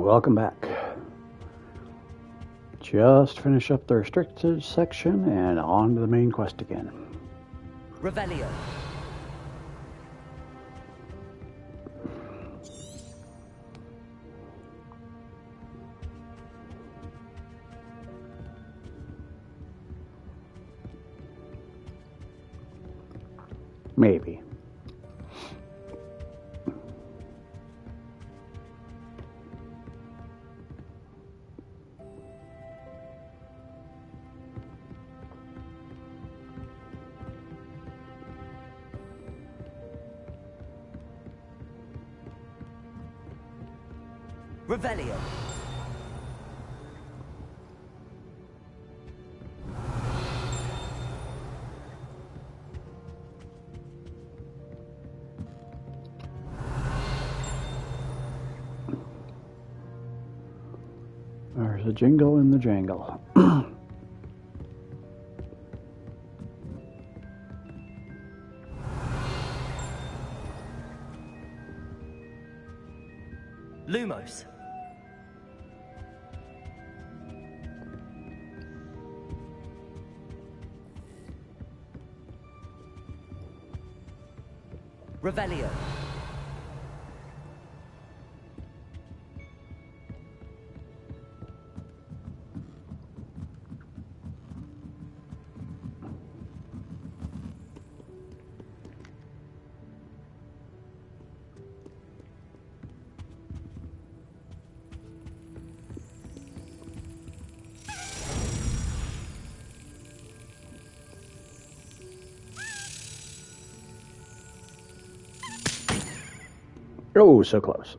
Welcome back. Just finish up the restricted section and on to the main quest again. Revelio. Maybe. Revelio. There's a jingle in the jangle. Lumos. Revelio. Oh, so close.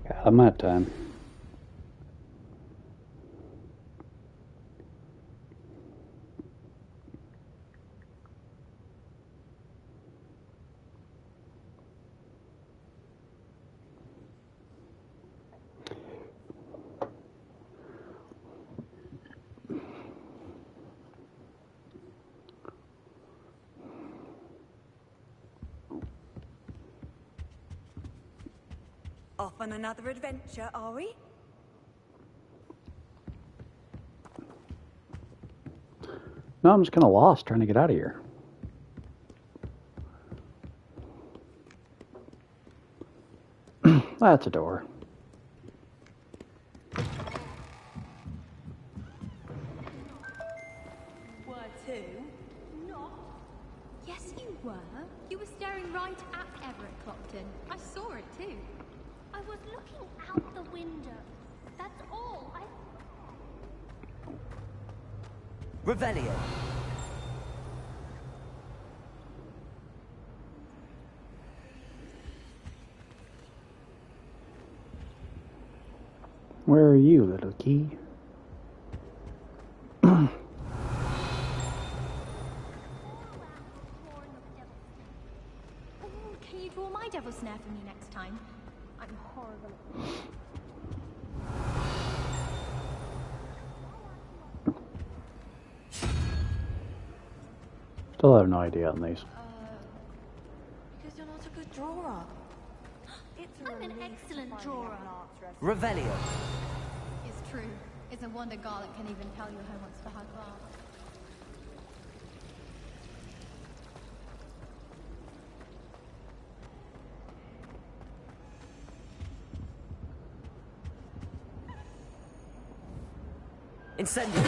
Got him that time. Off on another adventure, are we? No, I'm just kind of lost trying to get out of here. That's a door. Were too? Not? Yes, you were. You were staring right at Everett Clopton. I saw it too. I was looking out the window. That's all. Revelio. Where are you, little key? Oh, can you draw my devil snare for me next time? I'm horrible at this. Still have no idea on these. Because you're not a good drawer. I'm an excellent drawer. Revelio. It's true. It's a wonder Garlic can even tell you who wants to hug glass. Incendio.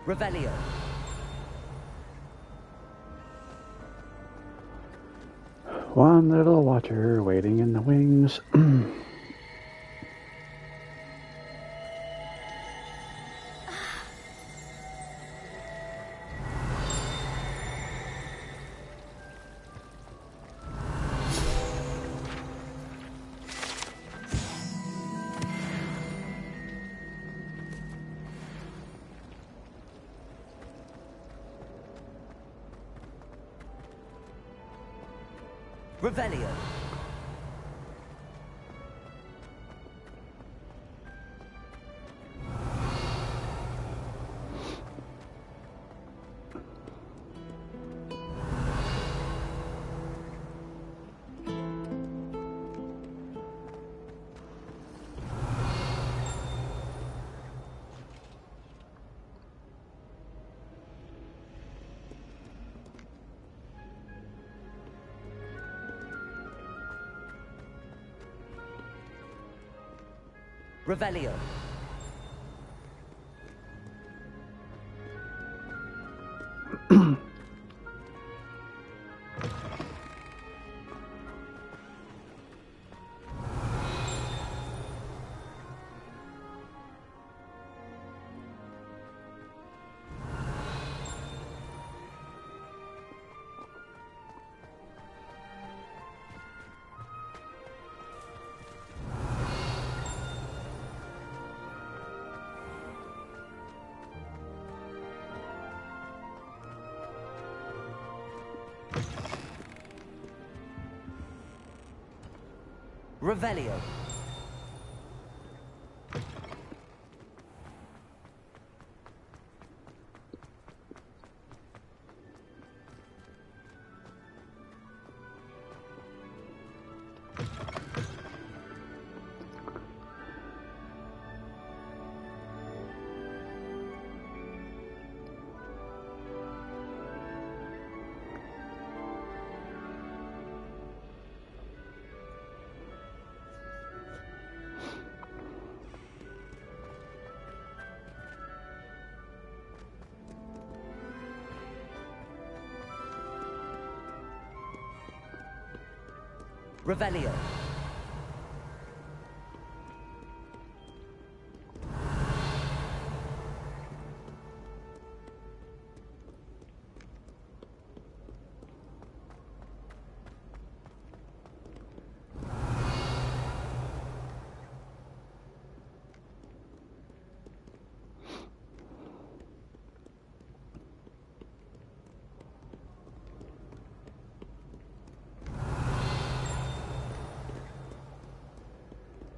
Revelio. One little watcher waiting in the wings. Revelio. Revelio. Revelio. Revelio.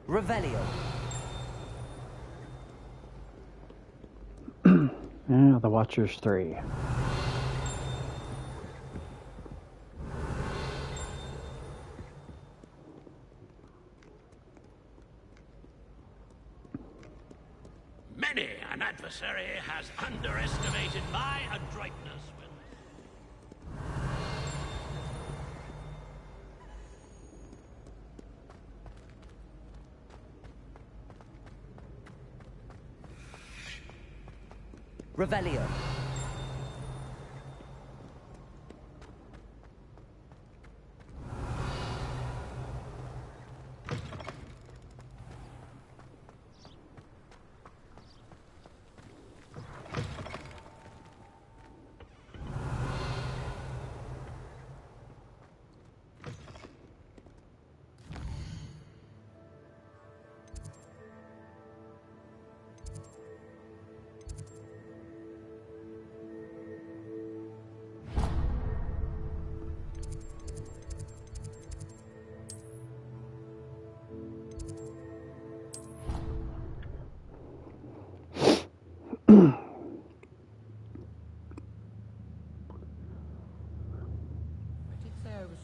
Revelio. Yeah, the Watchers 3. Many an adversary has underestimated my adroitness. Revelio.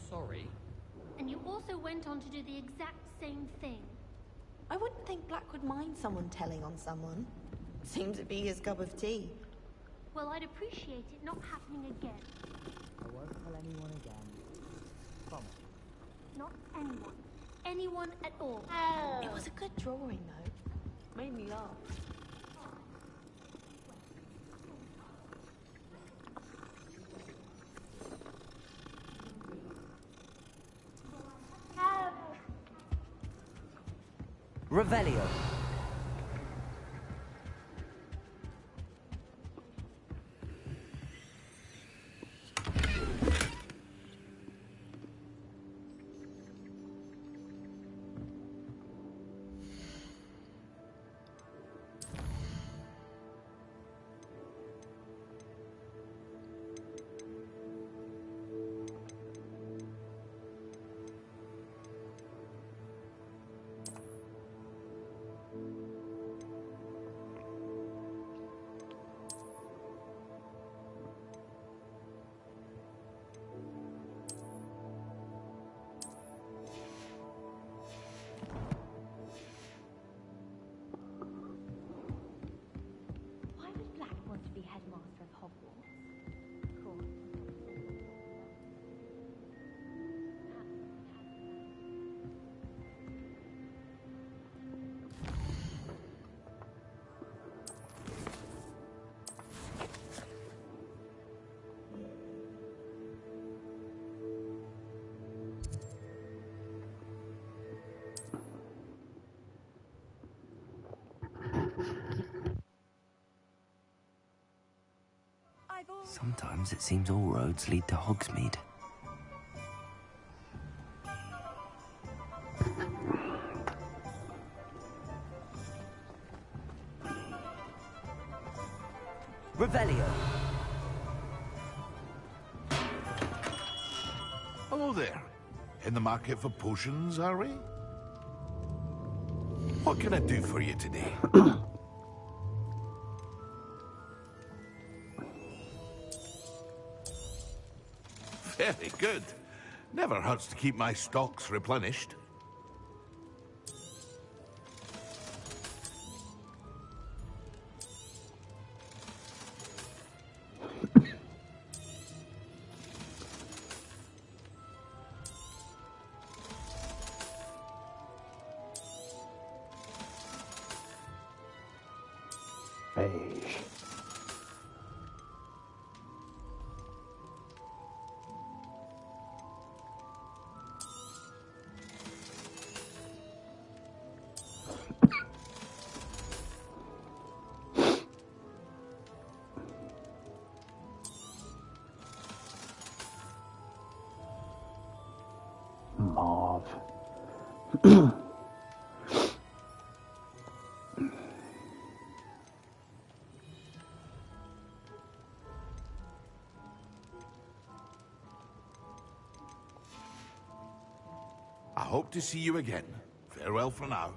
Sorry. And you also went on to do the exact same thing. I wouldn't think Black would mind someone telling on someone. Seems to be his cup of tea. Well, I'd appreciate it not happening again. I won't tell anyone again. Promise. Not anyone. Anyone at all. It was a good drawing, though. Made me laugh. Revelio. Sometimes it seems all roads lead to Hogsmeade. Revelio. Hello there. In the market for potions, are we? What can I do for you today? Very good. Never hurts to keep my stocks replenished. Beige. Mauve. I hope to see you again. Farewell for now.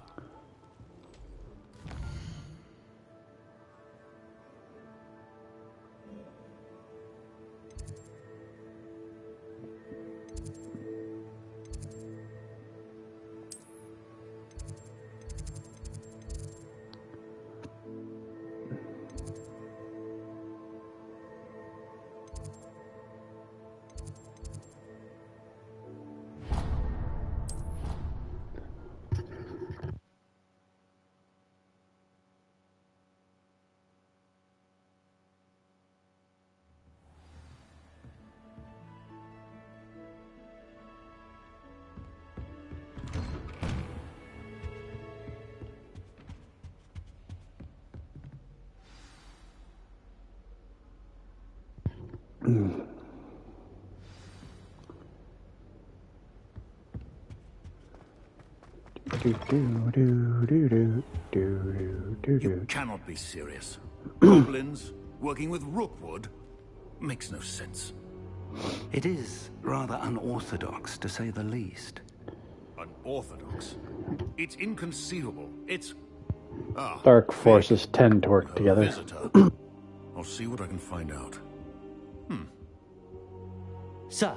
You cannot be serious. Goblins working with Rookwood makes no sense. It is rather unorthodox, to say the least. Unorthodox? It's inconceivable. It's... Dark forces tend to work together. Visitor. I'll see what I can find out. Sir,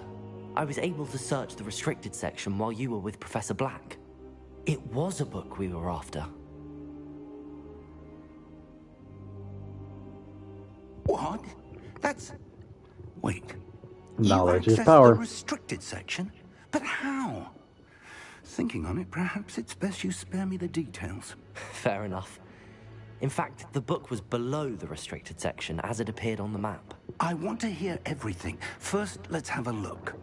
I was able to search the restricted section while you were with Professor Black. It was a book we were after. What? That's... Wait. Knowledge you is accessed power. the restricted section? But how? Thinking on it, perhaps it's best you spare me the details. Fair enough. In fact, the book was below the restricted section as it appeared on the map. I want to hear everything. First, let's have a look.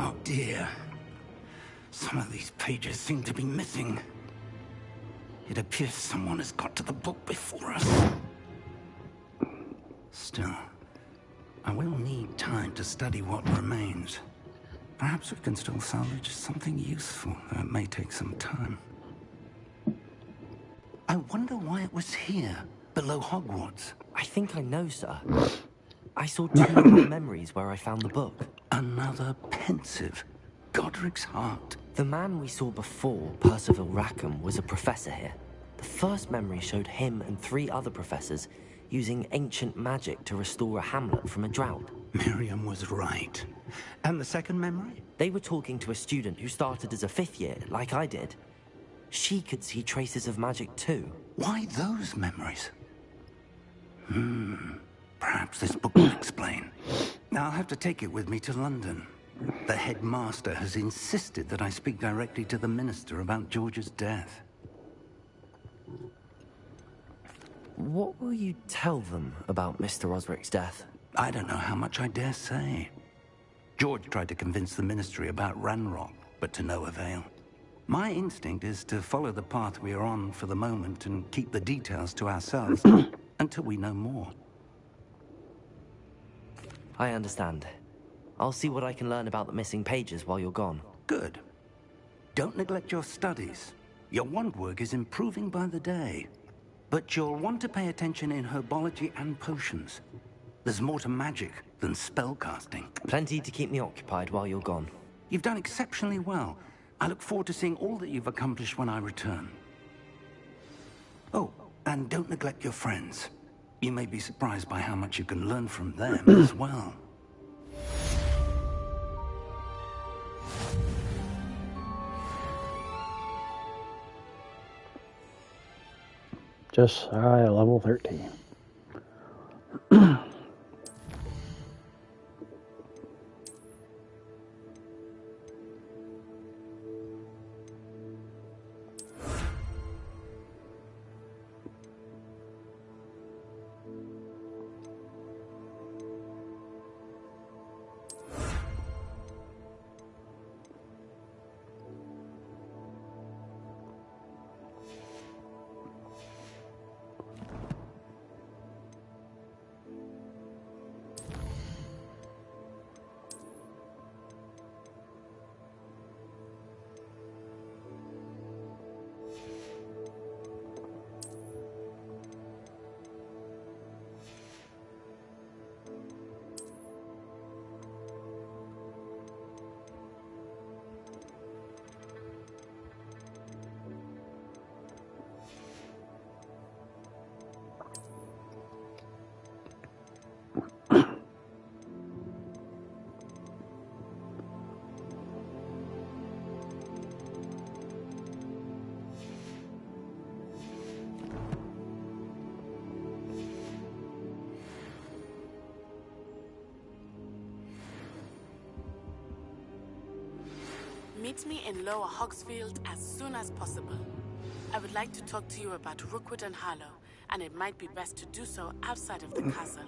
Oh dear. Some of these pages seem to be missing. It appears someone has got to the book before us. Still, I will need time to study what remains. Perhaps we can still salvage something useful, though it may take some time. I wonder why it was here, below Hogwarts. I think I know, sir. I saw 2 more memories where I found the book. Another pensive. Godric's heart. The man we saw before, Percival Rackham, was a professor here. The first memory showed him and 3 other professors using ancient magic to restore a hamlet from a drought. Miriam was right. And the second memory? They were talking to a student who started as a 5th year, like I did. She could see traces of magic too. Why those memories? Perhaps this book will explain. Now I'll have to take it with me to London. The headmaster has insisted that I speak directly to the minister about George's death. What will you tell them about Mr. Osric's death? I don't know how much I dare say. George tried to convince the Ministry about Ranrock, but to no avail. My instinct is to follow the path we are on for the moment and keep the details to ourselves until we know more. I understand. I'll see what I can learn about the missing pages while you're gone. Good. Don't neglect your studies. Your wand work is improving by the day. But you'll want to pay attention in herbology and potions. There's more to magic than spellcasting. Plenty to keep me occupied while you're gone. You've done exceptionally well. I look forward to seeing all that you've accomplished when I return. Oh, and don't neglect your friends. You may be surprised by how much you can learn from them as well. Just level 13. Meet me in Lower Hogsfield as soon as possible. I would like to talk to you about Rookwood and Harlow, and it might be best to do so outside of the castle.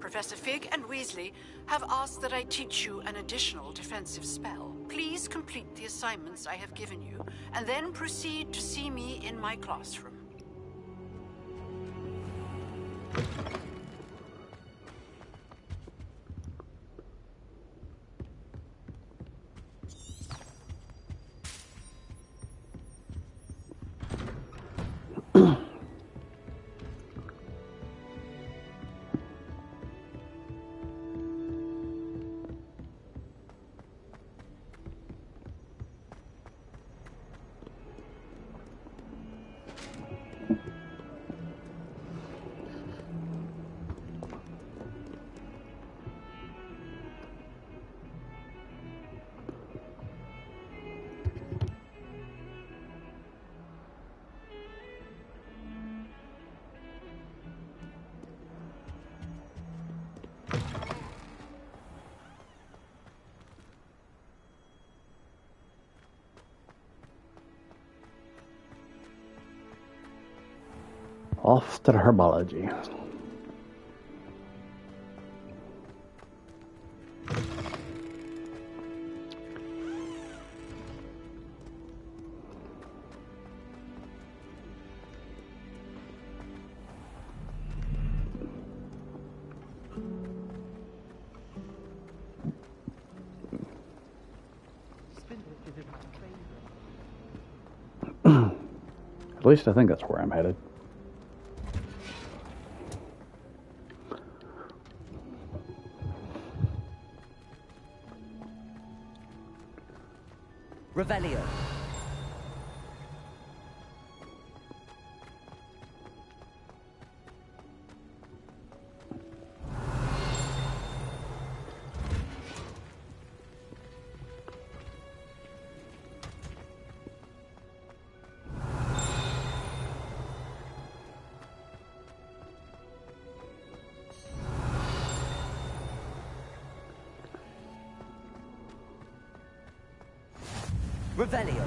Professor Fig and Weasley have asked that I teach you an additional defensive spell. Please complete the assignments I have given you, and then proceed to see me in my classroom. Off to the herbology. At least I think that's where I'm headed. Revelio. Revelio.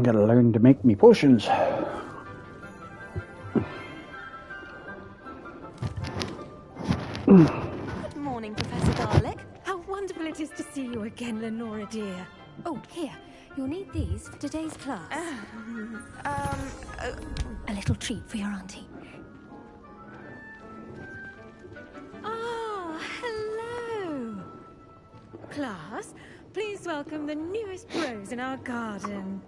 Gotta learn to make me potions. Good morning, Professor Garlick. How wonderful it is to see you again, Lenora dear. Oh, here. You'll need these for today's class. A little treat for your auntie. Ah, hello. Class, please welcome the newest rose in our garden.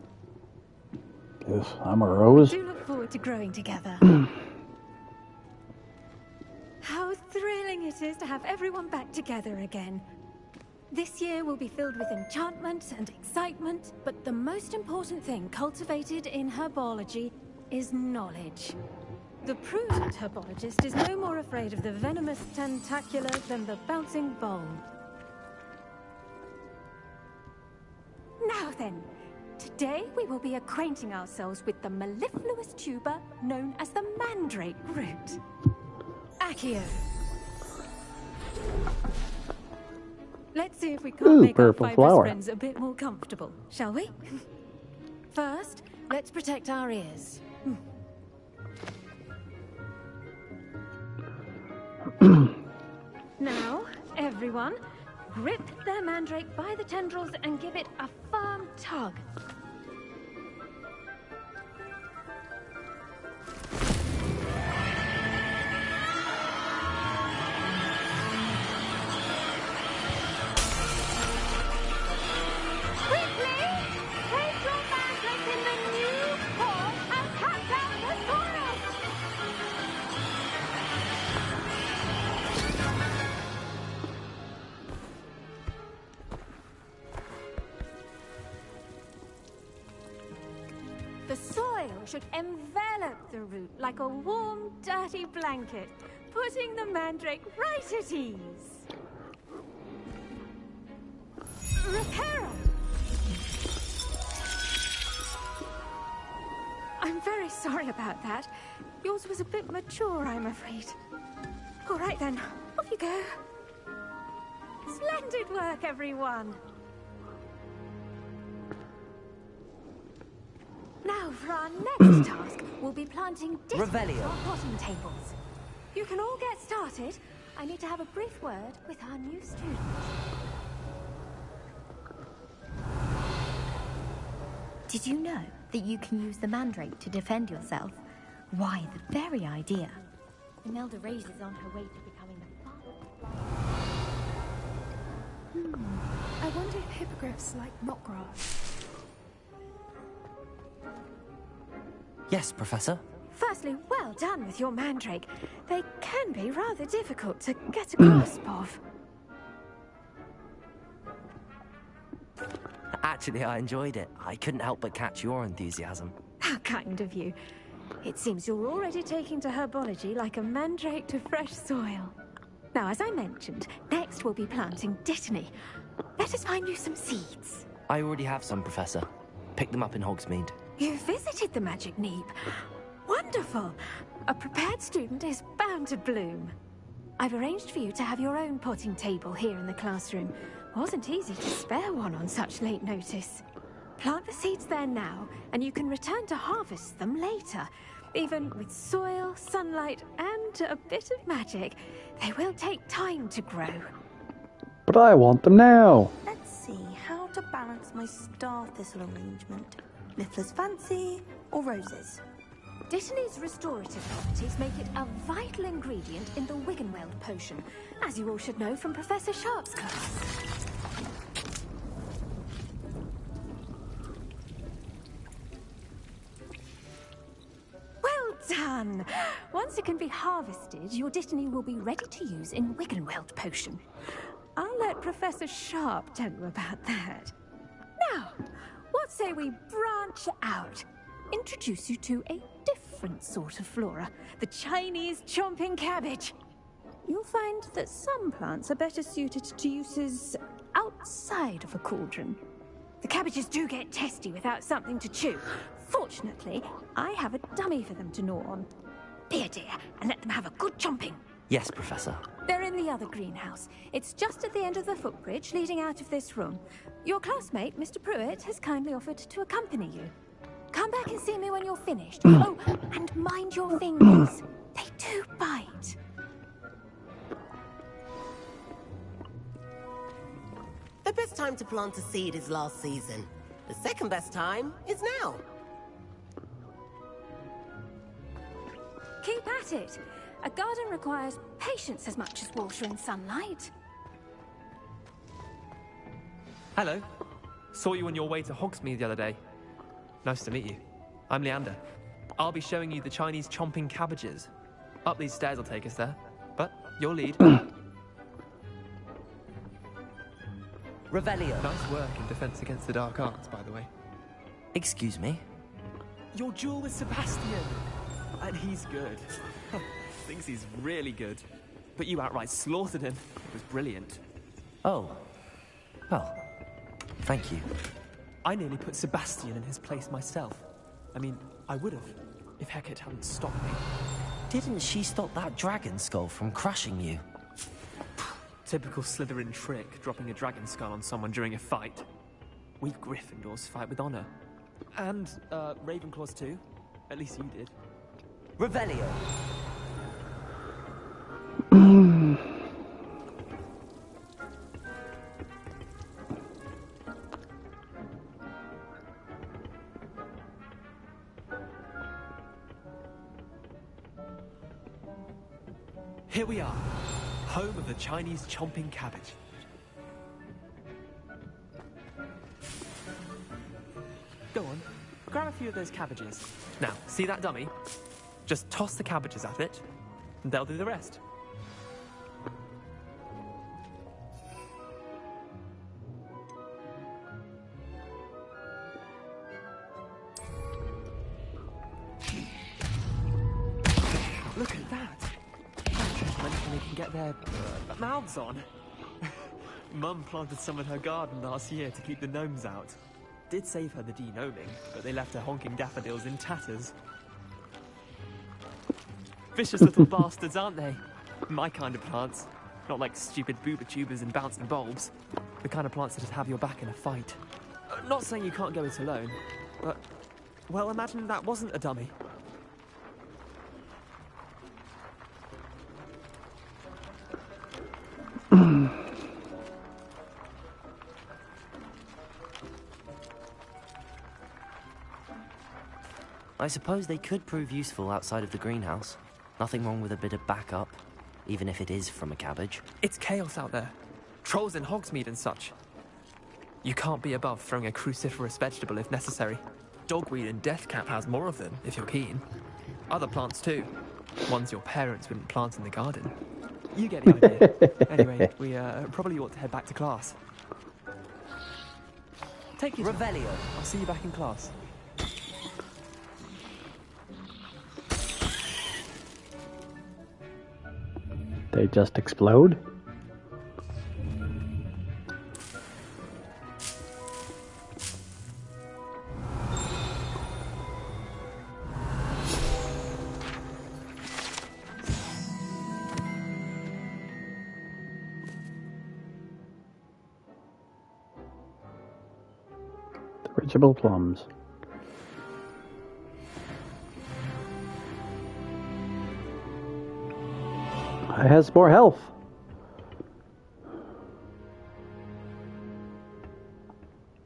Yes, I'm a rose. Do look forward to growing together. How thrilling it is to have everyone back together again. This year will be filled with enchantment and excitement, but the most important thing cultivated in herbology is knowledge. The prudent herbologist is no more afraid of the venomous tentacular than the bouncing bulb. Now then, today we will be acquainting ourselves with the mellifluous tuber known as the mandrake root. Accio. Let's see if we can't make our fibrous friends a bit more comfortable, shall we? First, let's protect our ears. Now, everyone, grip their mandrake by the tendrils and give it a firm tug. The soil should envelop the root like a warm, dirty blanket, putting the mandrake right at ease. Reparo! I'm very sorry about that. Yours was a bit mature, I'm afraid. All right then, off you go. Splendid work, everyone. Now, for our next task, we'll be planting Revelio. our potting tables. You can all get started. I need to have a brief word with our new student. Did you know that you can use the mandrake to defend yourself? Why, the very idea. Imelda Reyes is on her way to becoming the father. I wonder if hippogriffs like knotgrass. Yes, Professor. Firstly, well done with your mandrake. They can be rather difficult to get a grasp of. Actually, I enjoyed it. I couldn't help but catch your enthusiasm. How kind of you. It seems you're already taking to herbology like a mandrake to fresh soil. Now, as I mentioned, next we'll be planting dittany. Let us find you some seeds. I already have some, Professor. Picked them up in Hogsmeade. You visited the Magic Neep. Wonderful. A prepared student is bound to bloom. I've arranged for you to have your own potting table here in the classroom. Wasn't easy to spare one on such late notice. Plant the seeds there now, and you can return to harvest them later. Even with soil, sunlight, and a bit of magic, they will take time to grow. But I want them now. Let's see how to balance my star thistle arrangement. Niffler's fancy or roses? Dittany's restorative properties make it a vital ingredient in the Wiggenweld potion, as you all should know from Professor Sharp's class. Well done! Once it can be harvested, your Dittany will be ready to use in Wiggenweld potion. I'll let Professor Sharp tell you about that. Now, what say we branch out? Introduce you to a different sort of flora, the Chinese chomping cabbage. You'll find that some plants are better suited to uses outside of a cauldron. The cabbages do get testy without something to chew. Fortunately, I have a dummy for them to gnaw on. Be a dear, and let them have a good chomping. Yes, Professor. They're in the other greenhouse. It's just at the end of the footbridge leading out of this room. Your classmate, Mr. Pruitt, has kindly offered to accompany you. Come back and see me when you're finished. Oh, and mind your fingers. They do bite. The best time to plant a seed is last season. The second best time is now. Keep at it. A garden requires patience as much as water and sunlight. Hello. Saw you on your way to Hogsmeade the other day. Nice to meet you. I'm Leander. I'll be showing you the Chinese chomping cabbages. Up these stairs will take us there. But your lead. Revelio. Nice work in defense against the dark arts, by the way. Excuse me? Your duel with Sebastian. And he's good. Thinks he's really good. But you outright slaughtered him. It was brilliant. Oh. Well, thank you. I nearly put Sebastian in his place myself. I mean, I would have, if Hecate hadn't stopped me. Didn't she stop that dragon skull from crushing you? Typical Slytherin trick, dropping a dragon skull on someone during a fight. We Gryffindors fight with honor. And, Ravenclaws too. At least you did. Revelio. Here we are, home of the Chinese chomping cabbage. Go on, grab a few of those cabbages. Now, see that dummy? Just toss the cabbages at it, and they'll do the rest. Look at that! When they can get their mouths on. Mum planted some in her garden last year to keep the gnomes out. Did save her the de-gnoming, but they left her honking daffodils in tatters. Vicious little bastards, aren't they? My kind of plants. Not like stupid booba tubers and bouncing bulbs. The kind of plants that'd have your back in a fight. Not saying you can't go it alone, but... well, imagine that wasn't a dummy. I suppose they could prove useful outside of the greenhouse. Nothing wrong with a bit of backup, even if it is from a cabbage. It's chaos out there. Trolls in Hogsmeade and such. You can't be above throwing a cruciferous vegetable if necessary. Dogweed and deathcap has more of them, if you're keen. Other plants too. Ones your parents wouldn't plant in the garden. You get the idea. Anyway, we probably ought to head back to class. Take your time. Revelio. I'll see you back in class. They just explode? Reachable plums. It has more health.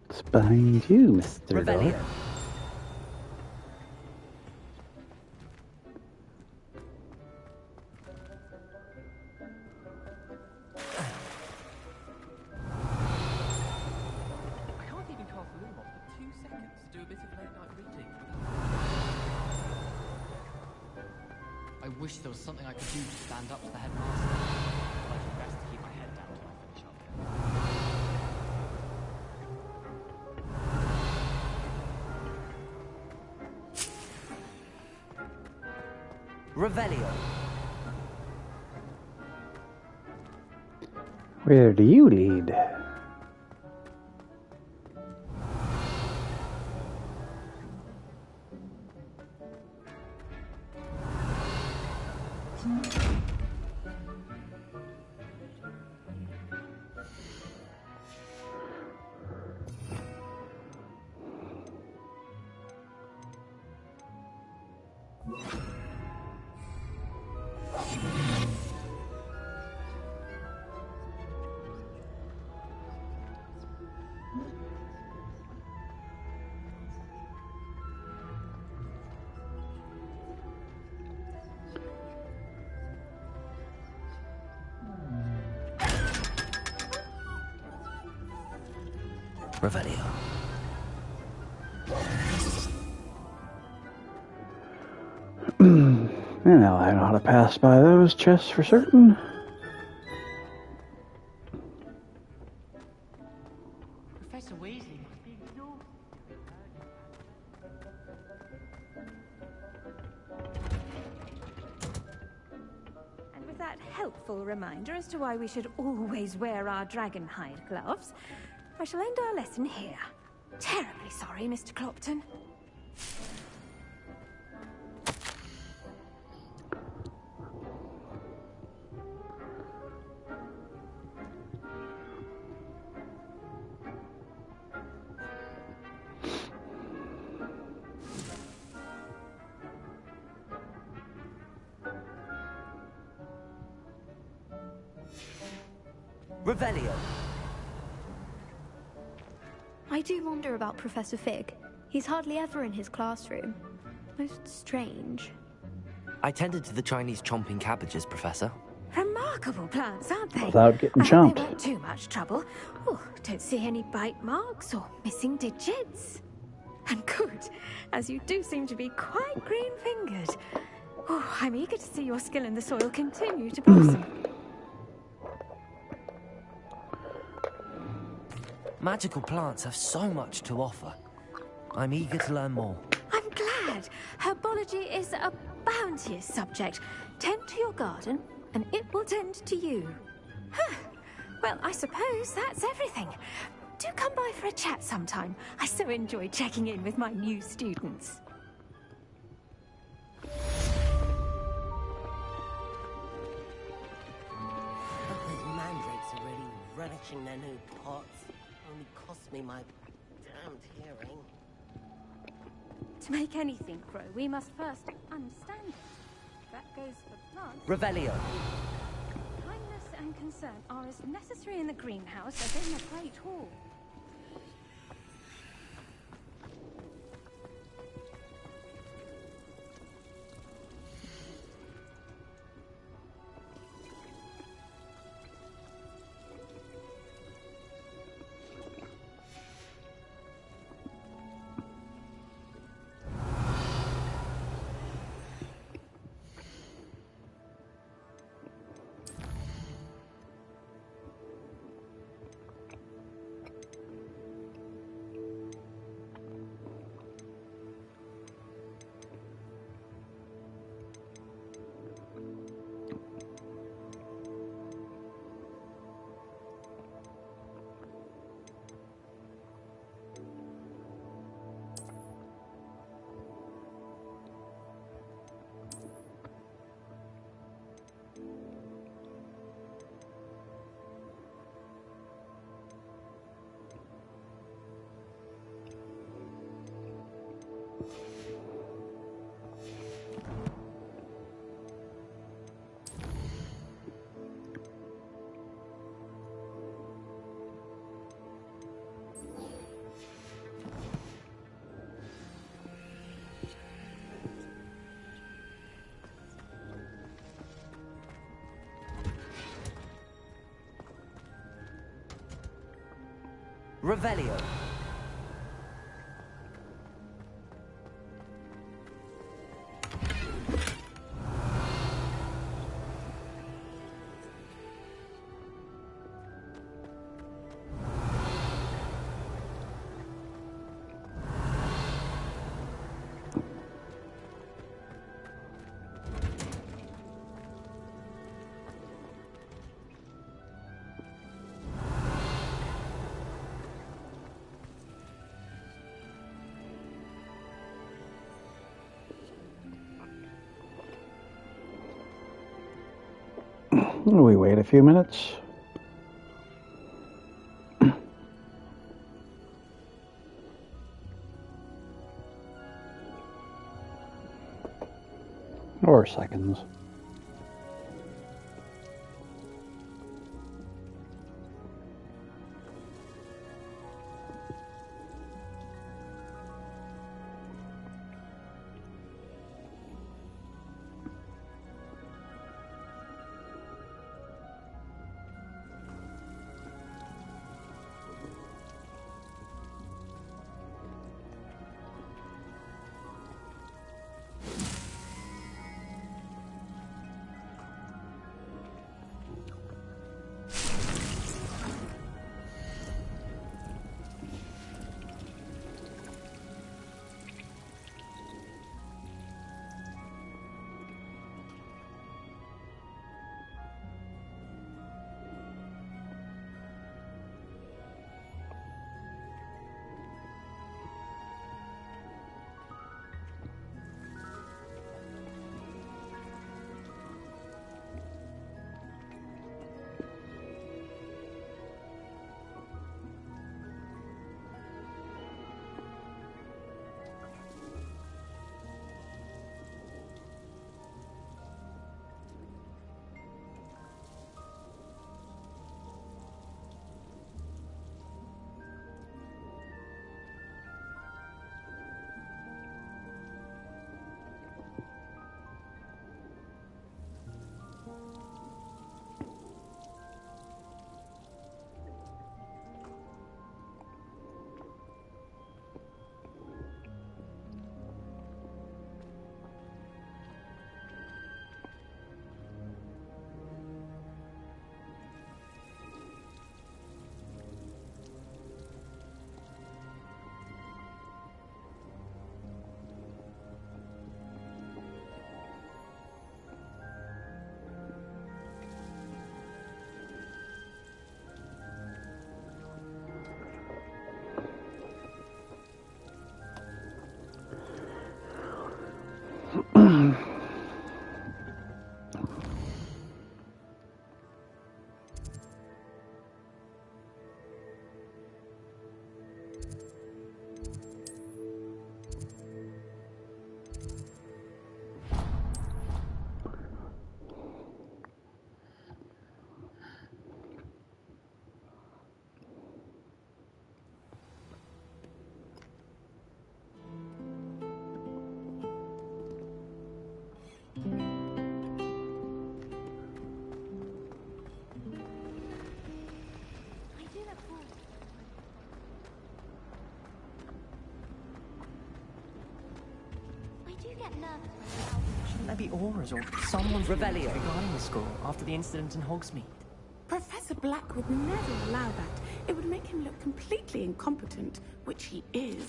It's behind you, Mr. Dog. I wish there was something I could do to stand up to the headmaster. But I do best to keep my head down till I finish up here. Revelio. Where do you lead? Revelio. And now I know how to pass by those chests for certain. Professor Weasley must be exhausted. And with that helpful reminder as to why we should always wear our dragon hide gloves, I shall end our lesson here. Terribly sorry, Mr. Clopton. Revelio. I do wonder about Professor Fig. He's hardly ever in his classroom. Most strange. I tended to the Chinese chomping cabbages, Professor. Remarkable plants, aren't they? Without getting I hope chomped. they weren't too much trouble. Oh, don't see any bite marks or missing digits. And good, as you do seem to be quite green-fingered. Oh, I'm eager to see your skill in the soil continue to blossom. Magical plants have so much to offer. I'm eager to learn more. I'm glad. Herbology is a bounteous subject. Tend to your garden, and it will tend to you. Huh. Well, I suppose that's everything. Do come by for a chat sometime. I so enjoy checking in with my new students. Those mandrakes are really relishing their new pots. Only cost me my damned hearing. To make anything grow, we must first understand it. That goes for plants. Revelio. Kindness and concern are as necessary in the greenhouse as in the Great Hall. Revelio. We wait a few minutes. Or seconds. Shouldn't there be auras or someone's Revelio regarding the school after the incident in Hogsmeade? Professor Black would never allow that. It would make him look completely incompetent, which he is.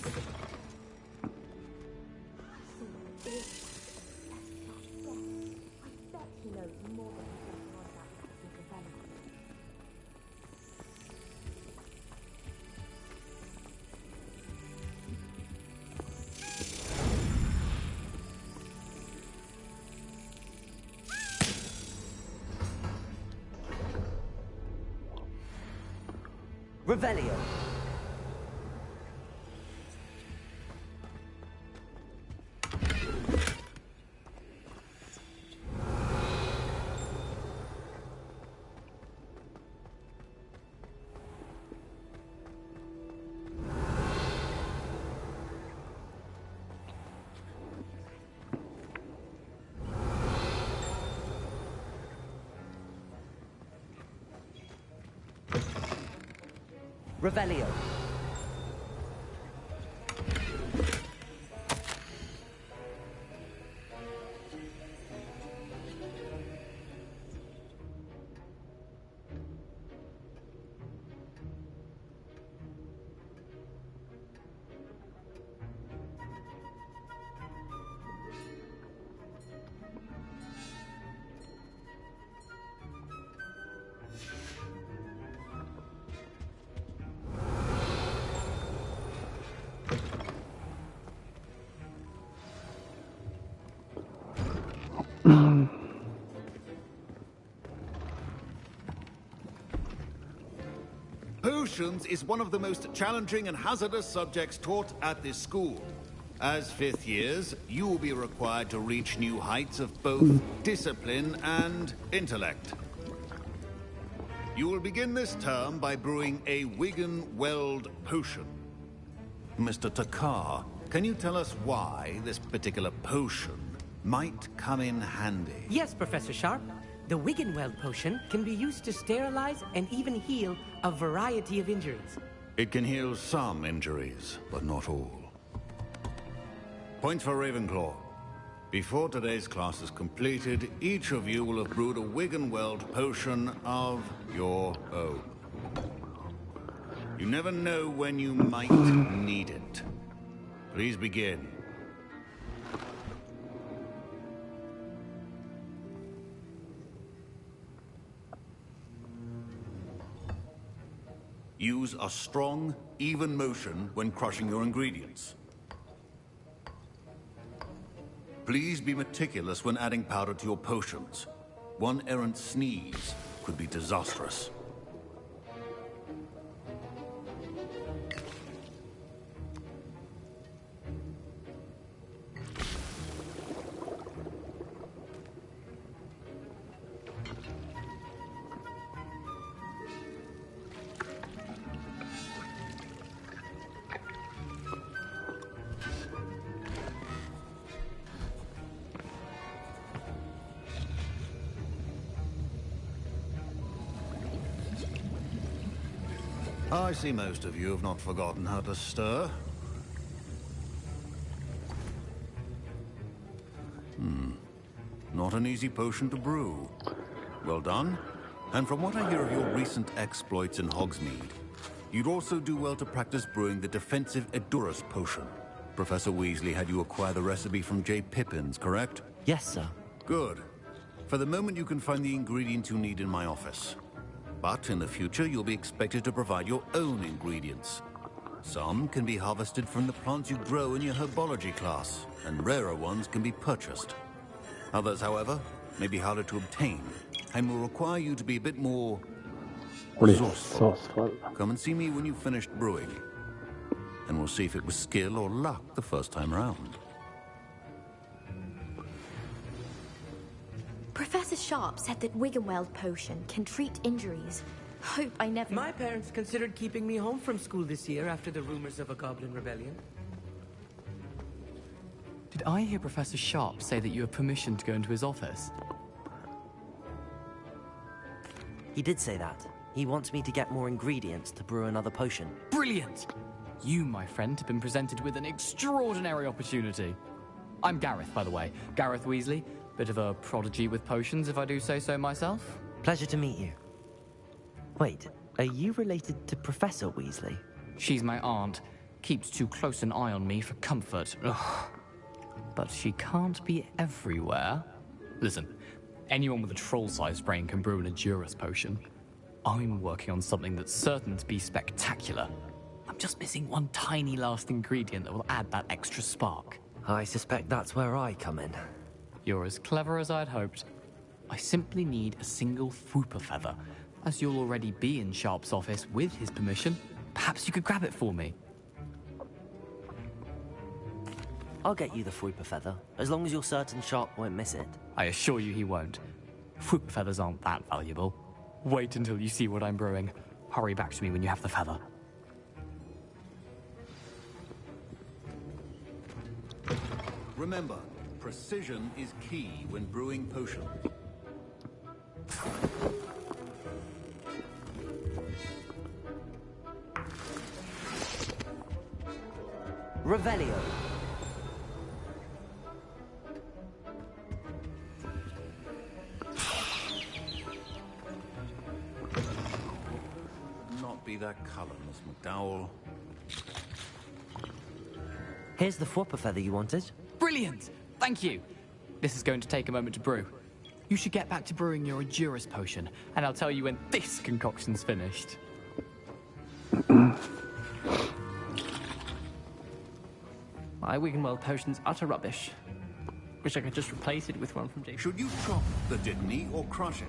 Revelio. Revelio. Potions is one of the most challenging and hazardous subjects taught at this school. As fifth years, you will be required to reach new heights of both discipline and intellect. You will begin this term by brewing a Wigan-Weld potion. Mr. Takar, can you tell us why this particular potion might come in handy? Yes, Professor Sharp. The Wigan-Weld potion can be used to sterilize and even heal a variety of injuries. It can heal some injuries, but not all. Point for Ravenclaw. Before today's class is completed, each of you will have brewed a Wigan-Weld potion of your own. You never know when you might need it. Please begin. Use a strong, even motion when crushing your ingredients. Please be meticulous when adding powder to your potions. One errant sneeze could be disastrous. I see most of you have not forgotten how to stir. Not an easy potion to brew. Well done. And from what I hear of your recent exploits in Hogsmeade, you'd also do well to practice brewing the defensive Edurus potion. Professor Weasley had you acquire the recipe from J. Pippin's, correct? Yes, sir. Good. For the moment, you can find the ingredients you need in my office. But in the future, you'll be expected to provide your own ingredients. Some can be harvested from the plants you grow in your herbology class, and rarer ones can be purchased. Others, however, may be harder to obtain, and will require you to be a bit more resourceful. Come and see me when you've finished brewing, and we'll see if it was skill or luck the first time around. Professor Sharp said that Wigan-Weld potion can treat injuries. Hope I never... My parents considered keeping me home from school this year after the rumors of a goblin rebellion. Did I hear Professor Sharp say that you have permission to go into his office? He did say that. He wants me to get more ingredients to brew another potion. Brilliant! You, my friend, have been presented with an extraordinary opportunity. I'm Gareth, by the way. Gareth Weasley. Bit of a prodigy with potions, if I do say so myself. Pleasure to meet you. Wait, are you related to Professor Weasley? She's my aunt. Keeps too close an eye on me for comfort. Ugh. But she can't be everywhere. Listen, anyone with a troll-sized brain can brew an Edurus potion. I'm working on something that's certain to be spectacular. I'm just missing one tiny last ingredient that will add that extra spark. I suspect that's where I come in. You're as clever as I'd hoped. I simply need a single Fwooper feather. As you'll already be in Sharp's office with his permission, perhaps you could grab it for me. I'll get you the Fwooper feather, as long as you're certain Sharp won't miss it. I assure you he won't. Fwooper feathers aren't that valuable. Wait until you see what I'm brewing. Hurry back to me when you have the feather. Remember, precision is key when brewing potions. Revelio. Not be that color, Miss McDowell. Here's the Fwooper feather you wanted. Brilliant! Thank you. This is going to take a moment to brew. You should get back to brewing your Edurus potion, and I'll tell you when this concoction's finished. My Wigan-Weld potion's utter rubbish. Wish I could just replace it with one from J. Should you chop the Dittany or crush it?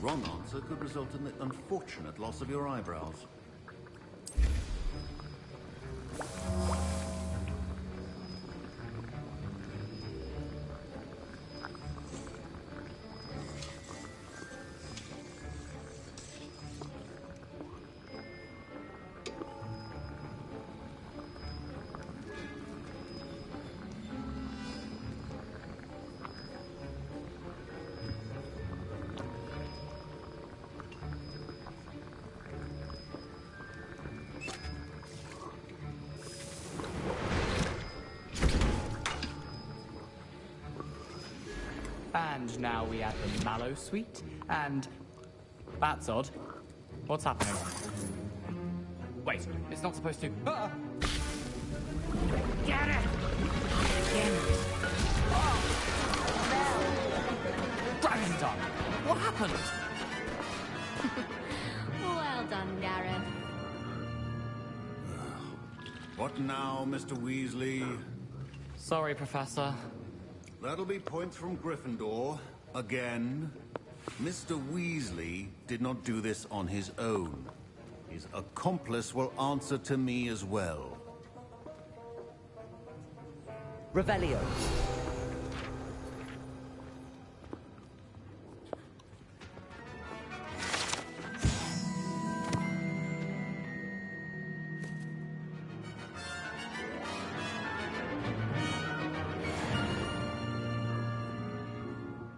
Wrong answer could result in the unfortunate loss of your eyebrows. And now we add the mallow sweet, and... That's odd. What's happening? Wait, it's not supposed to... Ah! Get it! Dragon tongue! What happened? Well done, Gareth. What now, Mr. Weasley? Sorry, Professor. That'll be points from Gryffindor. Again. Mr. Weasley did not do this on his own. His accomplice will answer to me as well. Revelio.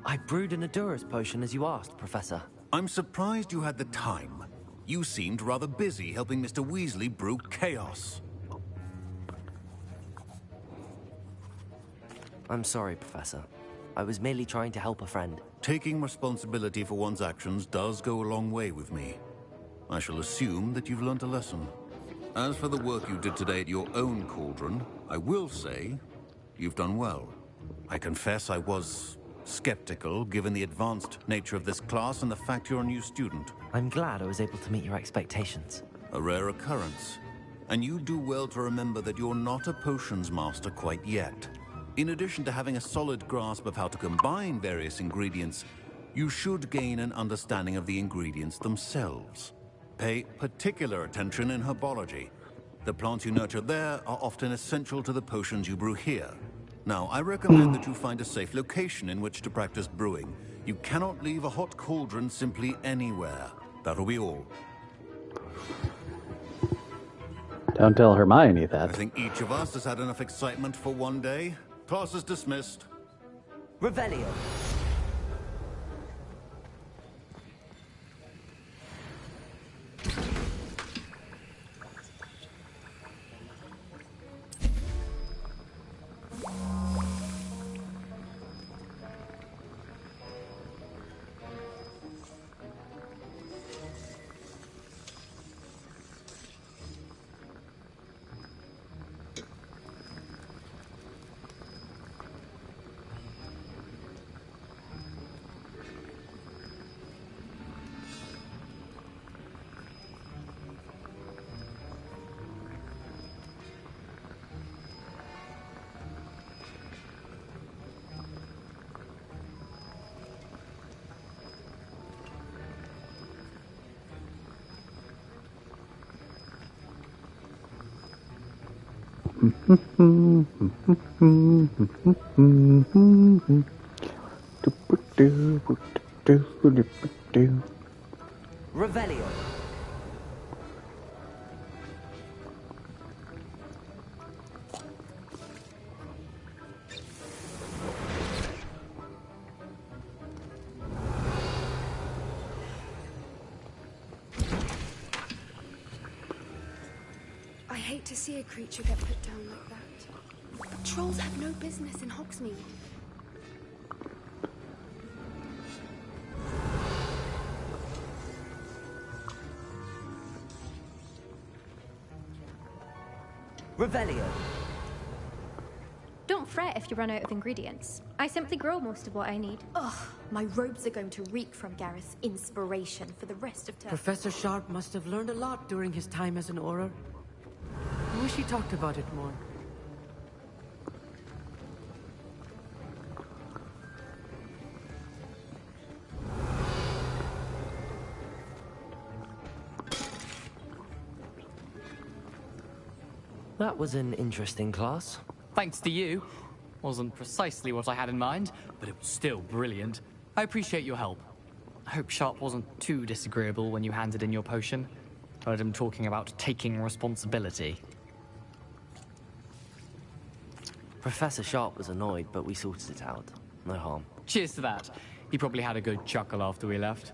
I brewed an Adurus potion as you asked, Professor. I'm surprised you had the time. You seemed rather busy helping Mr. Weasley brew chaos. I'm sorry, Professor. I was merely trying to help a friend. Taking responsibility for one's actions does go a long way with me. I shall assume that you've learnt a lesson. As for the work you did today at your own cauldron, I will say you've done well. I confess I was skeptical, given the advanced nature of this class and the fact you're a new student. I'm glad I was able to meet your expectations. A rare occurrence. And you do well to remember that you're not a potions master quite yet. In addition to having a solid grasp of how to combine various ingredients, you should gain an understanding of the ingredients themselves. Pay particular attention in herbology. The plants you nurture there are often essential to the potions you brew here. Now, I recommend that you find a safe location in which to practice brewing. You cannot leave a hot cauldron simply anywhere. That'll be all. Don't tell Hermione that. I think each of us has had enough excitement for one day. Class is dismissed. Revelio. Revelio. I hate to see a creature get put down like that. Trolls have no business in Hogsmeade. Revelio. Don't fret if you run out of ingredients. I simply grow most of what I need. Ugh, my robes are going to reek from Gareth's inspiration for the rest of term. Professor Sharp must have learned a lot during his time as an Auror. I wish he talked about it more. That was an interesting class. Thanks to you. Wasn't precisely what I had in mind, but it was still brilliant. I appreciate your help. I hope Sharp wasn't too disagreeable when you handed in your potion. Heard him talking about taking responsibility. Professor Sharp was annoyed, but we sorted it out. No harm. Cheers to that. He probably had a good chuckle after we left.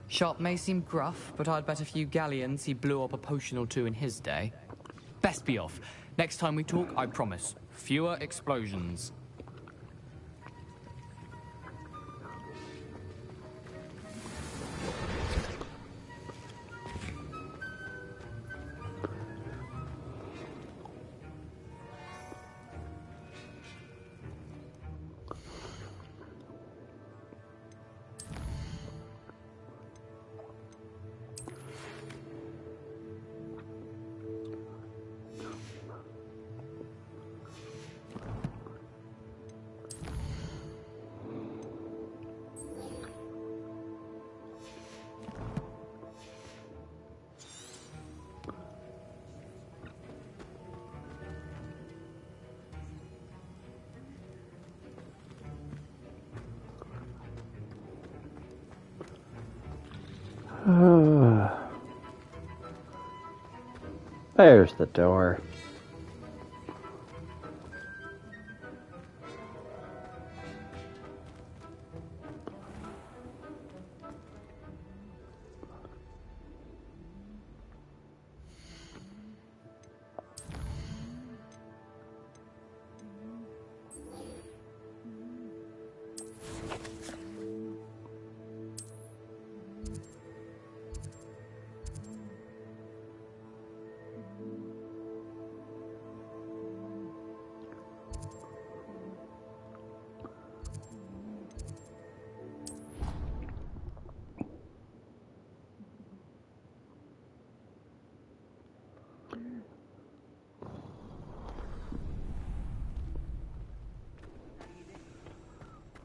Sharp may seem gruff, but I'd bet a few galleons he blew up a potion or two in his day. Best be off. Next time we talk, I promise, fewer explosions. There's the door.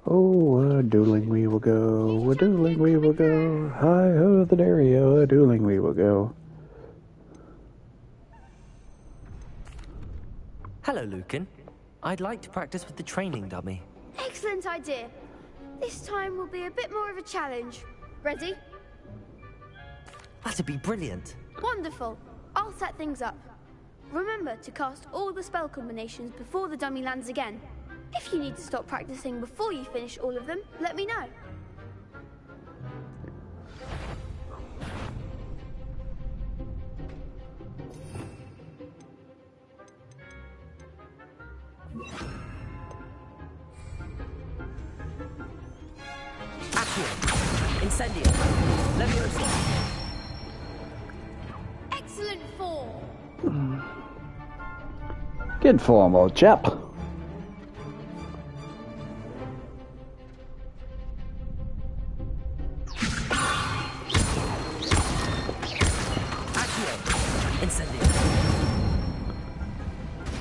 Oh, a-dueling we will go, a-dueling we will go, hi-ho the Dario, a-dueling we will go. Hello, Lucan. I'd like to practice with the training dummy. Excellent idea. This time will be a bit more of a challenge. Ready? That'd be brilliant. Wonderful. I'll set things up. Remember to cast all the spell combinations before the dummy lands again. If you need to stop practicing before you finish all of them, let me know. Accio. Incendio. Leviosa. Excellent form. Good form, old chap.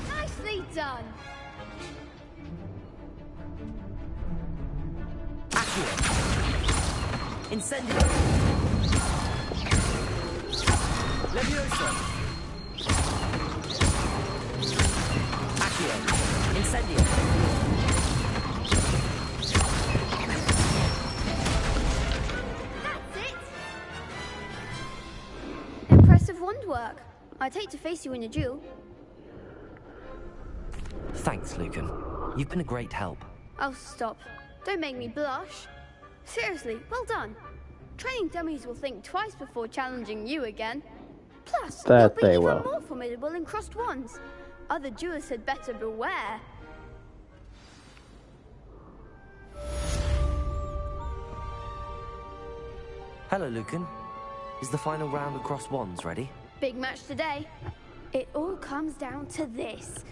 Nicely done. Incendio. Leviosa. Accio. Incendio. That's it. Impressive wand work. I'd hate to face you in a duel. Thanks, Lucan. You've been a great help. Oh, stop. Don't make me blush. Seriously, well done. Training dummies will think twice before challenging you again. Plus, That you'll be they even will. more formidable in crossed wands. Other duelists had better beware. Hello, Lucan. Is the final round of cross wands ready? Big match today. It all comes down to this.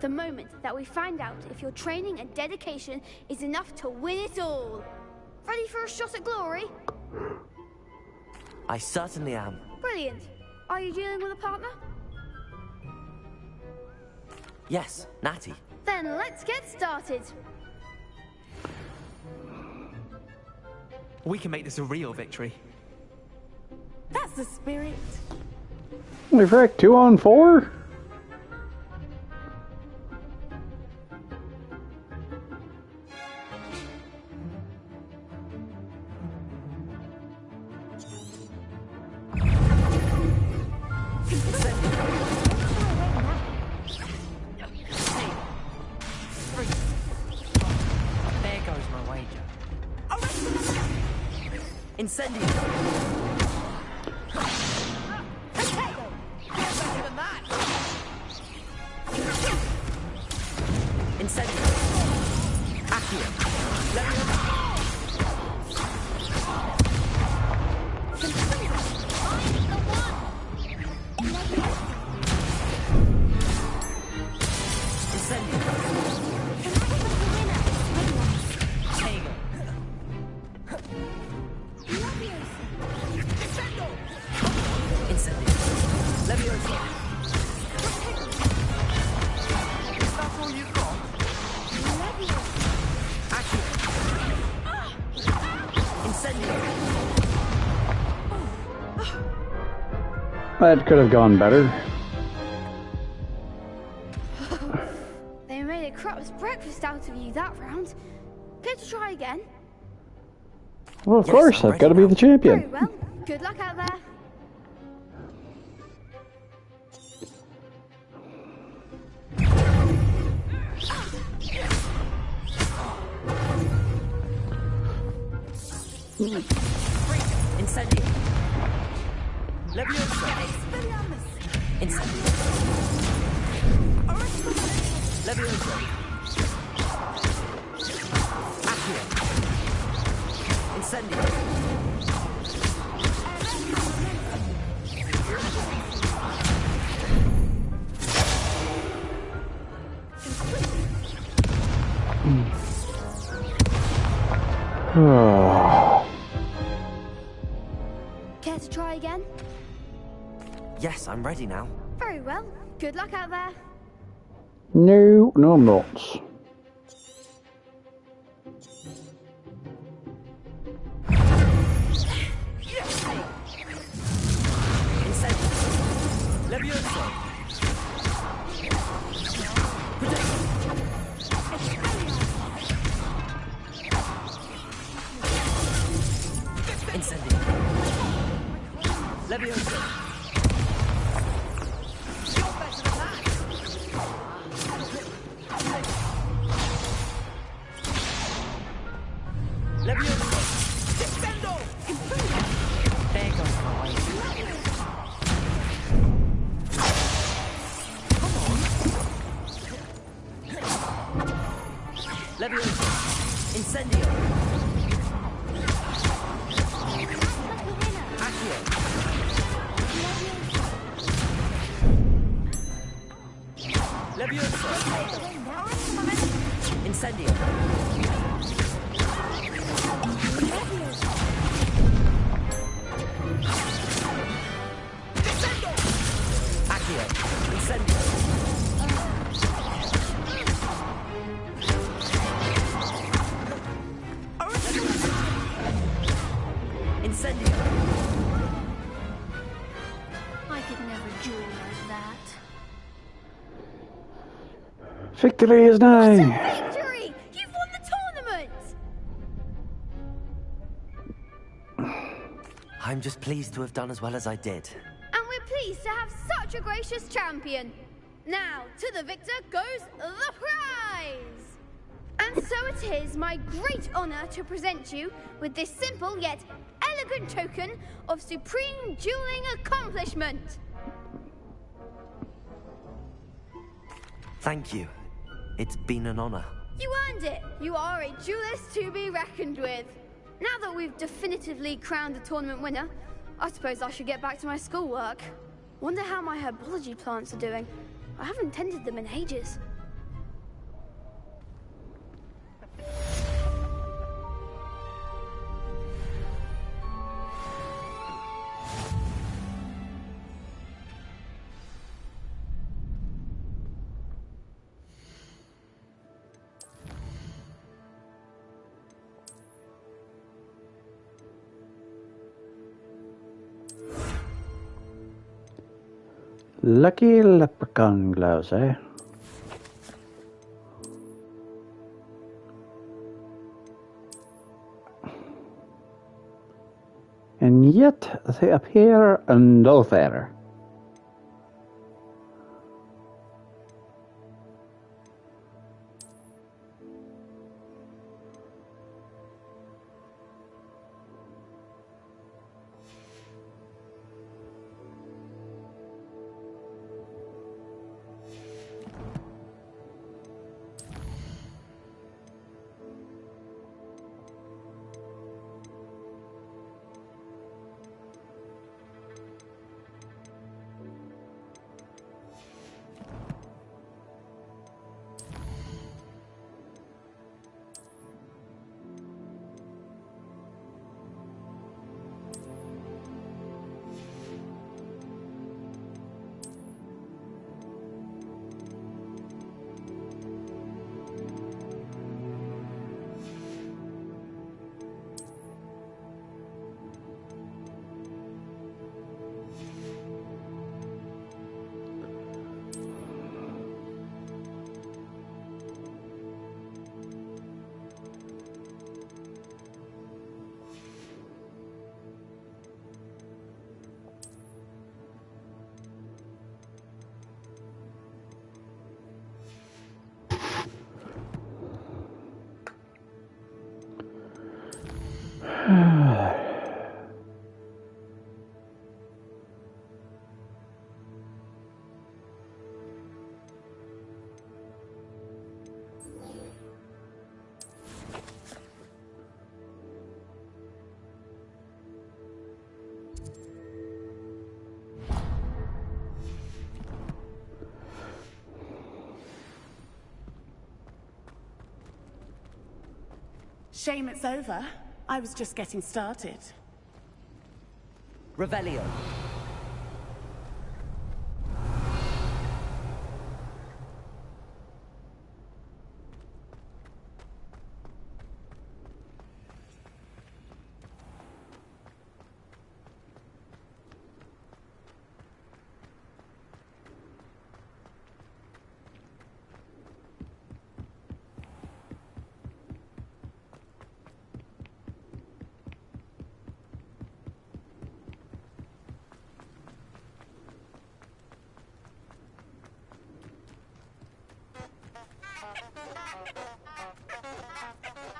The moment that we find out if your training and dedication is enough to win it all. Ready for a shot at glory? I certainly am. Brilliant. Are you dealing with a partner? Yes, Natty. Then let's get started. We can make this a real victory. That's the spirit. Holy frick, 2 on 4? Incendio! Incendio! Accio! That could have gone better. They made a crapless breakfast out of you that round. Care to try again? Well, of course, I've got to be the champion. Very well. Good luck out there. Incendio! Leviosa! Incendio! Leviosa! Accio! Incendio! Care to try again? Yes, I'm ready now. Very well. Good luck out there. No, I'm not. Leviosa! Incendio! Leviosa! You're better than that! Leviosa! Descendo! There goes my Come on! Leviosa! Incendio! Accio! Leviosa! Incendio! Accio! Incendio! Incendio! I could never dream like that. Victory is nigh. Victory! You've won the tournament! I'm just pleased to have done as well as I did. And we're pleased to have such a gracious champion. Now, to the victor goes the prize! And so it is my great honor to present you with this simple yet elegant token of supreme dueling accomplishment. Thank you. It's been an honor. You earned it. You are a duelist to be reckoned with. Now that we've definitively crowned the tournament winner, I suppose I should get back to my schoolwork. Wonder how my herbology plants are doing. I haven't tended them in ages. Lucky leprechaun gloves, eh? And yet they appear no fairer. Shame it's over. I was just getting started. Revelio.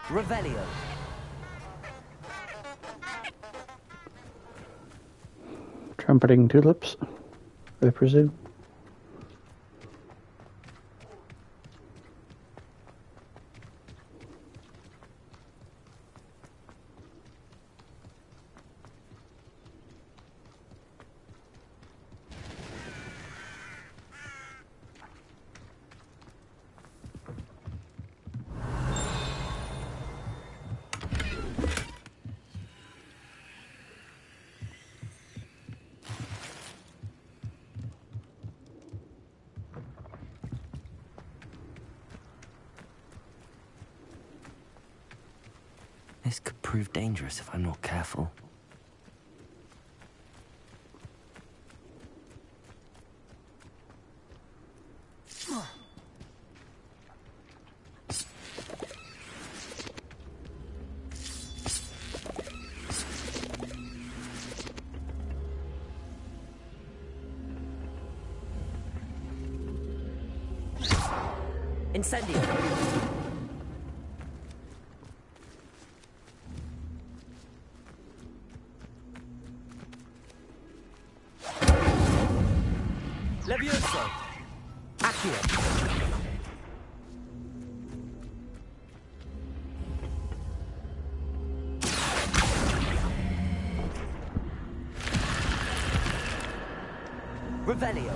Revelio. Trumpeting tulips, I presume. This could prove dangerous if I'm not careful. Incendio! Levioso! Accio! Revelio!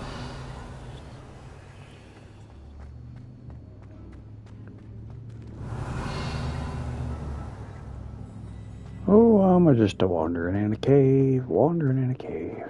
Oh, I'm just a wandering in a cave, wandering in a cave.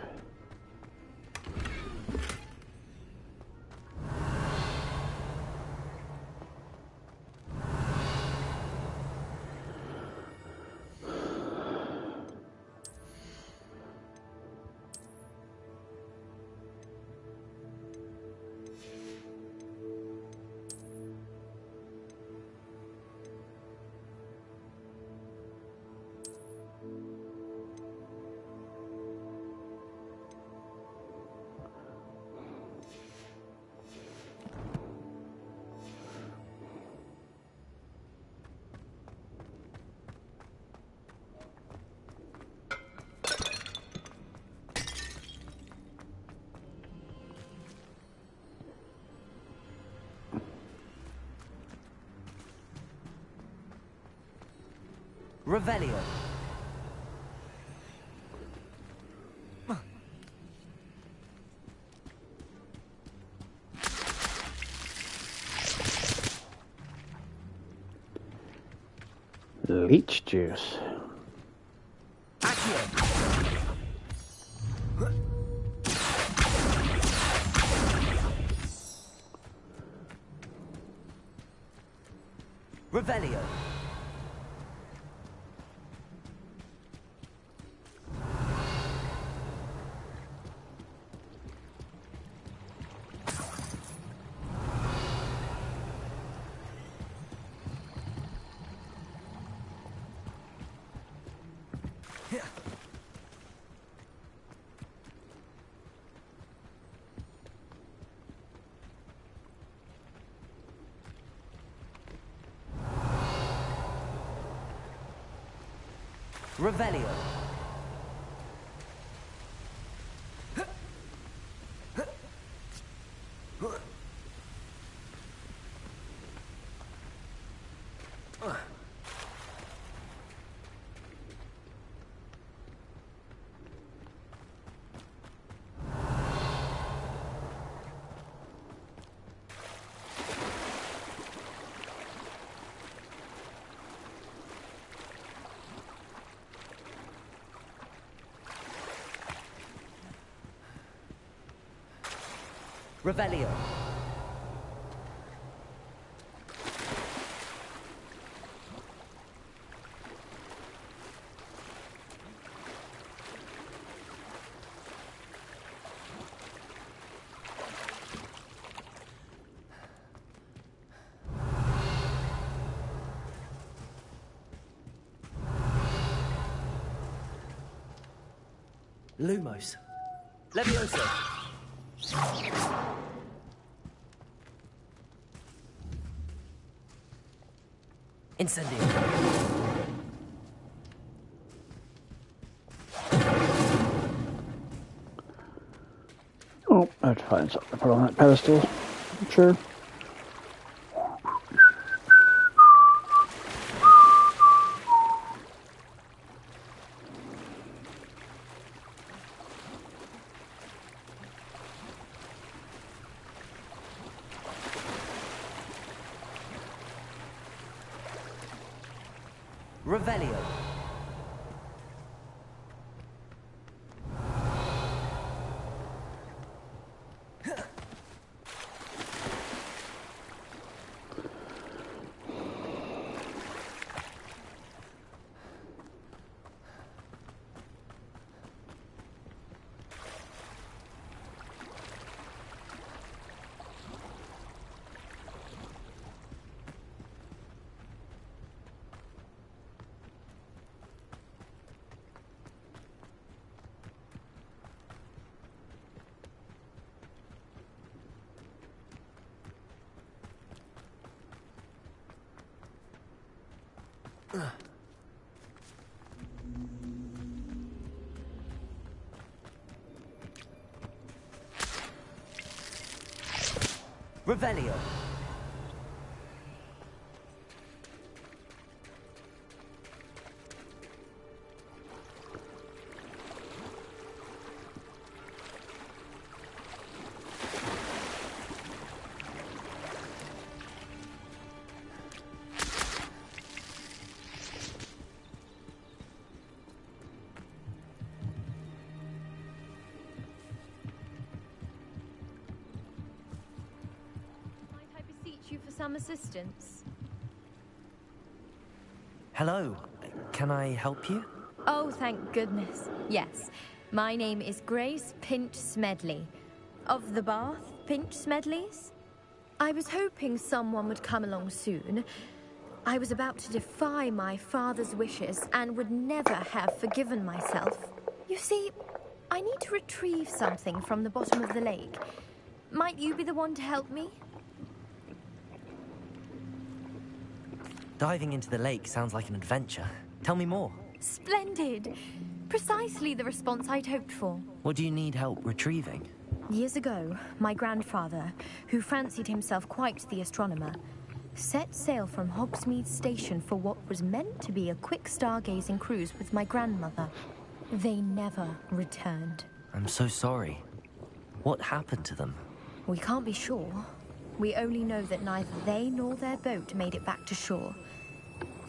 Revelio. Leech juice. Revelio. Revelio. Revelio. Lumos. Levioso. Incendio. Oh, I have to find something to put on that pedestal. Sure. Revelio. Revelio. You for some assistance? Hello. Can I help you? Oh, thank goodness. Yes. My name is Grace Pinch Smedley. Of the Bath Pinch Smedleys? I was hoping someone would come along soon. I was about to defy my father's wishes and would never have forgiven myself. You see, I need to retrieve something from the bottom of the lake. Might you be the one to help me? Diving into the lake sounds like an adventure. Tell me more. Splendid! Precisely the response I'd hoped for. What do you need help retrieving? Years ago, my grandfather, who fancied himself quite the astronomer, set sail from Hogsmeade Station for what was meant to be a quick stargazing cruise with my grandmother. They never returned. I'm so sorry. What happened to them? We can't be sure. We only know that neither they nor their boat made it back to shore.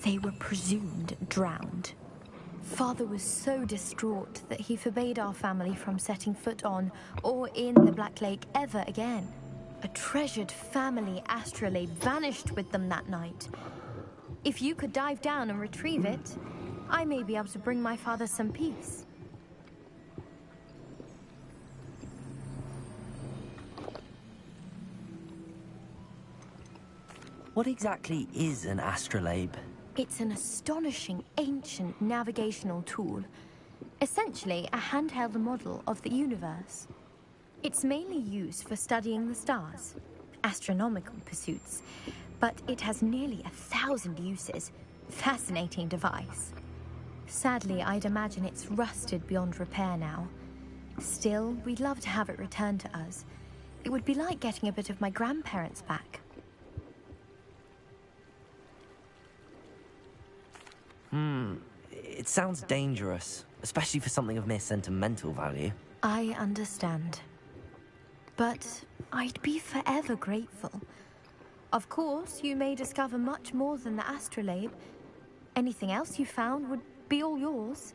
They were presumed drowned. Father was so distraught that he forbade our family from setting foot on or in the Black Lake ever again. A treasured family astrolabe vanished with them that night. If you could dive down and retrieve it, I may be able to bring my father some peace. What exactly is an astrolabe? It's an astonishing ancient navigational tool. Essentially, a handheld model of the universe. It's mainly used for studying the stars, astronomical pursuits, but it has nearly 1,000 uses. Fascinating device. Sadly, I'd imagine it's rusted beyond repair now. Still, we'd love to have it returned to us. It would be like getting a bit of my grandparents back. It sounds dangerous, especially for something of mere sentimental value. I understand. But I'd be forever grateful. Of course, you may discover much more than the astrolabe. Anything else you found would be all yours.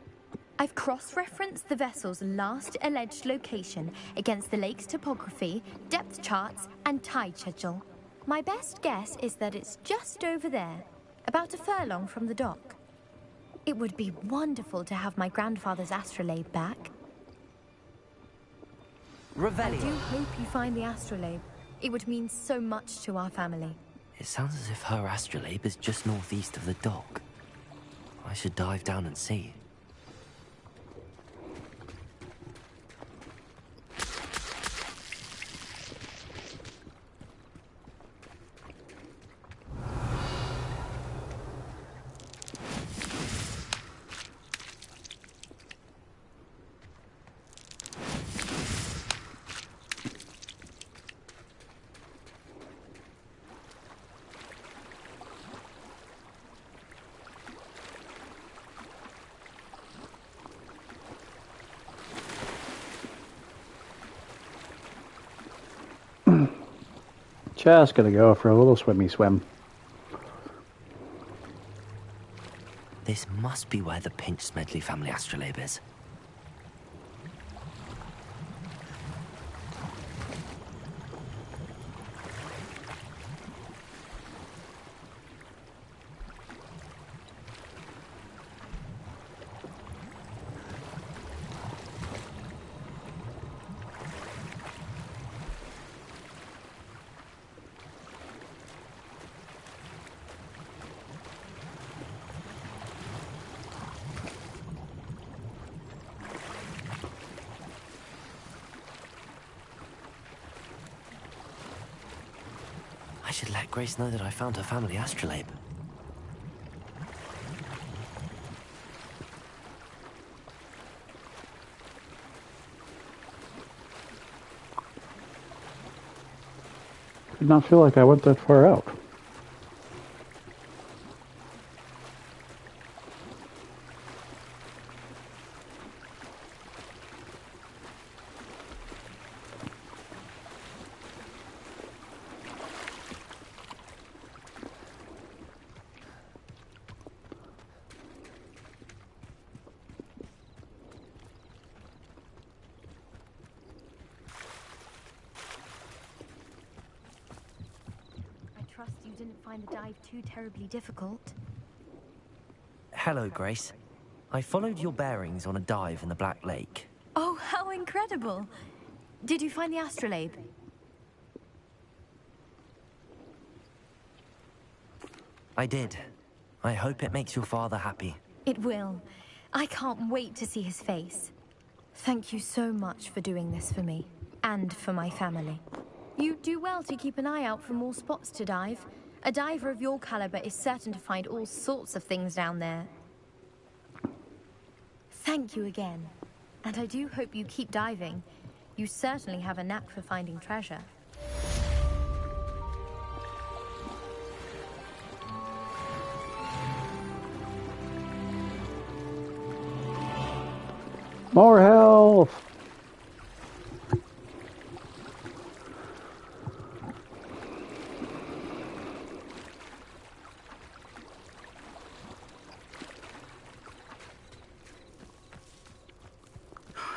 I've cross-referenced the vessel's last alleged location against the lake's topography, depth charts, and tide schedule. My best guess is that it's just over there, about a furlong from the dock. It would be wonderful to have my grandfather's astrolabe back. Revelio. I do hope you find the astrolabe. It would mean so much to our family. It sounds as if her astrolabe is just northeast of the dock. I should dive down and see. Just gonna go for a little swimmy swim. This must be where the Pinch Smedley family astrolabe is. I should let Grace know that I found her family astrolabe. Did not feel like I went that far out. Trust you didn't find the dive too terribly difficult. Hello, Grace. I followed your bearings on a dive in the Black Lake. Oh, how incredible! Did you find the astrolabe? I did. I hope it makes your father happy. It will. I can't wait to see his face. Thank you so much for doing this for me, and for my family. You do well to keep an eye out for more spots to dive. A diver of your caliber is certain to find all sorts of things down there. Thank you again. And I do hope you keep diving. You certainly have a knack for finding treasure. More health!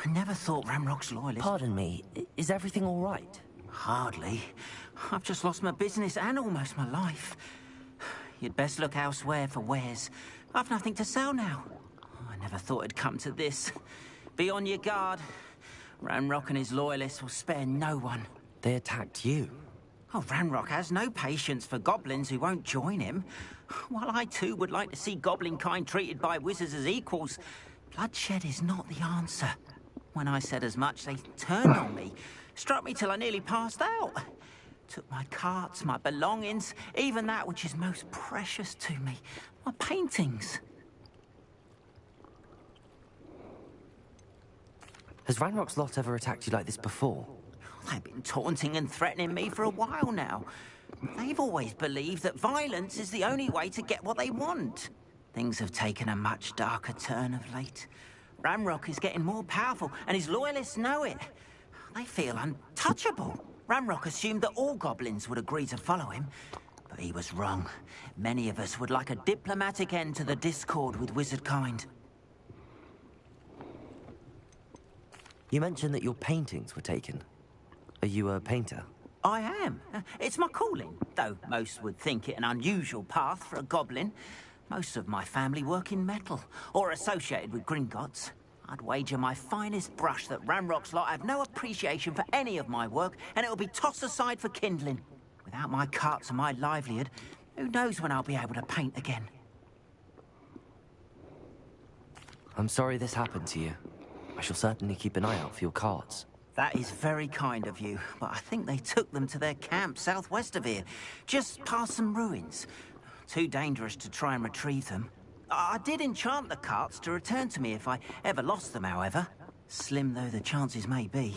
I never thought Ramrock's loyalists... Pardon me, is everything all right? Hardly. I've just lost my business and almost my life. You'd best look elsewhere for wares. I've nothing to sell now. I never thought it'd come to this. Be on your guard. Ramrock and his loyalists will spare no one. They attacked you? Oh, Ranrock has no patience for goblins who won't join him. While I too would like to see goblin kind treated by wizards as equals, bloodshed is not the answer. When I said as much, they turned on me, struck me till I nearly passed out. Took my carts, my belongings, even that which is most precious to me, my paintings. Has Ranrock's lot ever attacked you like this before? They've been taunting and threatening me for a while now. They've always believed that violence is the only way to get what they want. Things have taken a much darker turn of late. Ramrock is getting more powerful, and his loyalists know it. They feel untouchable. Ramrock assumed that all goblins would agree to follow him, but he was wrong. Many of us would like a diplomatic end to the discord with wizard kind. You mentioned that your paintings were taken. Are you a painter? I am. It's my calling, though most would think it an unusual path for a goblin. Most of my family work in metal, or associated with Gringotts. I'd wager my finest brush that Ranrock's lot have no appreciation for any of my work, and it'll be tossed aside for kindling. Without my carts and my livelihood, who knows when I'll be able to paint again. I'm sorry this happened to you. I shall certainly keep an eye out for your carts. That is very kind of you, but I think they took them to their camp southwest of here, just past some ruins. Too dangerous to try and retrieve them. I did enchant the carts to return to me if I ever lost them, however. Slim though the chances may be,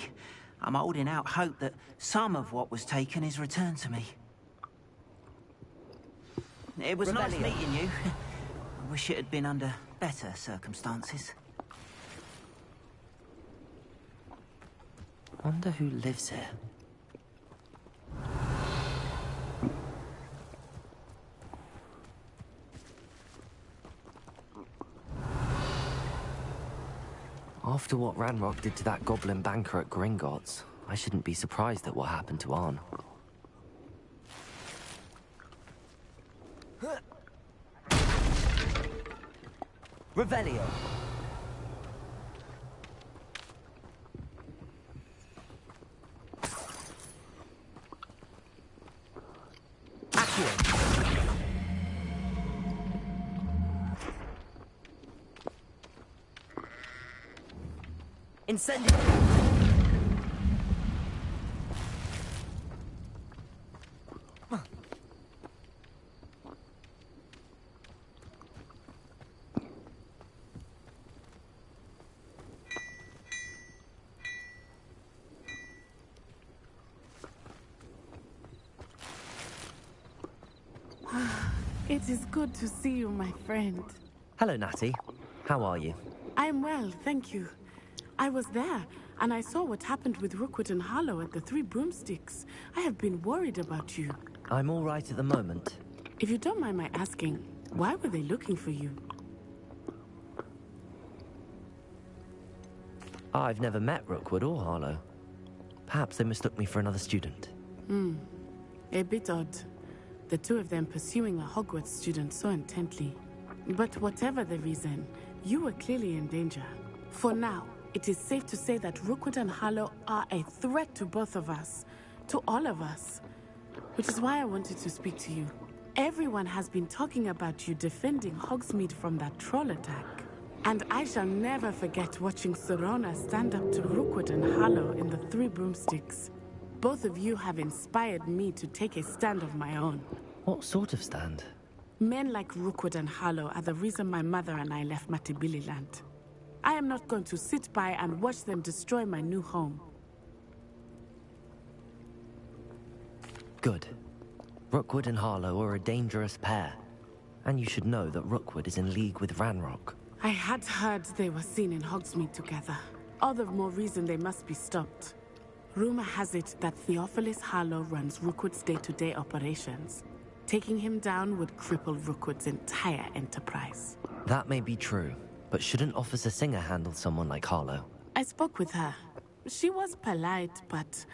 I'm holding out hope that some of what was taken is returned to me. It was nice meeting you. I wish it had been under better circumstances. Wonder who lives here. After what Ranrock did to that goblin banker at Gringotts, I shouldn't be surprised at what happened to Arn. Revelio. Incendio! It is good to see you, my friend. Hello, Natty. How are you? I'm well, thank you. I was there, and I saw what happened with Rookwood and Harlow at the Three Broomsticks. I have been worried about you. I'm all right at the moment. If you don't mind my asking, why were they looking for you? I've never met Rookwood or Harlow. Perhaps they mistook me for another student. A bit odd. The two of them pursuing a Hogwarts student so intently. But whatever the reason, you were clearly in danger. For now, it is safe to say that Rookwood and Harlow are a threat to both of us. To all of us. Which is why I wanted to speak to you. Everyone has been talking about you defending Hogsmeade from that troll attack. And I shall never forget watching Sorona stand up to Rookwood and Harlow in the Three Broomsticks. Both of you have inspired me to take a stand of my own. What sort of stand? Men like Rookwood and Harlow are the reason my mother and I left Matibili land. I am not going to sit by and watch them destroy my new home. Good. Rookwood and Harlow are a dangerous pair. And you should know that Rookwood is in league with Ranrock. I had heard they were seen in Hogsmeade together. All the more reason they must be stopped. Rumor has it that Theophilus Harlow runs Rookwood's day-to-day operations. Taking him down would cripple Rookwood's entire enterprise. That may be true, but shouldn't Officer Singer handle someone like Harlow? I spoke with her. She was polite, but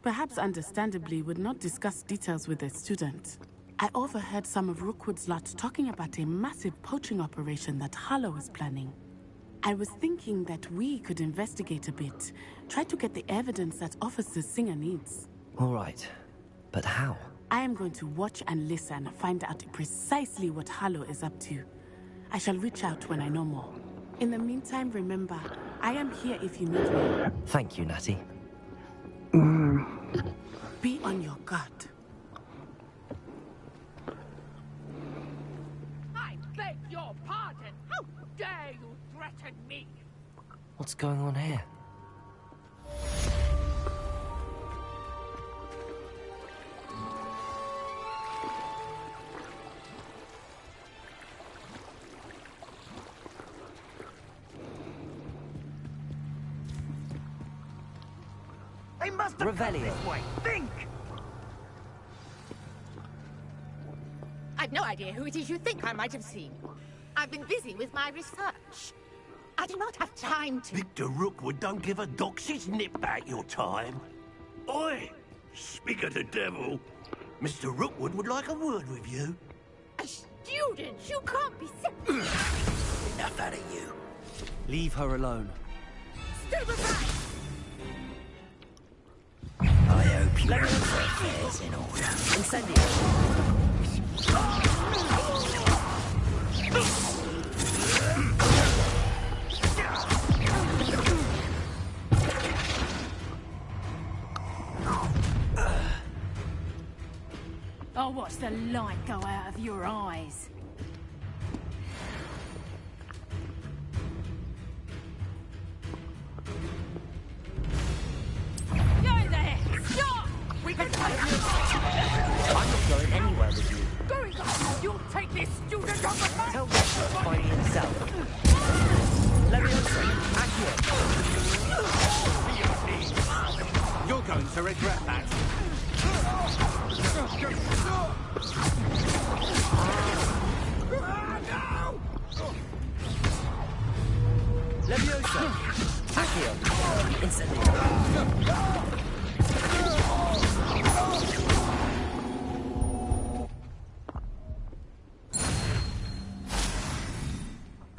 perhaps understandably would not discuss details with a student. I overheard some of Rookwood's lot talking about a massive poaching operation that Harlow is planning. I was thinking that we could investigate a bit, try to get the evidence that Officer Singer needs. All right, but how? I am going to watch and listen, find out precisely what Harlow is up to. I shall reach out when I know more. In the meantime, remember, I am here if you need me. Thank you, Natty. Be on your guard. I beg your pardon. How dare you threaten me? What's going on here? They must have come this way. Think! I've no idea who it is you think I might have seen. I've been busy with my research. I do not have time to... Victor Rookwood don't give a doxy's nip back your time. Oi! Speak of the devil. Mr. Rookwood would like a word with you. A student? You can't be... Enough out of you. Leave her alone. Stay back! I hope you have affairs in order. Incendio. I'll watch the light go out of your eyes. Go there! Stop! We can take you! I'm not going anywhere with you. Going on! You'll take this student on the back! Tell Richard to find me himself. Leviosa, You're going to regret that. Leviosa, Accio, Incendio.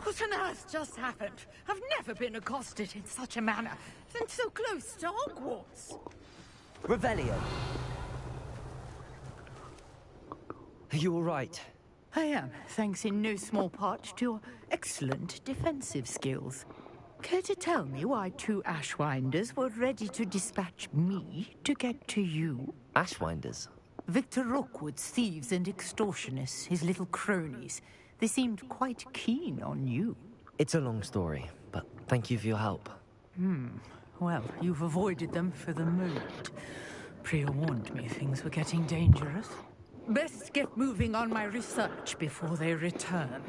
What on earth just happened? I've never been accosted in such a manner, and so close to Hogwarts. Revelio. Are you all right? I am, thanks in no small part to your excellent defensive skills. Care to tell me why 2 Ashwinders were ready to dispatch me to get to you? Ashwinders? Victor Rookwood's thieves and extortionists, his little cronies. They seemed quite keen on you. It's a long story, but thank you for your help. Well, you've avoided them for the moment. Priya warned me things were getting dangerous. Best get moving on my research before they return.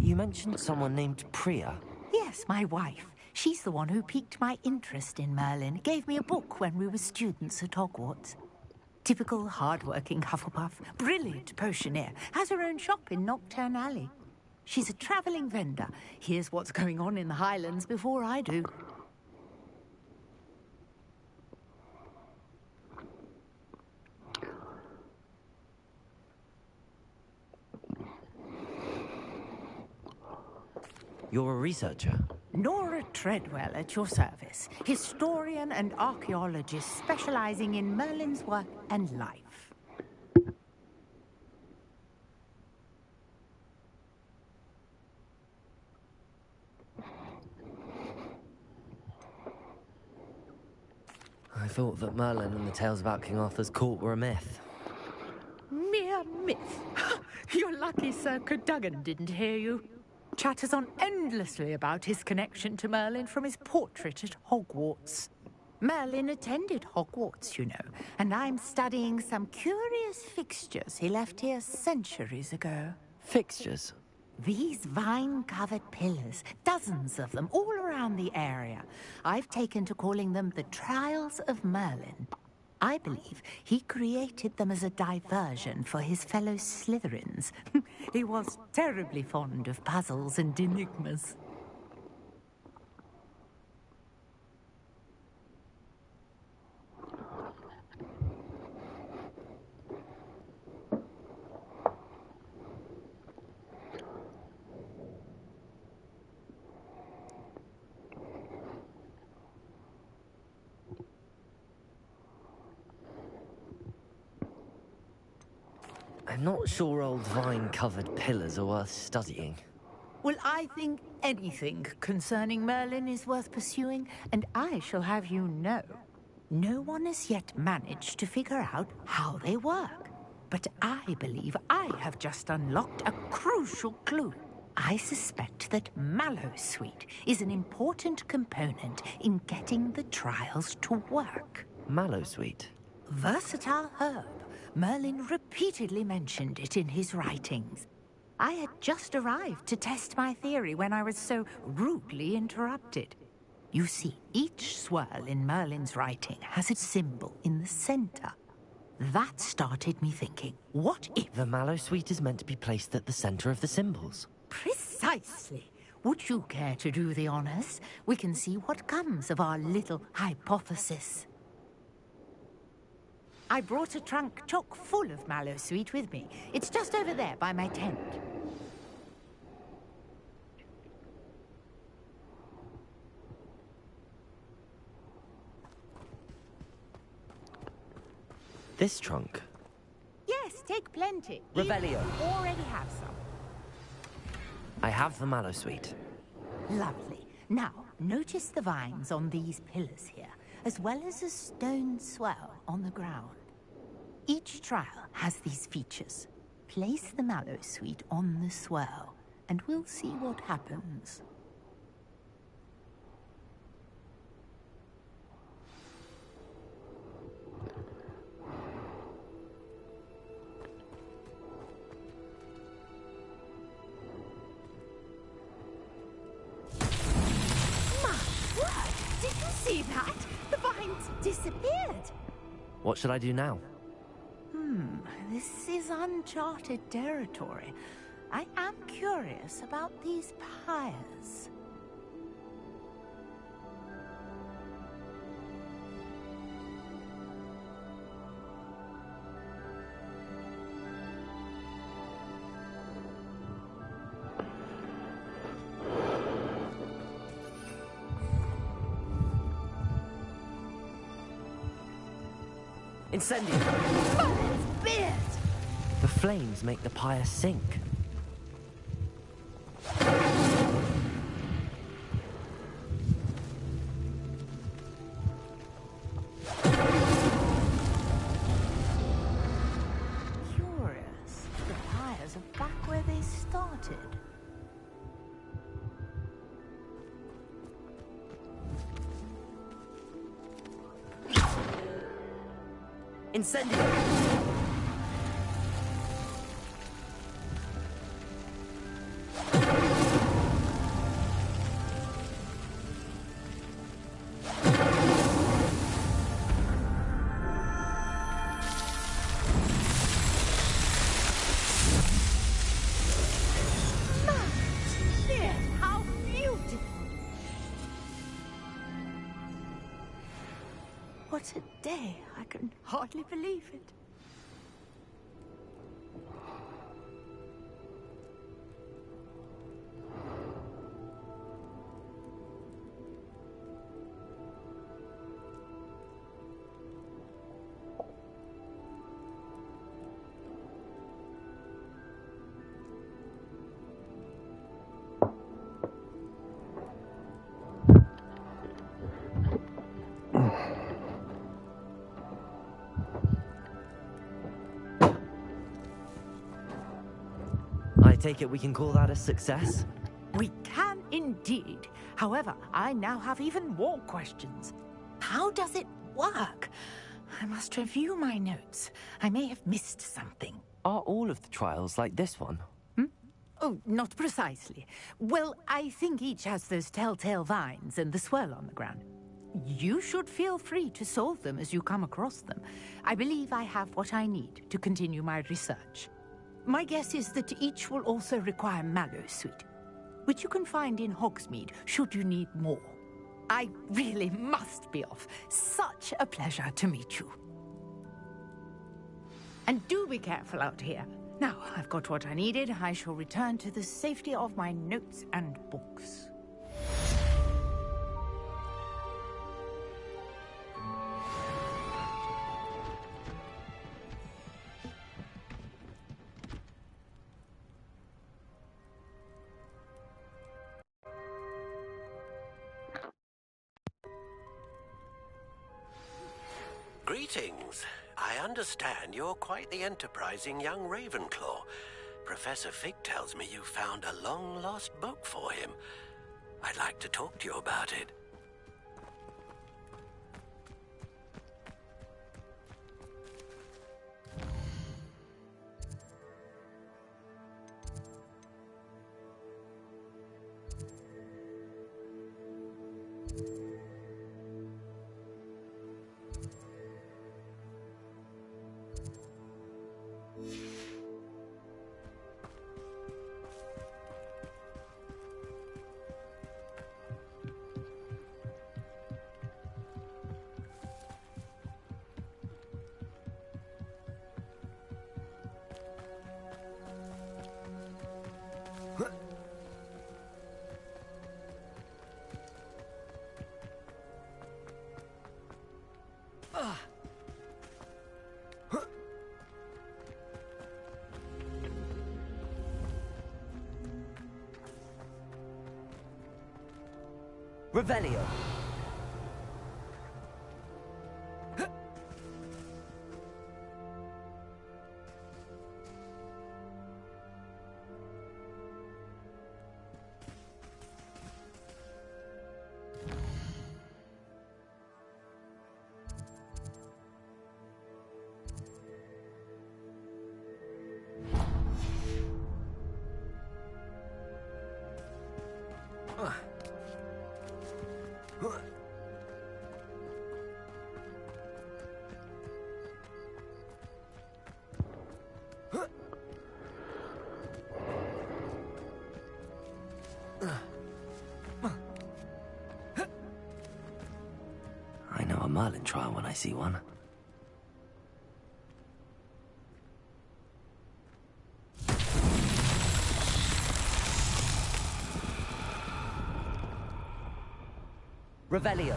You mentioned someone named Priya. Yes, my wife. She's the one who piqued my interest in Merlin. Gave me a book when we were students at Hogwarts. Typical hard-working Hufflepuff, brilliant potioneer, has her own shop in Nocturne Alley. She's a travelling vendor. Hears what's going on in the Highlands before I do. You're a researcher? Nora Treadwell at your service. Historian and archaeologist specializing in Merlin's work and life. I thought that Merlin and the tales about King Arthur's court were a myth. Mere myth. You're lucky Sir Cadogan didn't hear you. Chatters on endlessly about his connection to Merlin from his portrait at Hogwarts. Merlin attended Hogwarts, you know, and I'm studying some curious fixtures he left here centuries ago. Fixtures? These vine-covered pillars, dozens of them, all around the area. I've taken to calling them the Trials of Merlin. I believe he created them as a diversion for his fellow Slytherins. He was terribly fond of puzzles and enigmas. I'm not sure old vine-covered pillars are worth studying. Well, I think anything concerning Merlin is worth pursuing, and I shall have you know. No one has yet managed to figure out how they work. But I believe I have just unlocked a crucial clue. I suspect that Mallowsweet is an important component in getting the trials to work. Mallowsweet? Versatile herb. Merlin repeatedly mentioned it in his writings. I had just arrived to test my theory when I was so rudely interrupted. You see, each swirl in Merlin's writing has its symbol in the center. That started me thinking, what if... The Mallowsweet is meant to be placed at the center of the symbols. Precisely. Would you care to do the honors? We can see what comes of our little hypothesis. I brought a trunk chock full of Mallowsweet with me. It's just over there by my tent. This trunk? Yes, take plenty. Revelio. You already have some. I have the Mallowsweet. Lovely. Now, notice the vines on these pillars here, as well as a stone swell on the ground. Each trial has these features. Place the Mallowsweet on the swell, and we'll see what happens. Did you see that? The vines disappeared. What should I do now? This is uncharted territory. I am curious about these pyres. Incendio! Merlin's beard! The flames make the pyre sink. Curious. The pyres are back where they started. Incendio! How beautiful! What a day! I can hardly believe it. I take it we can call that a success? We can indeed. However, I now have even more questions. How does it work? I must review my notes. I may have missed something. Are all of the trials like this one? Oh, not precisely. Well, I think each has those telltale vines and the swirl on the ground. You should feel free to solve them as you come across them. I believe I have what I need to continue my research. My guess is that each will also require Mallowsweet, which you can find in Hogsmeade should you need more. I really must be off. Such a pleasure to meet you. And do be careful out here. Now, I've got what I needed. I shall return to the safety of my notes and books. Greetings. I understand you're quite the enterprising young Ravenclaw. Professor Fig tells me you found a long-lost book for him. I'd like to talk to you about it. Revelio. I know a Merlin trial when I see one. Revelio.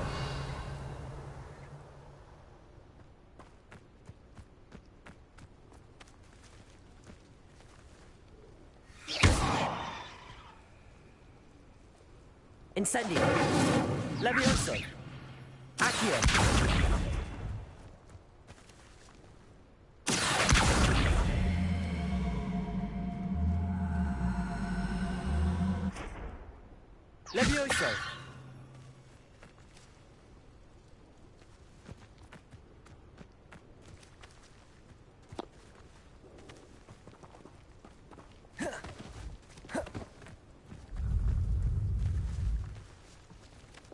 Incendio. Levioso. Accio. Levioso.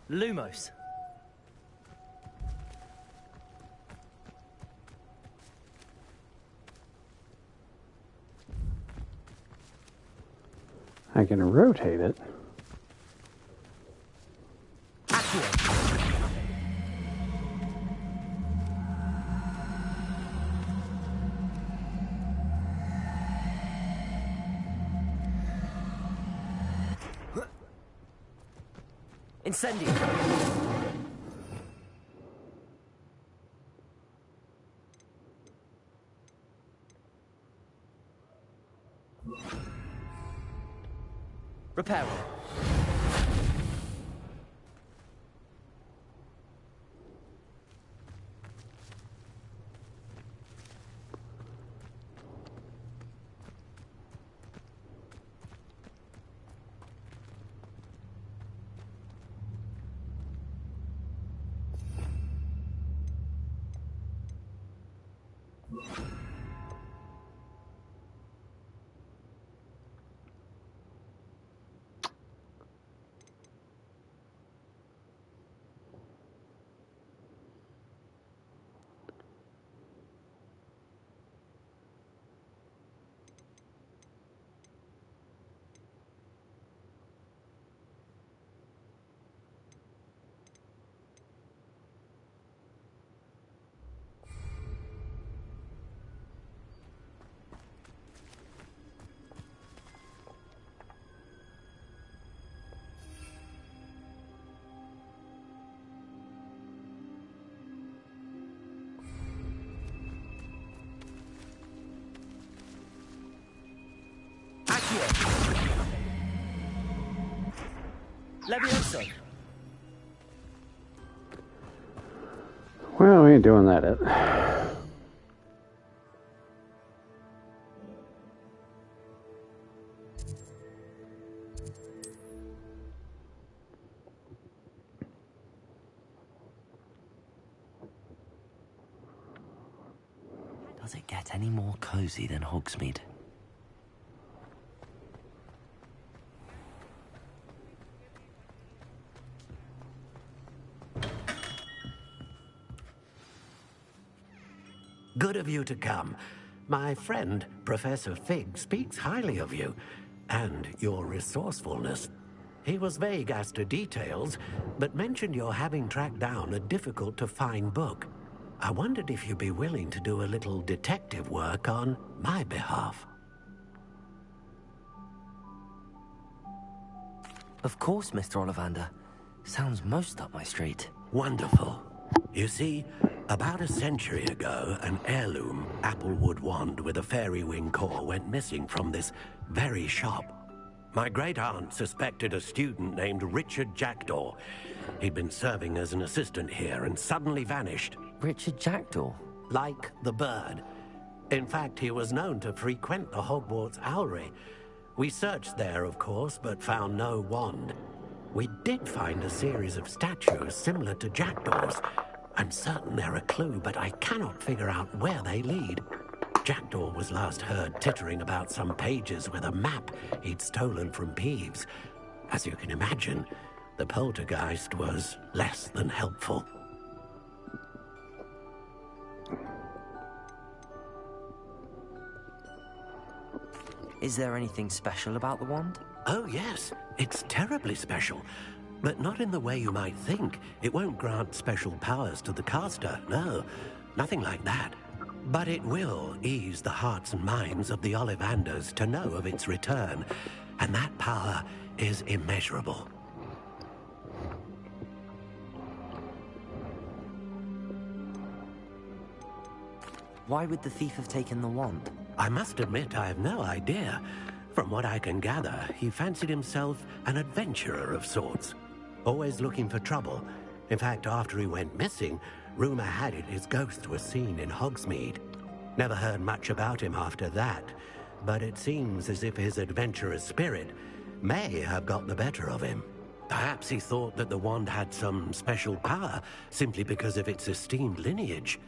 Lumos. I can rotate it. Incendio. Reparo. Levioso. Well, we ain't doing that yet. Does it get any more cozy than Hogsmeade? Good of you to come. My friend, Professor Fig, speaks highly of you and your resourcefulness. He was vague as to details, but mentioned your having tracked down a difficult-to-find book. I wondered if you'd be willing to do a little detective work on my behalf. Of course, Mr. Ollivander. Sounds most up my street. Wonderful. You see, about a century ago, an heirloom applewood wand with a fairy wing core went missing from this very shop. My great-aunt suspected a student named Richard Jackdaw. He'd been serving as an assistant here and suddenly vanished. Richard Jackdaw? Like the bird. In fact, he was known to frequent the Hogwarts Owlery. We searched there, of course, but found no wand. We did find a series of statues similar to Jackdaw's. I'm certain they're a clue, but I cannot figure out where they lead. Jackdaw was last heard tittering about some pages with a map he'd stolen from Peeves. As you can imagine, the poltergeist was less than helpful. Is there anything special about the wand? Oh, yes. It's terribly special. But not in the way you might think. It won't grant special powers to the caster, no. Nothing like that. But it will ease the hearts and minds of the Ollivanders to know of its return. And that power is immeasurable. Why would the thief have taken the wand? I must admit I have no idea. From what I can gather, he fancied himself an adventurer of sorts. Always looking for trouble. In fact, after he went missing, rumor had it his ghost was seen in Hogsmeade. Never heard much about him after that, but it seems as if his adventurous spirit may have got the better of him. Perhaps he thought that the wand had some special power simply because of its esteemed lineage.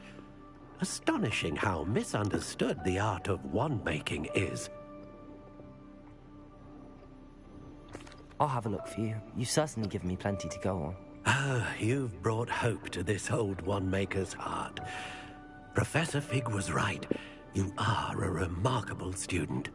Astonishing how misunderstood the art of wand-making is. I'll have a look for you. You've certainly given me plenty to go on. Ah, you've brought hope to this old wand-maker's heart. Professor Fig was right. You are a remarkable student.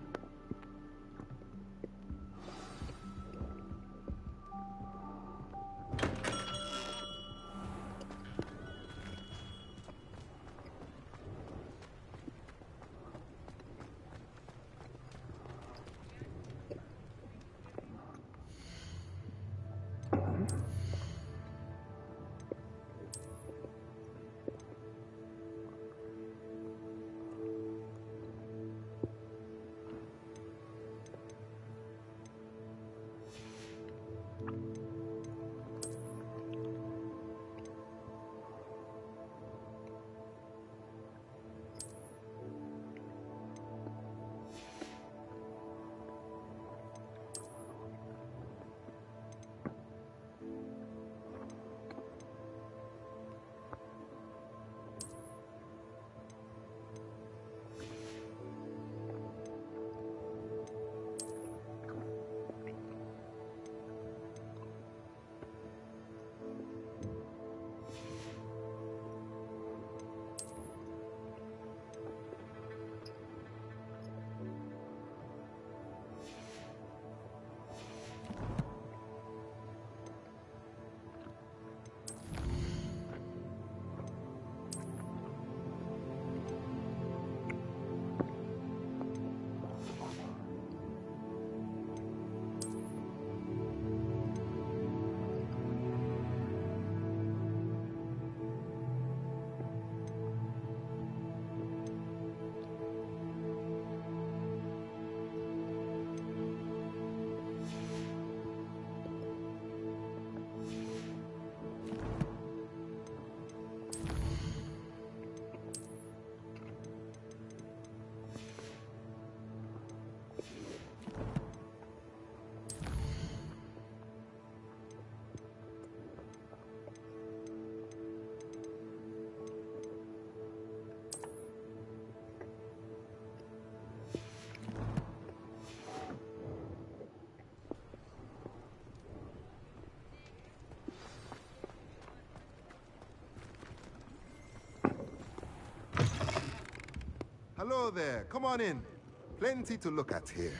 Hello there. Come on in. Plenty to look at here.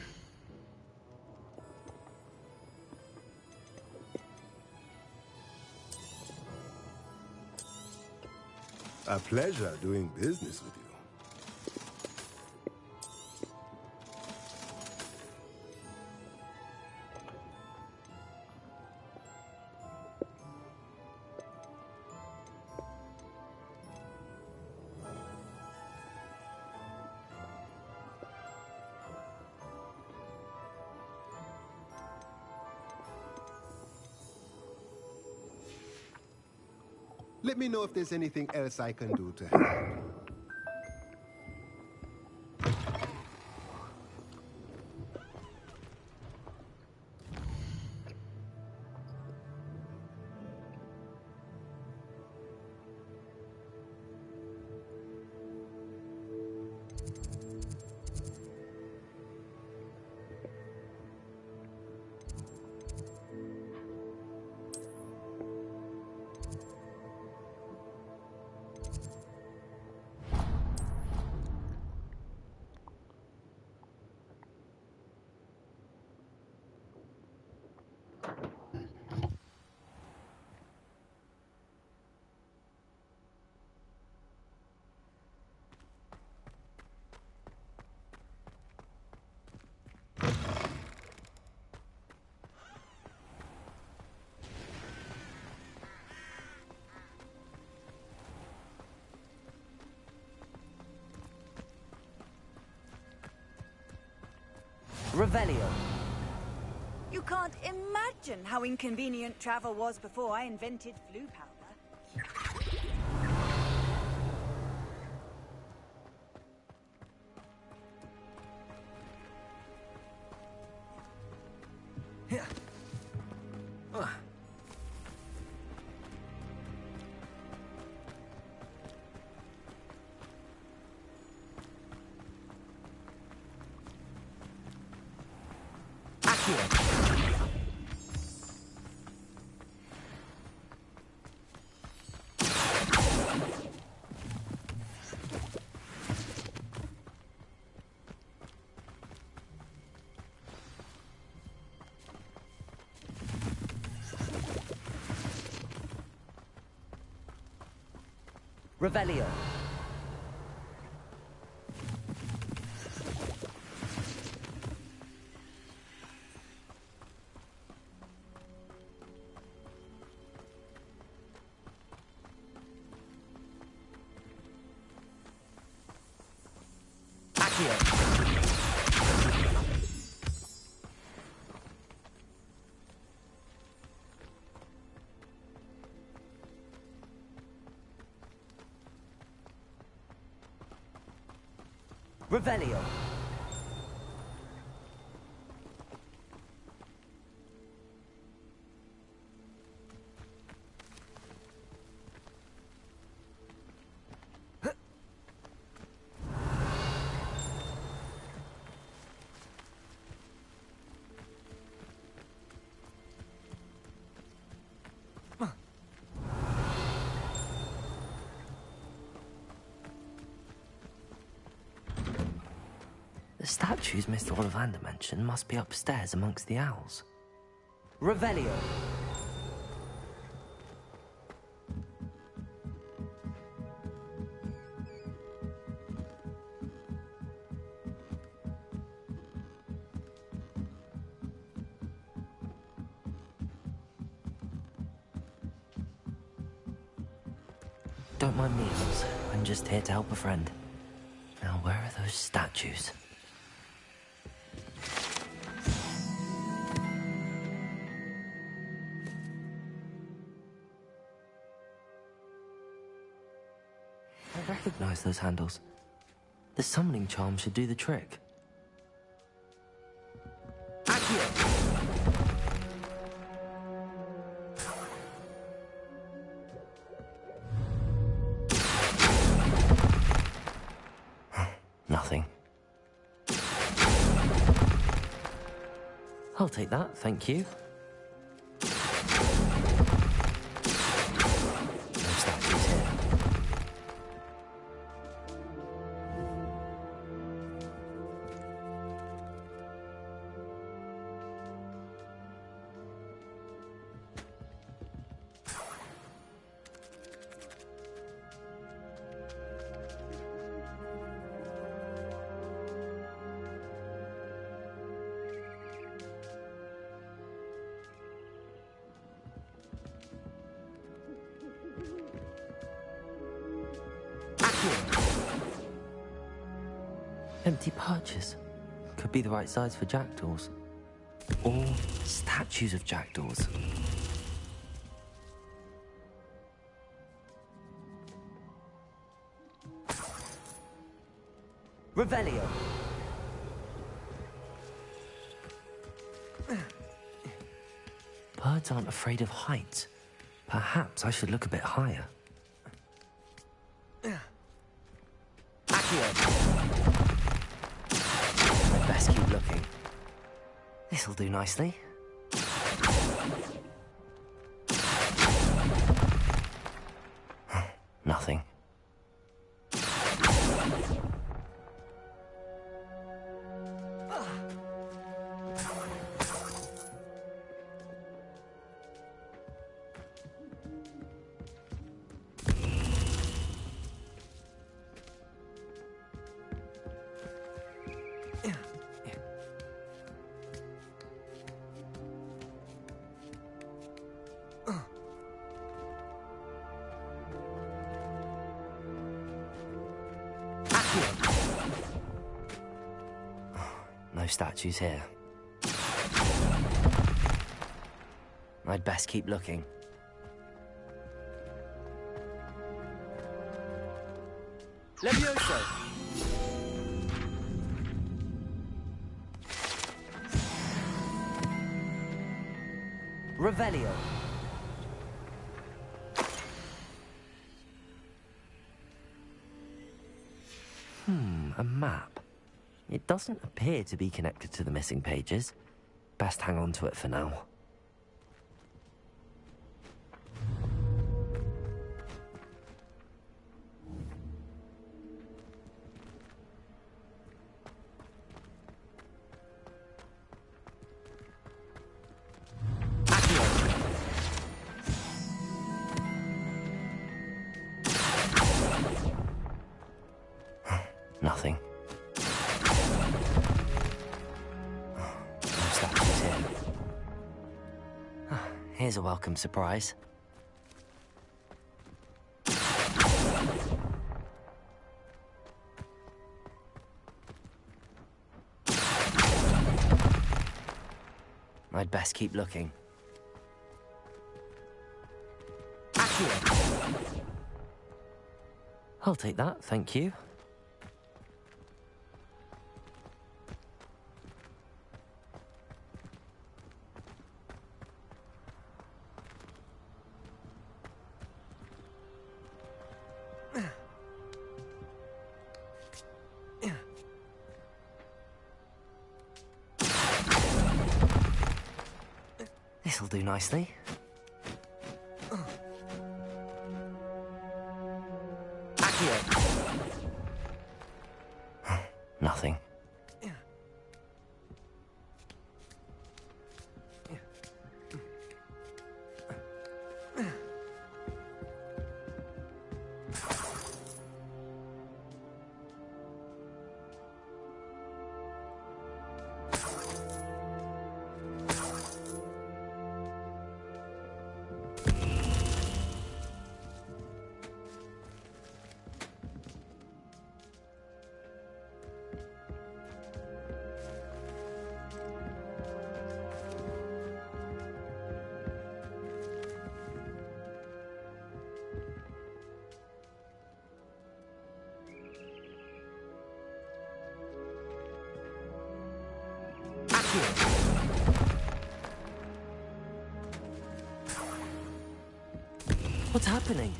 A pleasure doing business with you. Let me know if there's anything else I can do to help. Revelio. You can't imagine how inconvenient travel was before I invented flu powder. Revelio. Revelio. The statues Mr. Ollivander mentioned must be upstairs amongst the owls. Revelio. Don't mind me, Elves. I'm just here to help a friend. Now, where are those statues? I recognize those handles. The summoning charm should do the trick. Nothing. I'll take that, thank you. No statues here. Empty perches. Could be the right size for jackdaws. Or statues of jackdaws. Revelio. Birds aren't afraid of heights. Perhaps I should look a bit higher. Accio. I'd best keep looking. This'll do nicely. Nothing. No statues here. I'd best keep looking. Levioso! Revelio. A map. It doesn't appear to be connected to the missing pages. Best hang on to it for now. Nothing. No statues here. Here's a welcome surprise. I'd best keep looking. Accio. I'll take that, thank you. This'll do nicely. Accio. Nothing. What's happening?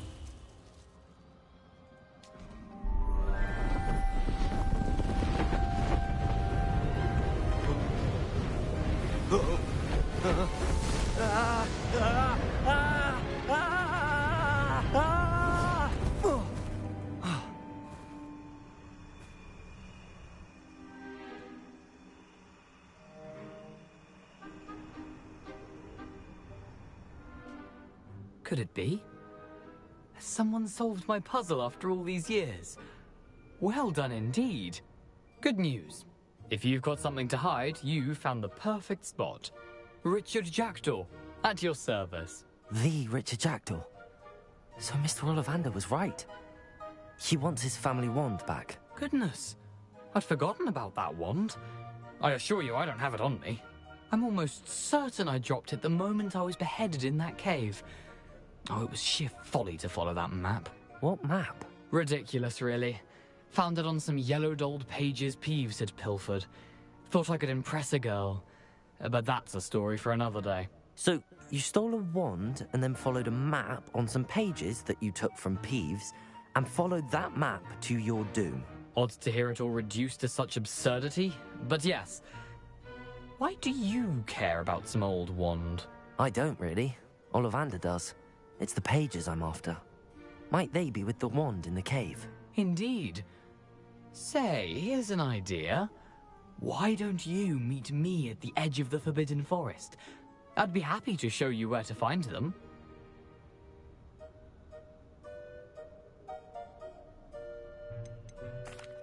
Could it be? Has someone solved my puzzle after all these years? Well done indeed. Good news. If you've got something to hide, you found the perfect spot. Richard Jackdaw, at your service. The Richard Jackdaw. So Mr. Ollivander was right. He wants his family wand back. Goodness, I'd forgotten about that wand. I assure you I don't have it on me. I'm almost certain I dropped it the moment I was beheaded in that cave. Oh, it was sheer folly to follow that map. What map? Ridiculous, really. Found it on some yellowed old pages Peeves had pilfered. Thought I could impress a girl. But that's a story for another day. So, you stole a wand and then followed a map on some pages that you took from Peeves and followed that map to your doom. Odd to hear it all reduced to such absurdity, but yes. Why do you care about some old wand? I don't, really. Ollivander does. It's the pages I'm after. Might they be with the wand in the cave? Indeed. Say, here's an idea. Why don't you meet me at the edge of the Forbidden Forest? I'd be happy to show you where to find them.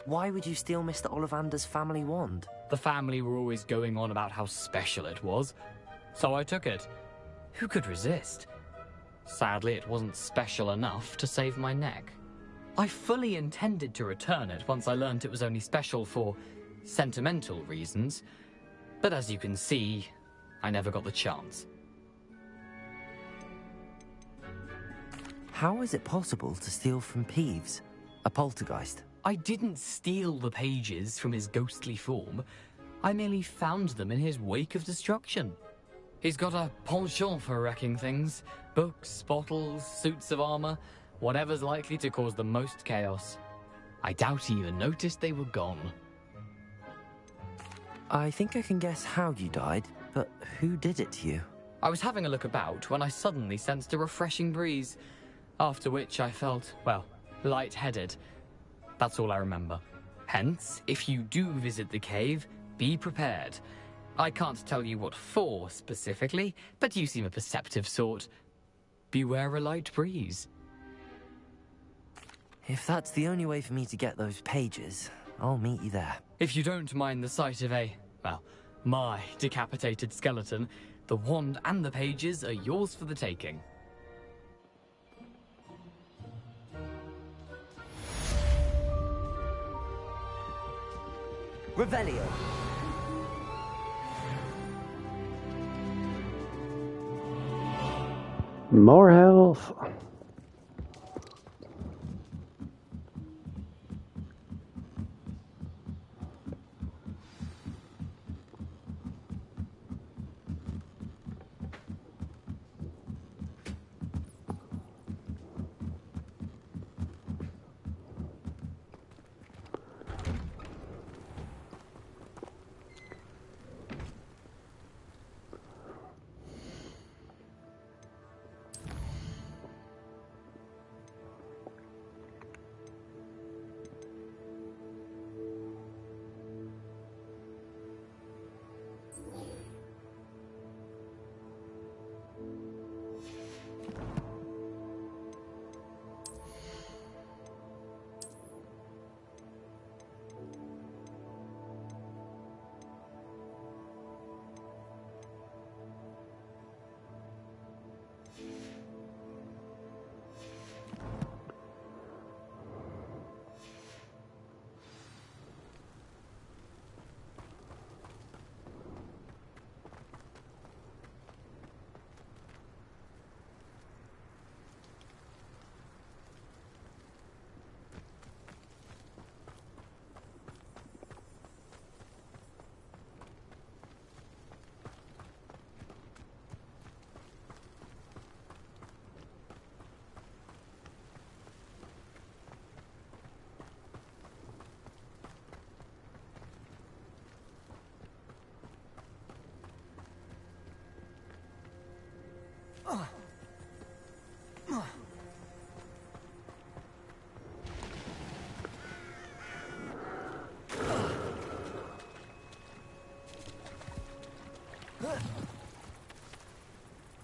Why would you steal Mr. Ollivander's family wand? The family were always going on about how special it was, so I took it. Who could resist? Sadly, it wasn't special enough to save my neck. I fully intended to return it once I learned it was only special for sentimental reasons, but as you can see, I never got the chance. How is it possible to steal from Peeves, a poltergeist? I didn't steal the pages from his ghostly form. I merely found them in his wake of destruction. He's got a penchant for wrecking things. Books, bottles, suits of armor, whatever's likely to cause the most chaos. I doubt he even noticed they were gone. I think I can guess how you died, but who did it to you? I was having a look about when I suddenly sensed a refreshing breeze, after which I felt, well, lightheaded. That's all I remember. Hence, if you do visit the cave, be prepared. I can't tell you what for specifically, but you seem a perceptive sort. Beware a light breeze. If that's the only way for me to get those pages, I'll meet you there. If you don't mind the sight of my decapitated skeleton, the wand and the pages are yours for the taking. Revelio. More health.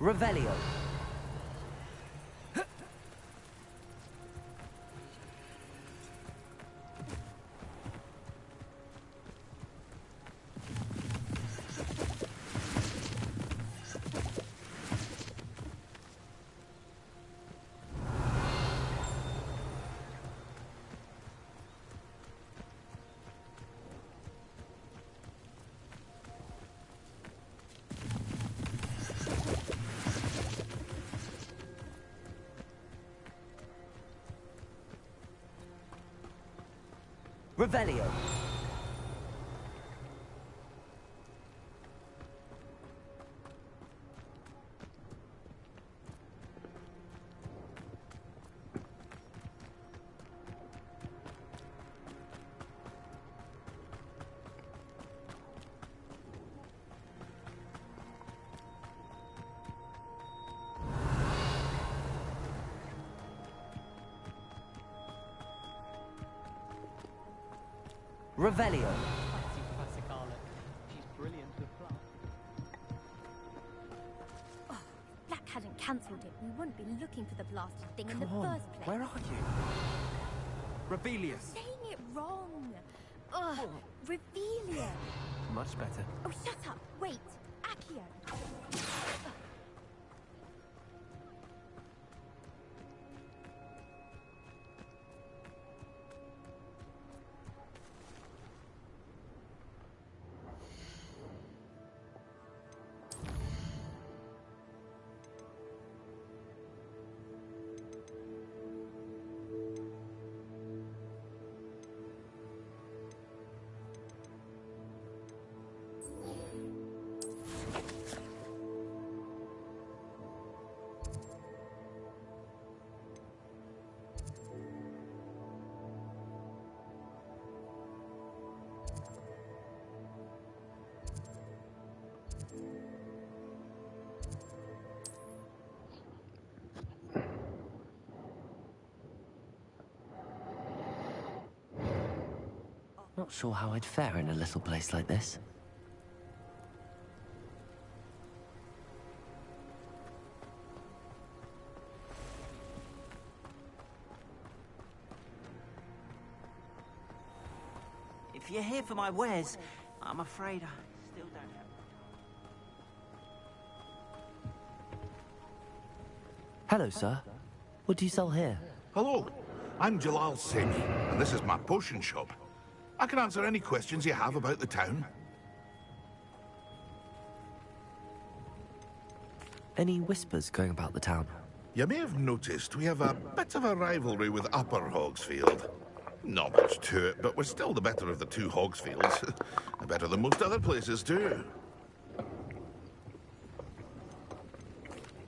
Revelio. Revelio. Revelio. She's brilliant with plants. Oh, if Black hadn't cancelled it, we wouldn't be looking for the blasted thing in the Come on, first place. where are you? Rebellious. Saying it wrong. Ugh, Revelia. Much better. Oh, shut up. Wait, Accio. Not sure how I'd fare in a little place like this. If you're here for my wares, I'm afraid I still don't have... Hello, sir. What do you sell here? Hello, I'm Jalal Singh, and this is my potion shop. I can answer any questions you have about the town. Any whispers going about the town? You may have noticed we have a bit of a rivalry with Upper Hogsfield. Not much to it, but we're still the better of the two Hogsfields. Better than most other places, too.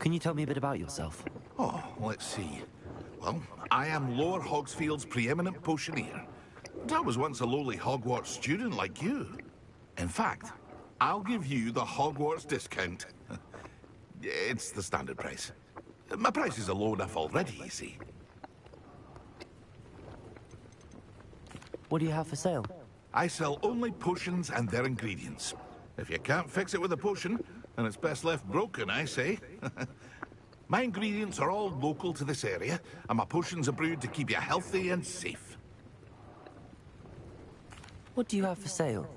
Can you tell me a bit about yourself? Oh, let's see. Well, I am Lower Hogsfield's preeminent potioneer. And I was once a lowly Hogwarts student like you. In fact, I'll give you the Hogwarts discount. It's the standard price. My prices are low enough already, you see. What do you have for sale? I sell only potions and their ingredients. If you can't fix it with a potion, then it's best left broken, I say. My ingredients are all local to this area, and my potions are brewed to keep you healthy and safe. What do you have for sale?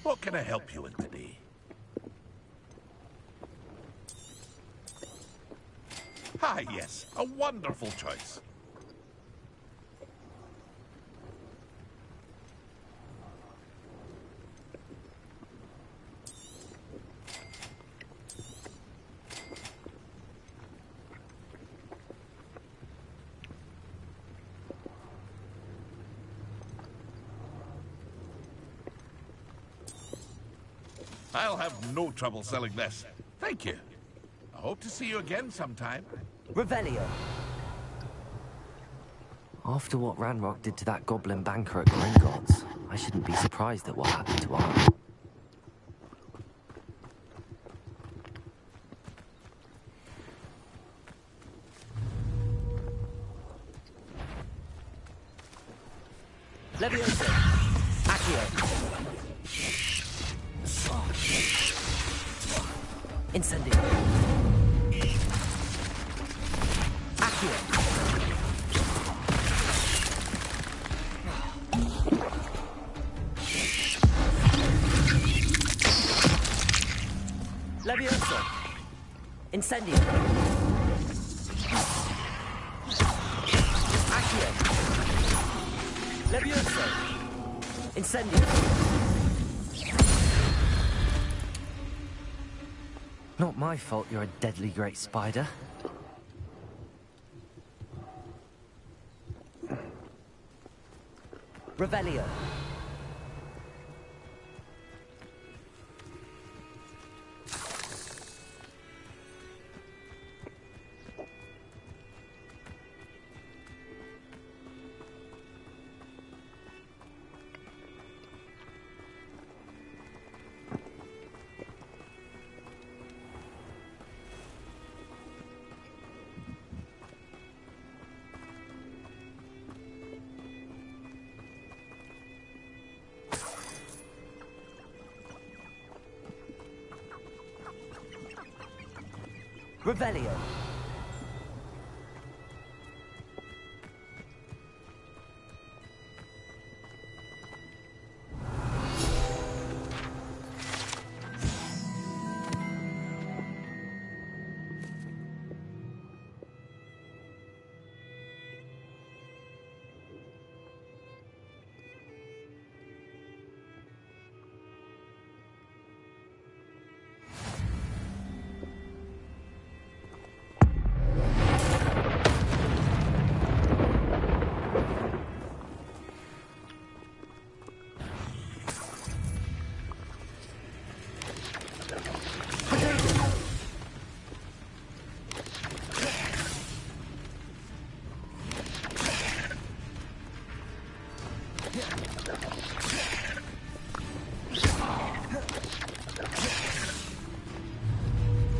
What can I help you with today? Ah, yes, a wonderful choice. I'll have no trouble selling this. Thank you. I hope to see you again sometime. Revelio. After what Ranrock did to that goblin banker at Gringotts, I shouldn't be surprised at what happened to Art. Levioso. Accio. Incendio. Accio. Levioso. Incendio. Accio. Levioso. Incendio. Not my fault you're a deadly great spider. Revelio. Revelio.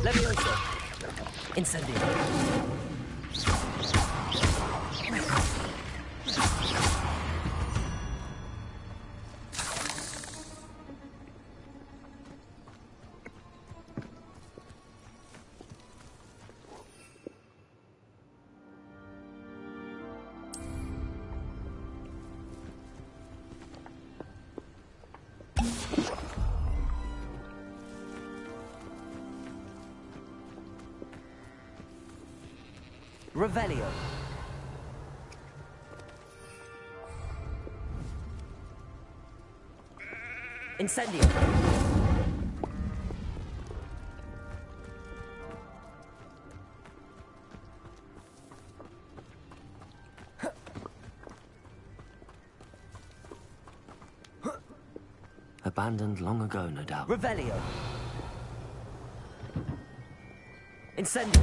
Levioso. Incendio. Revelio. Incendio. Abandoned long ago, no doubt. Revelio. Incendio.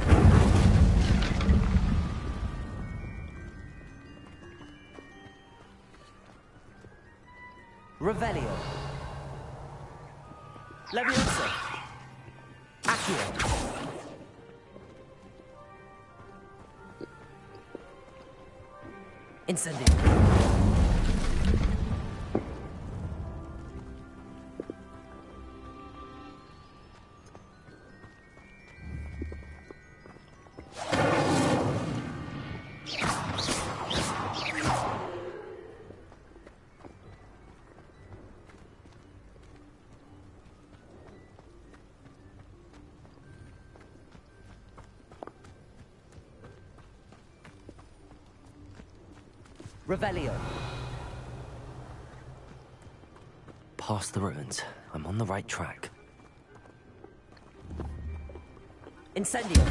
Revelio. Levioso. Accio. Incendio. Revelio. Past the ruins. I'm on the right track. Incendio.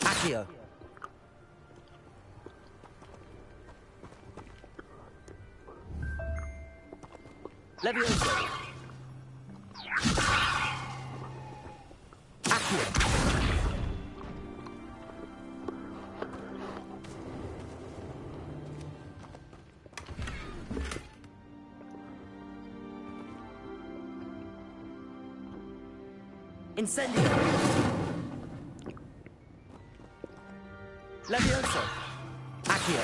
Accio. Levioso. Accio. Incendio. Levioso. Accio.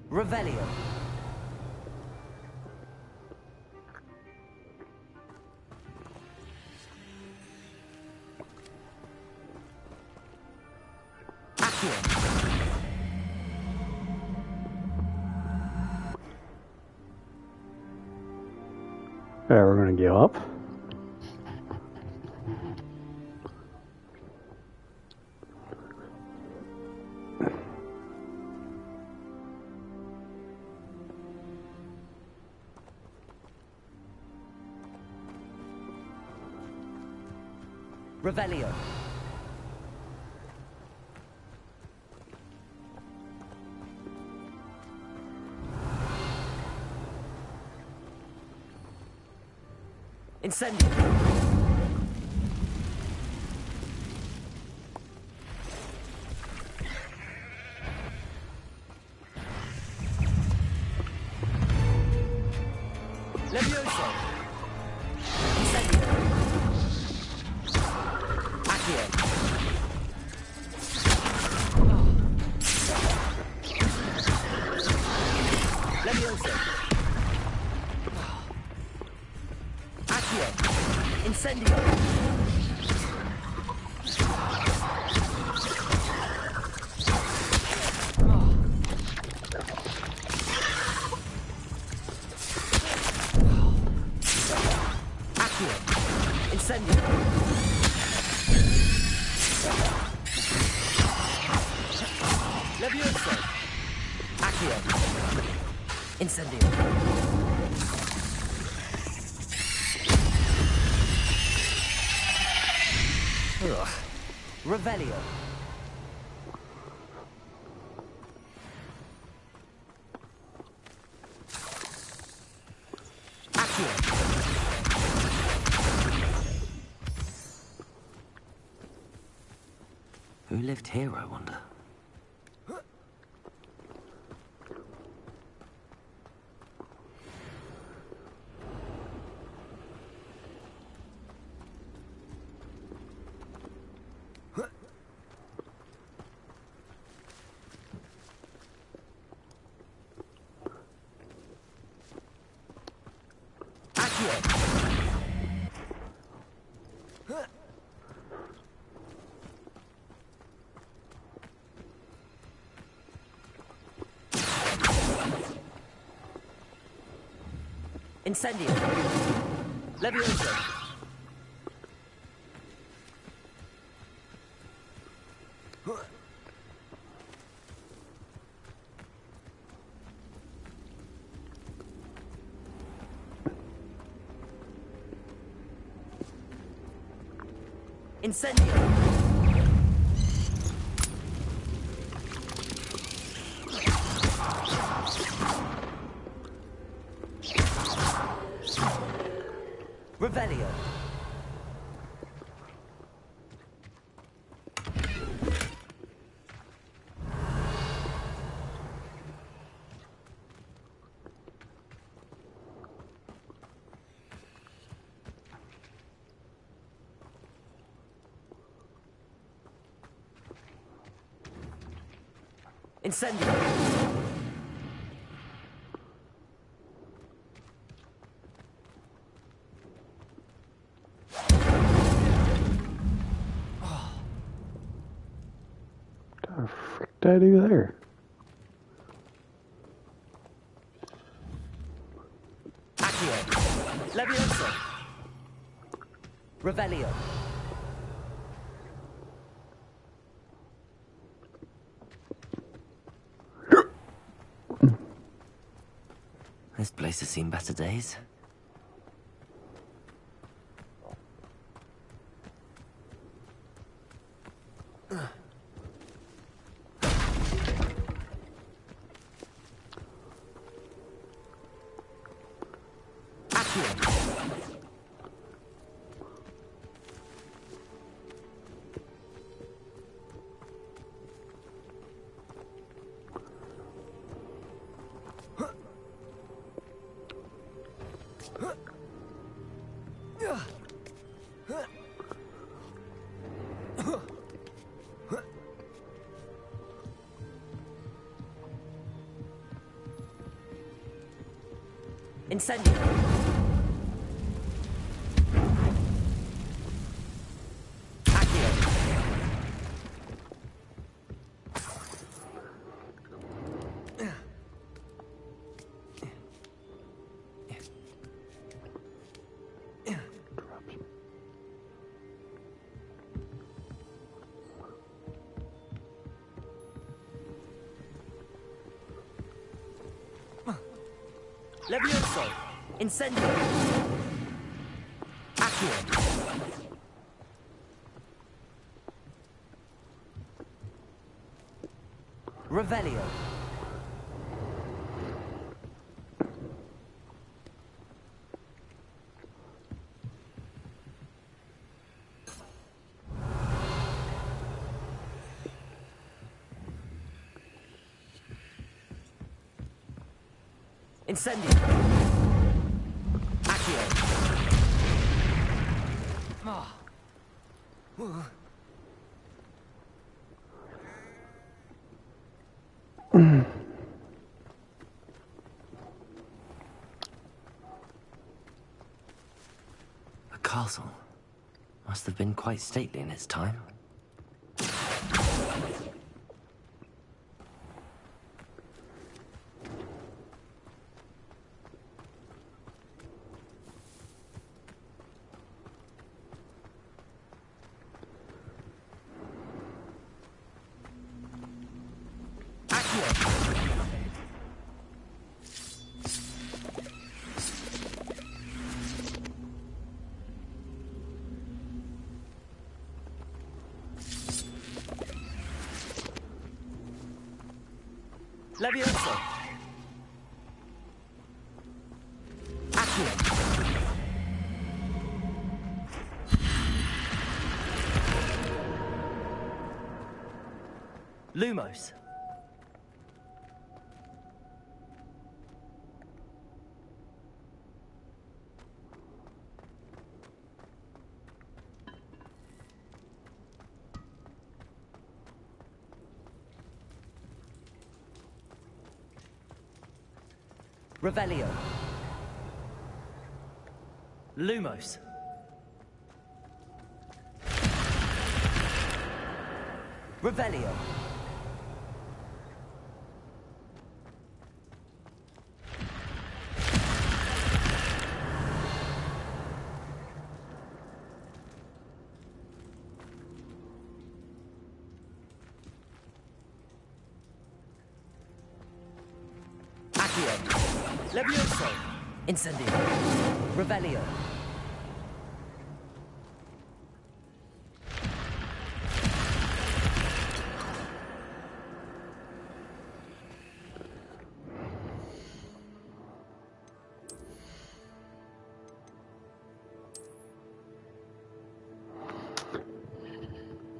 Revelio. Alright, we're gonna give up. Revelio. Incendio. Levioso. Incendio. Accio. Levioso. Accio. Incendio. Accio. Incendio. Levioso. Accio. Incendio. Ugh. Revelio. Accio. Who lived here, I wonder? Incendio. Levioso. Incendio. Revelio. Incendio. What the frick did I do there? Accio. Levioso. Revelio. This place has seen better days. Incendio. Accio. Levioso. Incendio. Accio. Revelio. Incendio. Accio. Ah. A castle. Must have been quite stately in its time. Levioso. Accio. Lumos. Revelio. Lumos. Revelio. Levioso. Incendio. Revelio.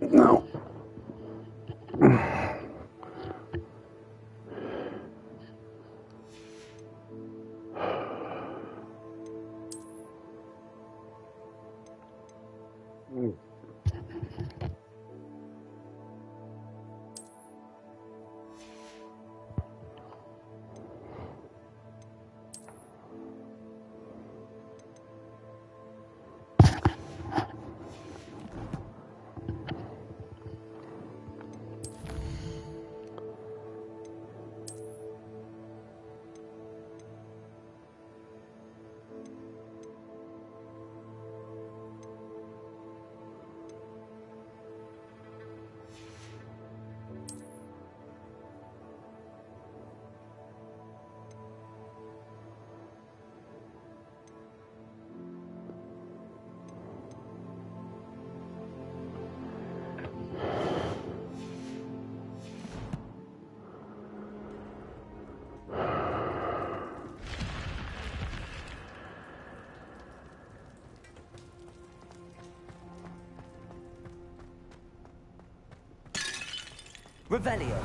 No. Revelio.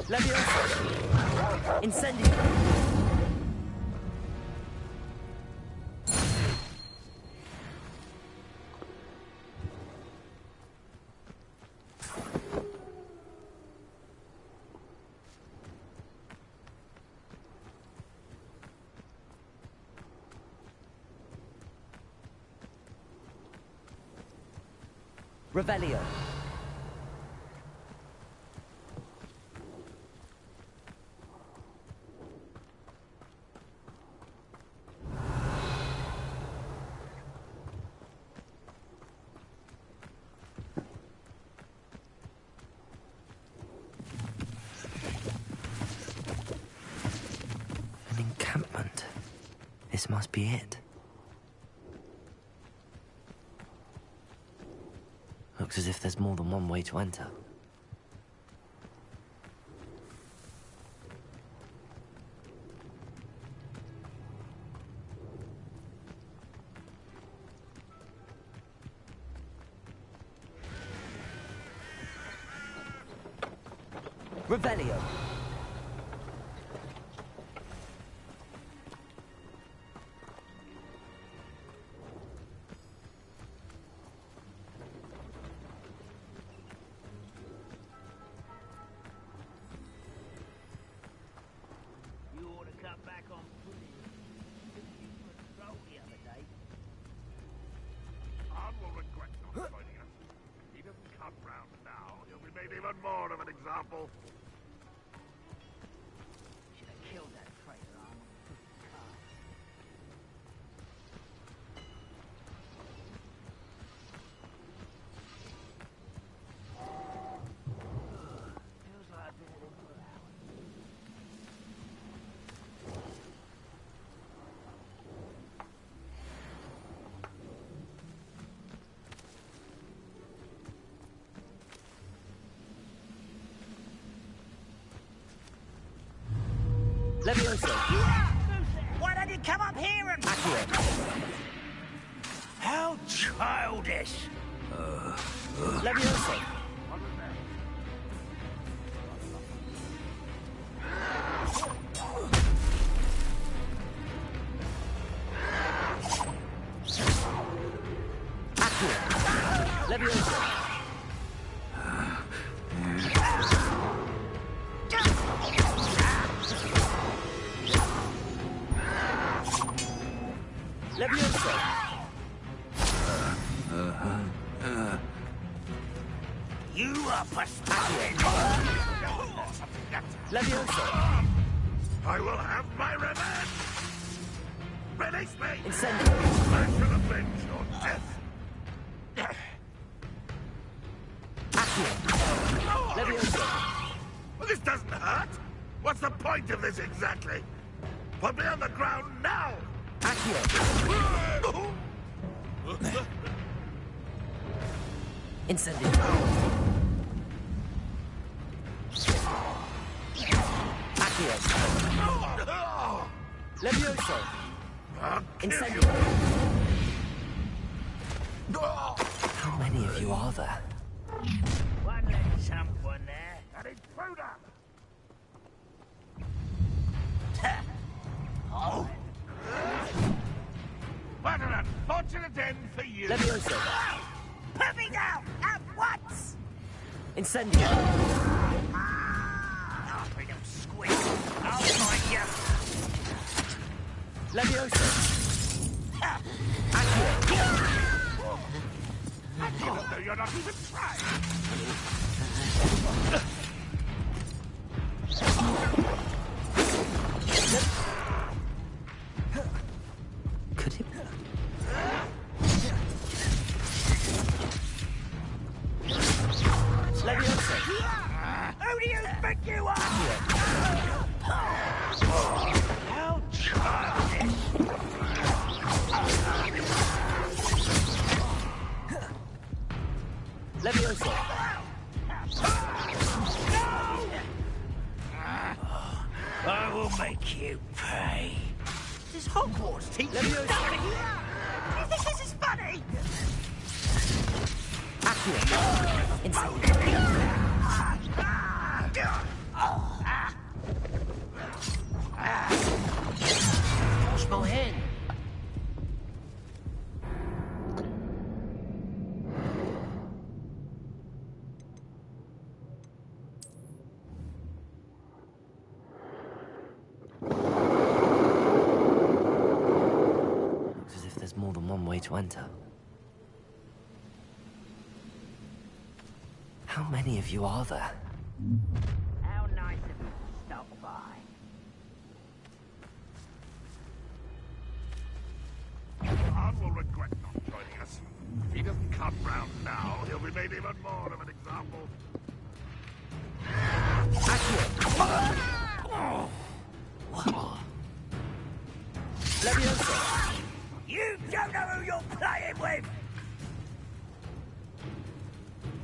Levioso. Incendio. Revelio. An encampment. This must be it. Looks as if there's more than one way to enter. Revelio. Even more of an example. Should have killed that traitor, Arnold. Feels like I've been in it for hours. Levioso. Why don't you come up here and... Accurate. How childish. Levioso. Accurate. Levioso. Levioso. You are pathetic. Levioso. I will have my revenge! Release me! Incendio. I shall avenge your death! Accio. Levioso. Well, this doesn't hurt! What's the point of this exactly? Put me on the ground now! Accio. Incendio. Accio. Levioso. Incendio. How many of you are there? One less someone there. An intruder! Oh. What an unfortunate end for you! Levioso. Put me down at once! Incendio. I'll bring them squid. I'll find you. Levioso. Accio. I didn't know you're not even trying! Could it? Levioso. Who do you think you are? How childish. Levioso. I will make you pay. This is Hogwarts teaching Levioso. you think this is funny? Accio. Incendio. Wash my hand. Looks as if there's more than one way to enter. How many of you are there? How nice of you to stop by. Khan will regret not joining us. If he doesn't come round now, he'll be made even more of an example. You don't know who you're playing with!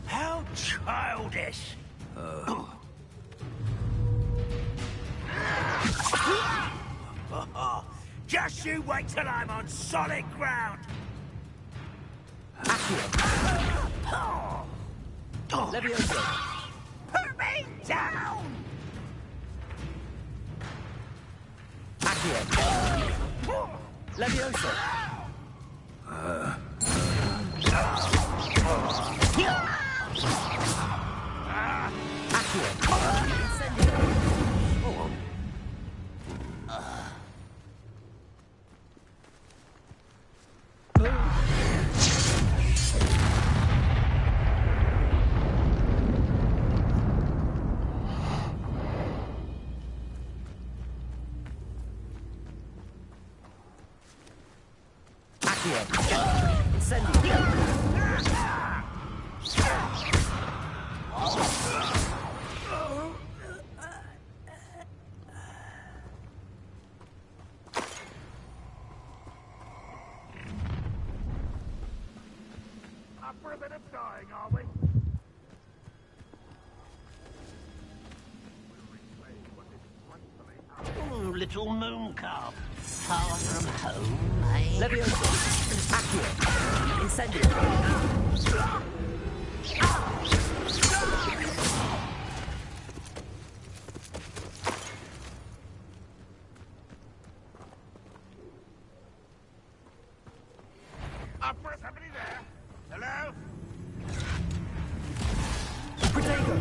How childish! Just you wait till I'm on solid ground! Levioso. Put me down! Levioso. Up for a bit of dying, are we? Ooh, little moon calf. Far from home, eh? Levioso. Accio. Incendio. Up for somebody there? Hello? Protego.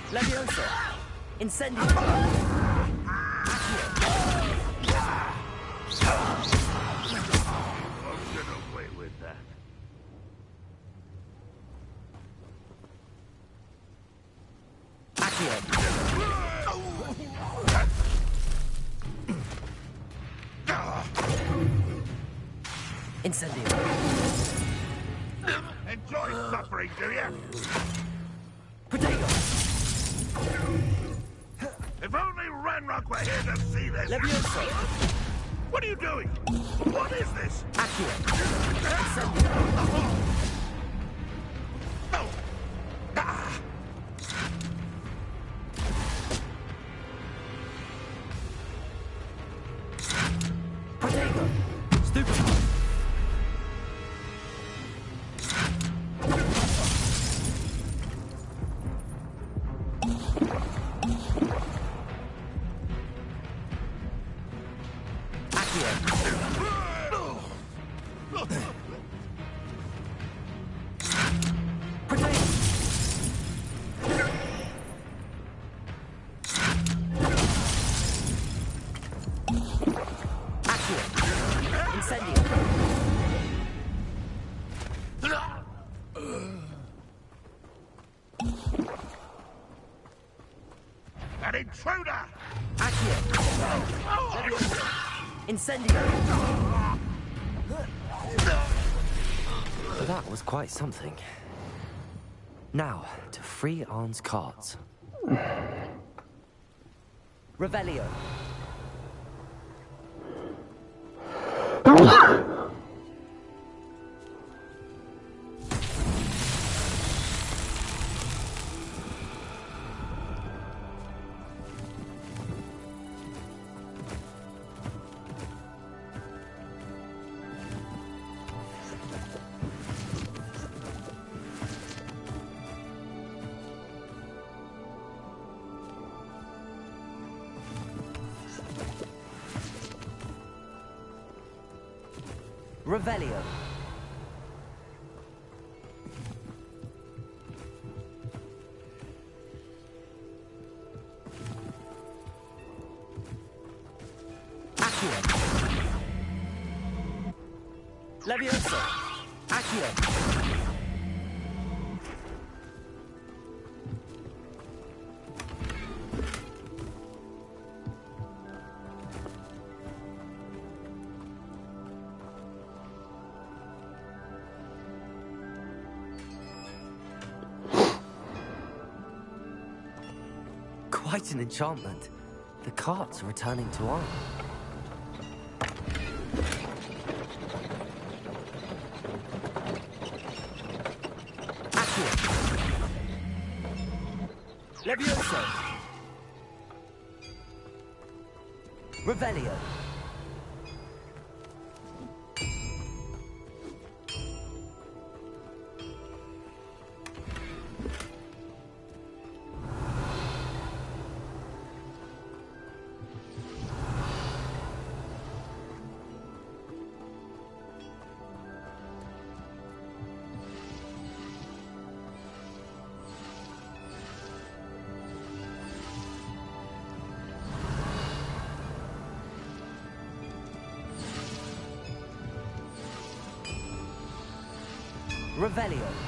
Levioso. Incendio. Get away with that. Incendio. Enjoy suffering, do you? Protego. If only Ranrock were here to see this. Levioso. What are you doing? What is this? Accio. No. Ah. Protego. Stupid. An intruder! Incendio! That was quite something. Now, to free Arn's cards. Revelio. Revelio. Accio. Levioso. Accio. Quite an enchantment. The carts are returning to arm. Accio. Levioso. Revelio. Revelio.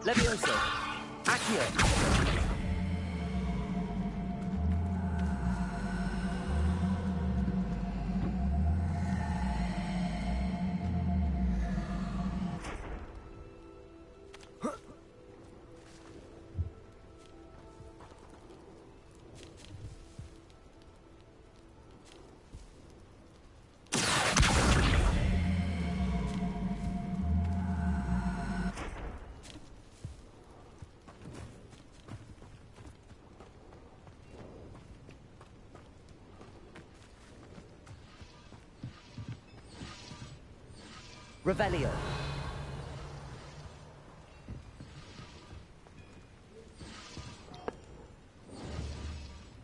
Levioso. Accio. Revelio.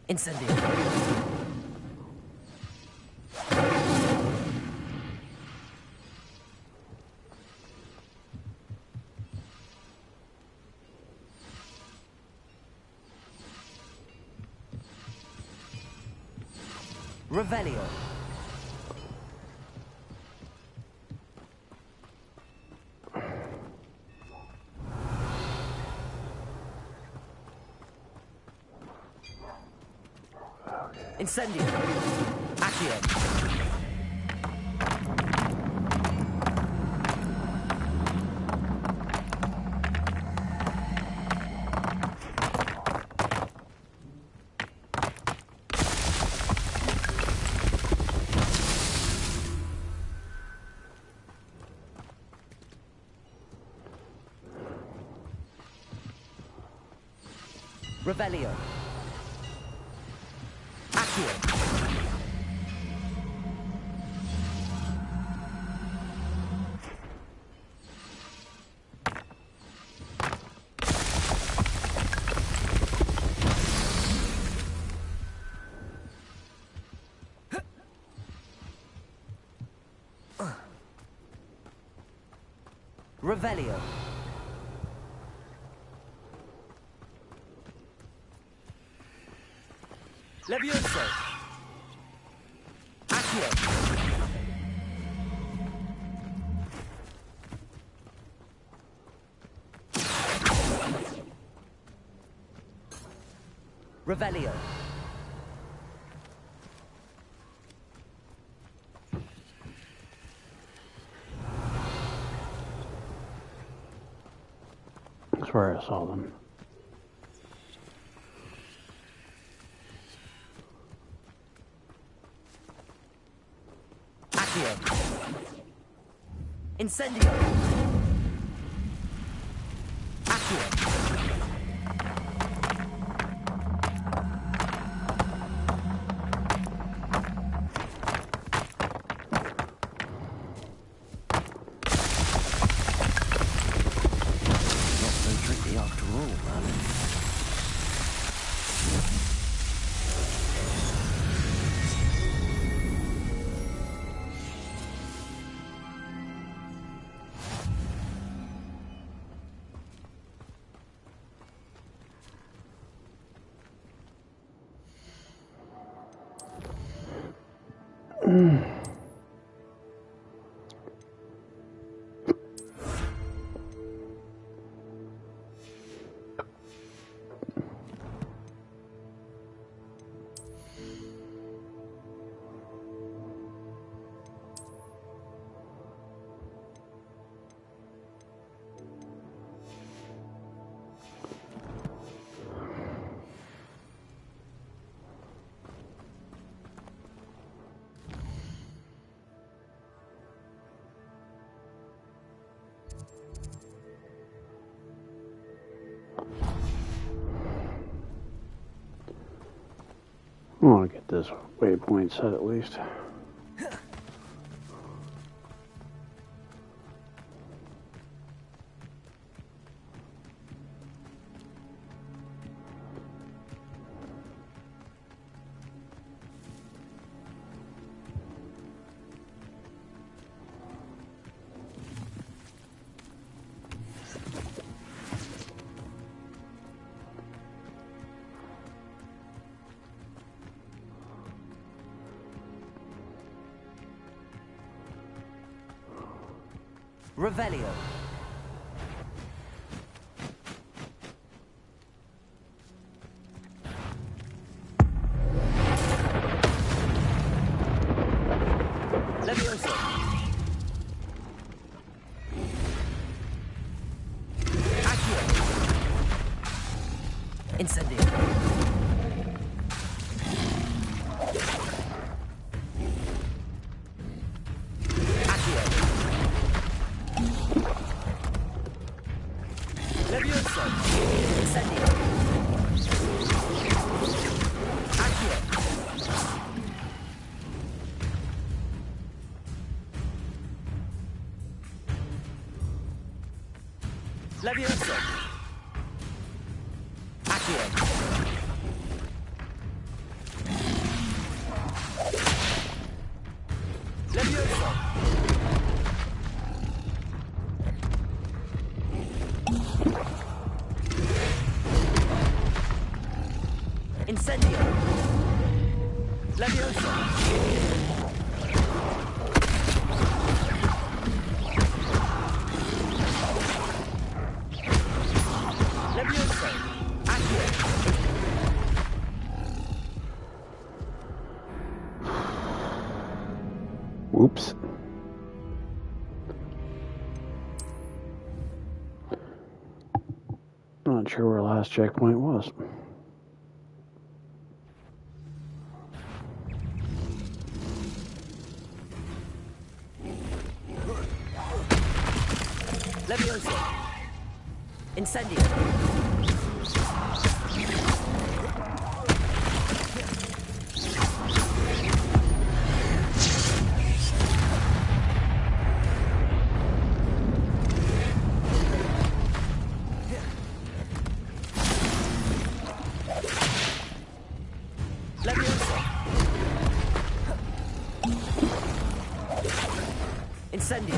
Incendio. Revelio. Incendio. Accio. Revelio. Accio. Revelio. Levioso! Accio! Revelio! I swear I saw them. Incendio! Accio! Not so tricky after all, Merlin. I want to get this waypoint set at least. Revelio. Levioso. Accio. Incendio. Levioso. Accio. Levioso. Incendio. Levioso. Whoops. Not sure where last checkpoint was. Levioso. Incendio. Levioso. Incendio.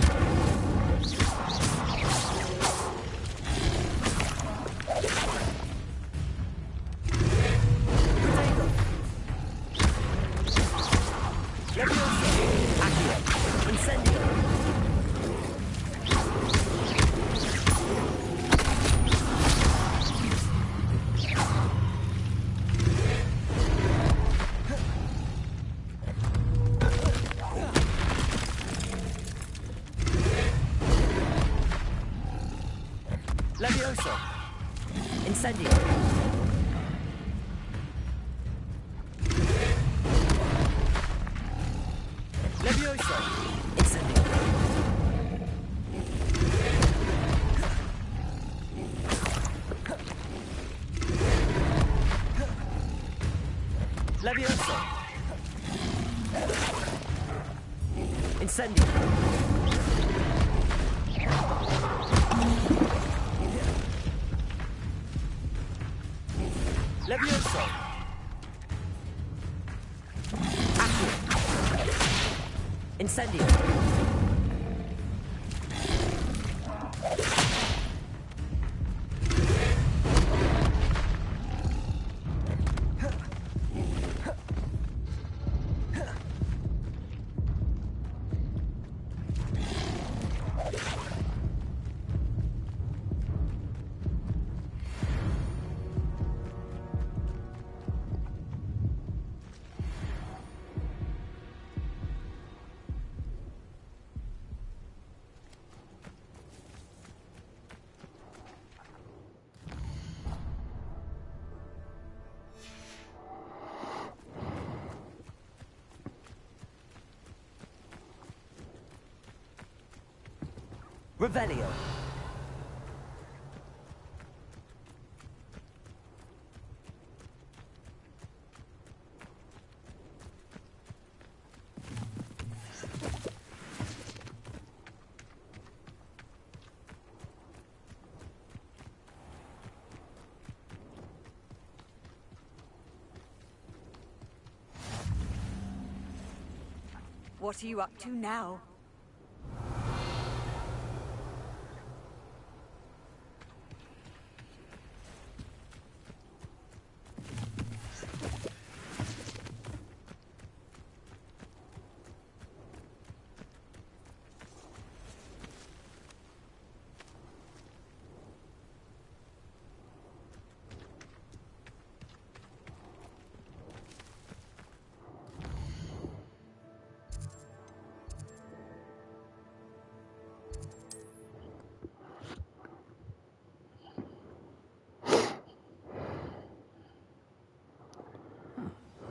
Levioso! Incendio! Levioso! Incendio! Levioso! Incendio! Levioso! Accio! Incendio! Revelio. What are you up to now?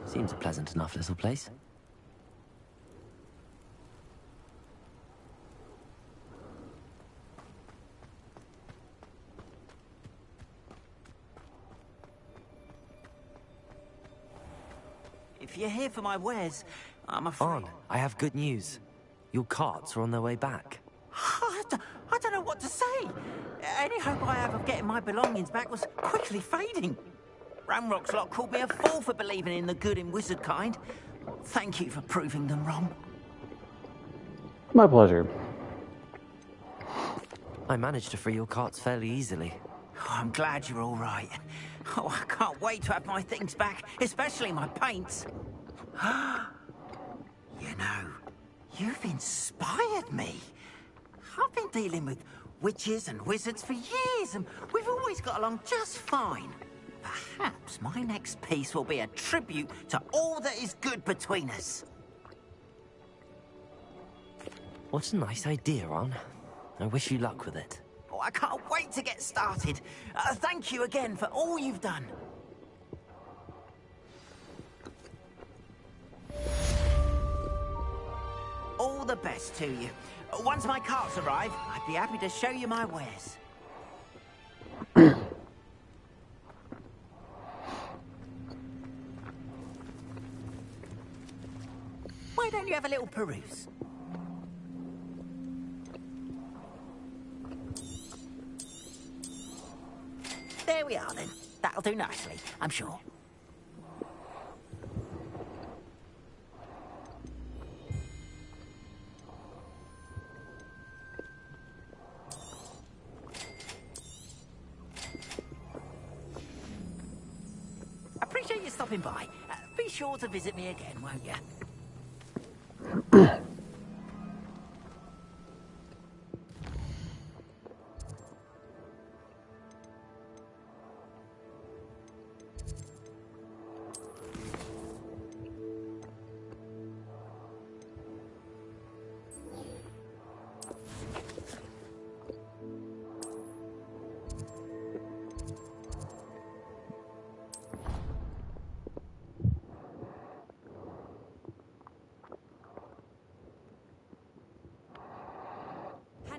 Seems a pleasant enough little place. If you're here for my wares, I'm afraid... On, I have good news. Your carts are on their way back. I don't know what to say. Any hope I have of getting my belongings back was quickly fading. Ramrock's lot called me a fool for believing in the good in wizard kind. Thank you for proving them wrong. My pleasure. I managed to free your carts fairly easily. Oh, I'm glad you're all right. Oh, I can't wait to have my things back, especially my paints. You know, you've inspired me. I've been dealing with witches and wizards for years, and we've always got along just fine. Perhaps my next piece will be a tribute to all that is good between us. What a nice idea, Ron. I wish you luck with it. Oh, I can't wait to get started. Thank you again for all you've done. All the best to you. Once my carts arrive, I'd be happy to show you my wares. Why don't you have a little peruse? There we are, then. That'll do nicely, I'm sure. Appreciate you stopping by. Be sure to visit me again, won't you?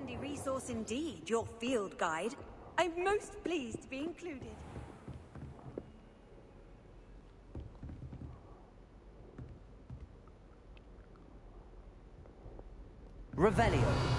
handy resource indeed, your field guide. I'm most pleased to be included. Revelio.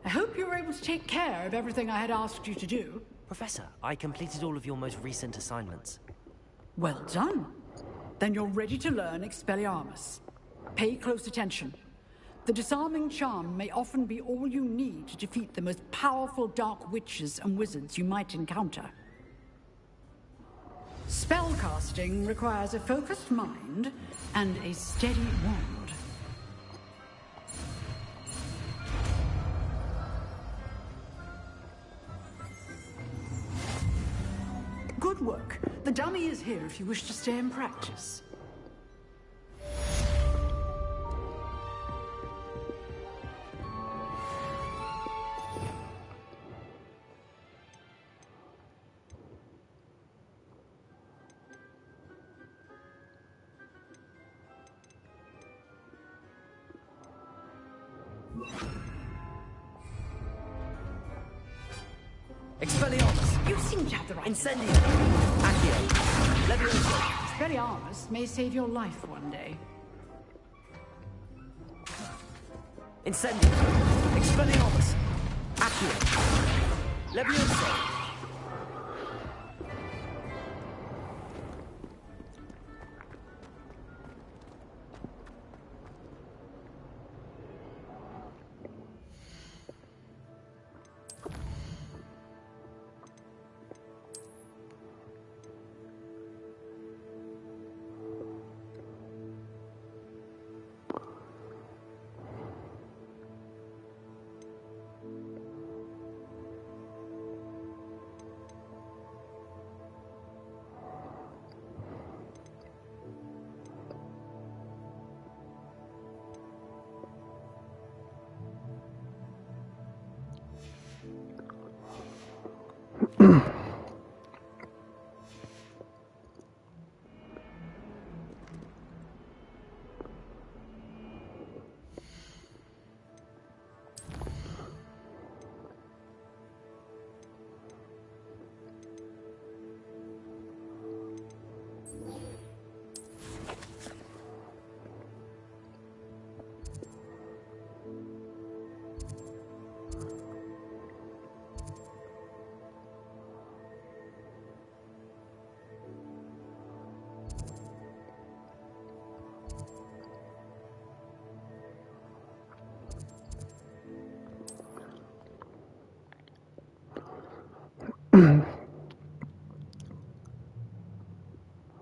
I hope you were able to take care of everything I had asked you to do. Professor, I completed all of your most recent assignments. Well done. Then you're ready to learn Expelliarmus. Pay close attention. The disarming charm may often be all you need to defeat the most powerful dark witches and wizards you might encounter. Spellcasting requires a focused mind and a steady wand. Good work. The dummy is here if you wish to stay and practice. Expelliarmus! You seem to have the right... Incendio! Accio! Levioso! Expelliarmus may save your life one day. Incendio! Expelliarmus! Accio! Levioso!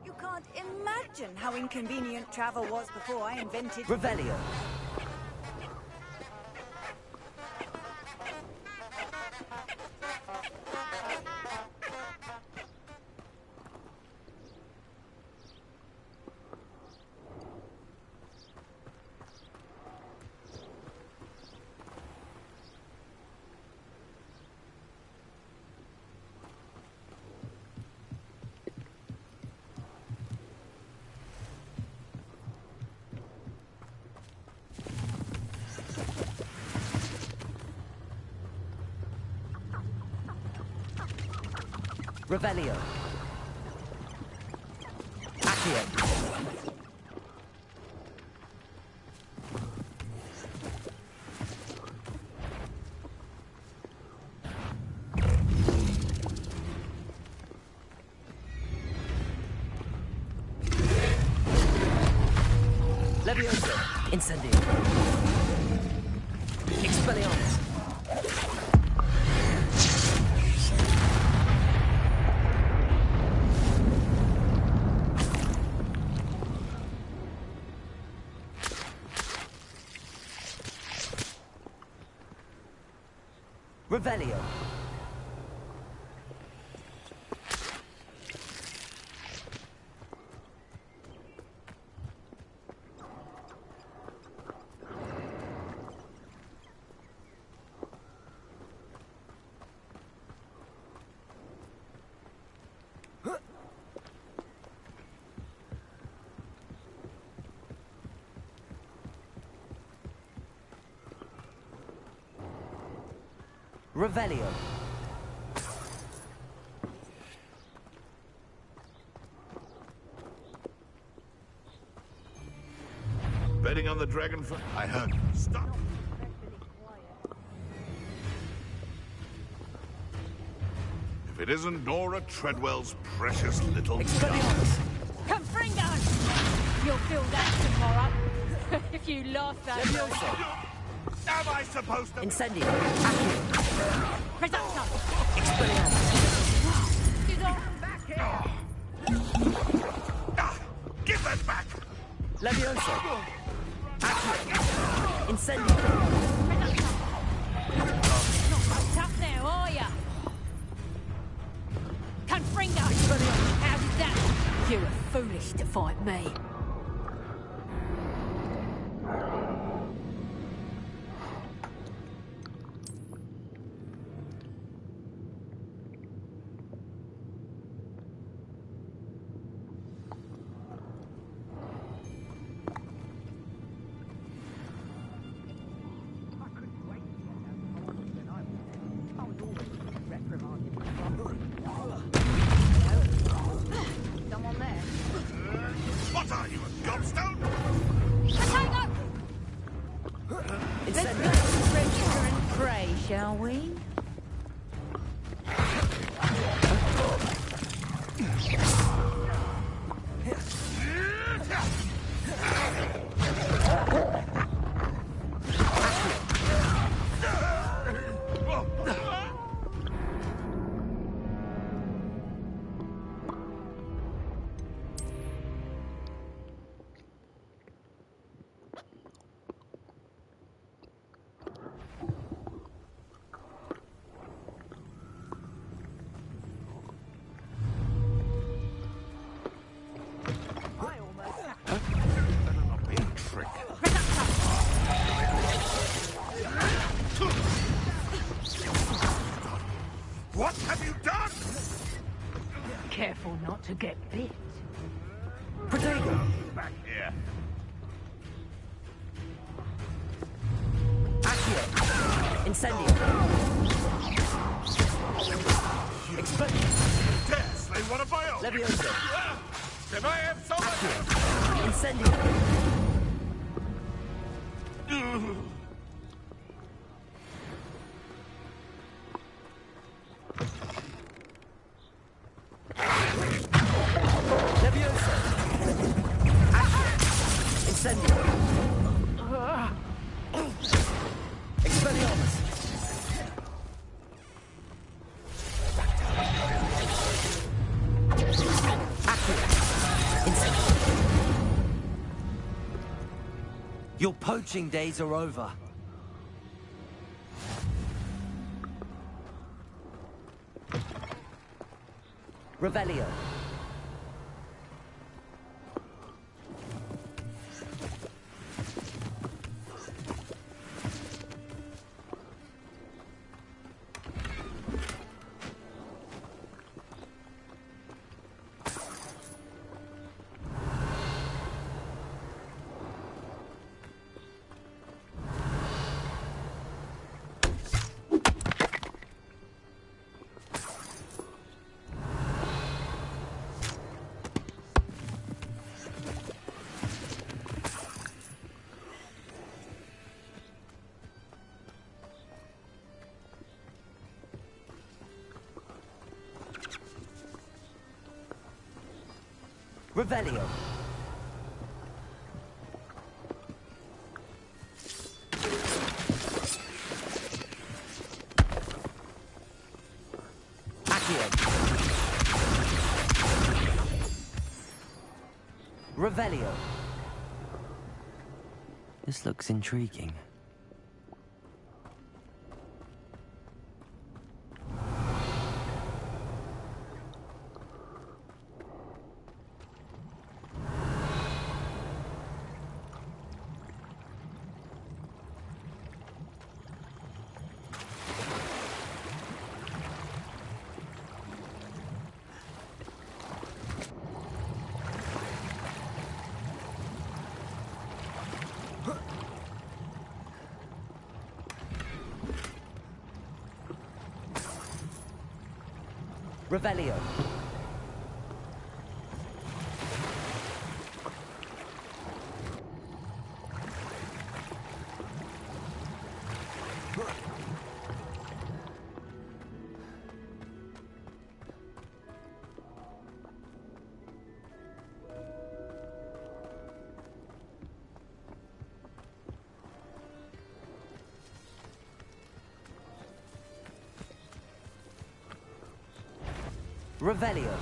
You can't imagine how inconvenient travel was before I invented... Revelio! Revelio. Accio. Incendio. Expelliarmus. Revelio. Revelio. Betting on the dragonfly? I heard. Stop! If it isn't Nora Treadwell's precious little Expelliarmus. Confringo! You'll feel that tomorrow. If you laugh that Levioso. Am I supposed to... Incendio. Presenta! Expelliarmus. Get on back here! Give that back! Levioso. Incendio. Not much up there, are ya? Confringo! How did that? You were foolish to fight me. What are you, a gobstone? Let's go to register and pray, shall we? What have you done? Careful not to get bit. Protego. Back here. Accio. Incendio. Expelliarmus. Dare slay one of my own. Levioso. Can I have so much? Incendio. Levioso. Accio. Incendio. Expelliarmus. Your poaching days are over. Revelio. Revelio. Accio. Revelio. This looks intriguing. Revelio. Revelio.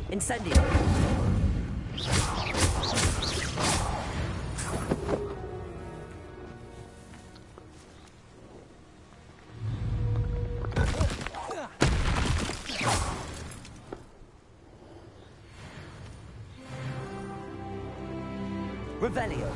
Incendio. Revelio.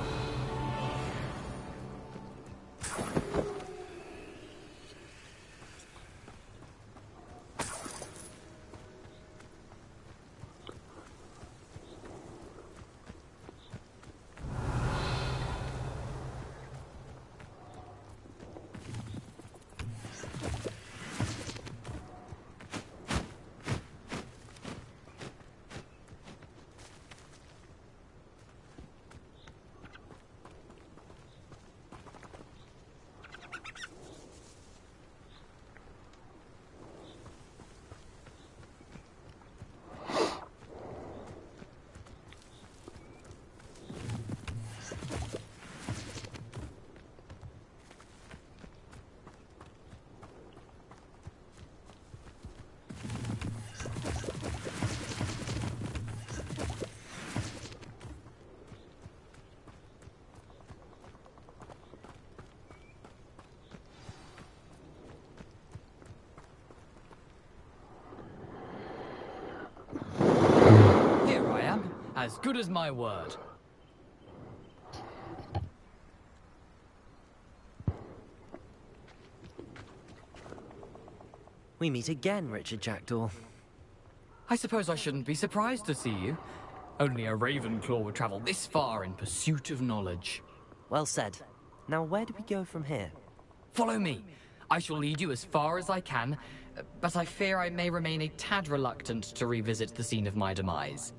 As good as my word. We meet again, Richard Jackdaw. I suppose I shouldn't be surprised to see you. Only a Ravenclaw would travel this far in pursuit of knowledge. Well said. Now where do we go from here? Follow me. I shall lead you as far as I can, but I fear I may remain a tad reluctant to revisit the scene of my demise.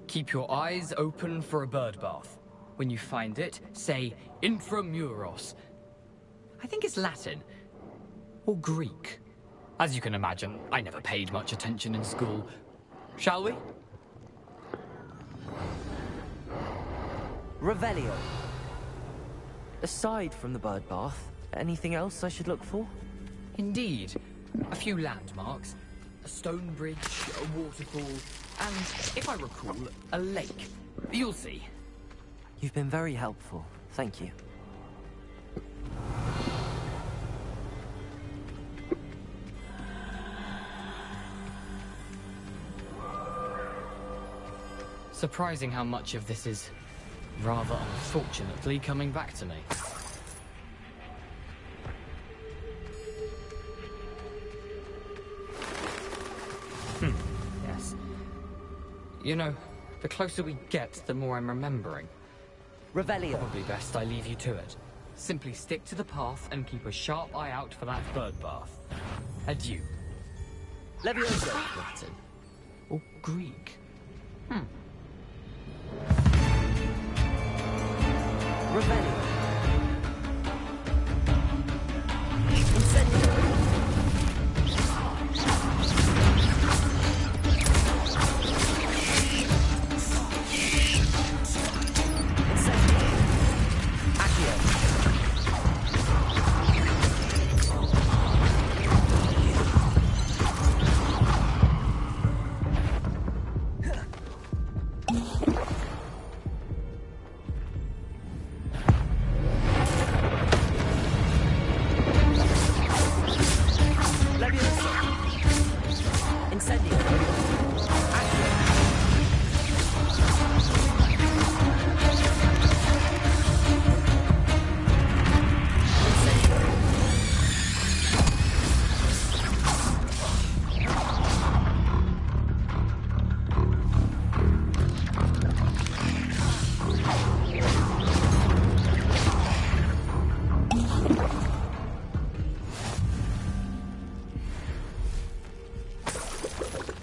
Keep your eyes open for a bird bath. When you find it, say intramuros. I think it's Latin. Or Greek. As you can imagine, I never paid much attention in school. Shall we? Revelio. Aside from the bird bath, anything else I should look for? Indeed. A few landmarks. A stone bridge, a waterfall, and, if I recall, a lake. You'll see. You've been very helpful. Thank you. Surprising how much of this is, rather unfortunately, coming back to me. Yes. You know, the closer we get, the more I'm remembering. Revelio. Probably best I leave you to it. Simply stick to the path and keep a sharp eye out for that bird bath. Adieu. Levioso. Latin. Or Greek. Revelio. Incendio.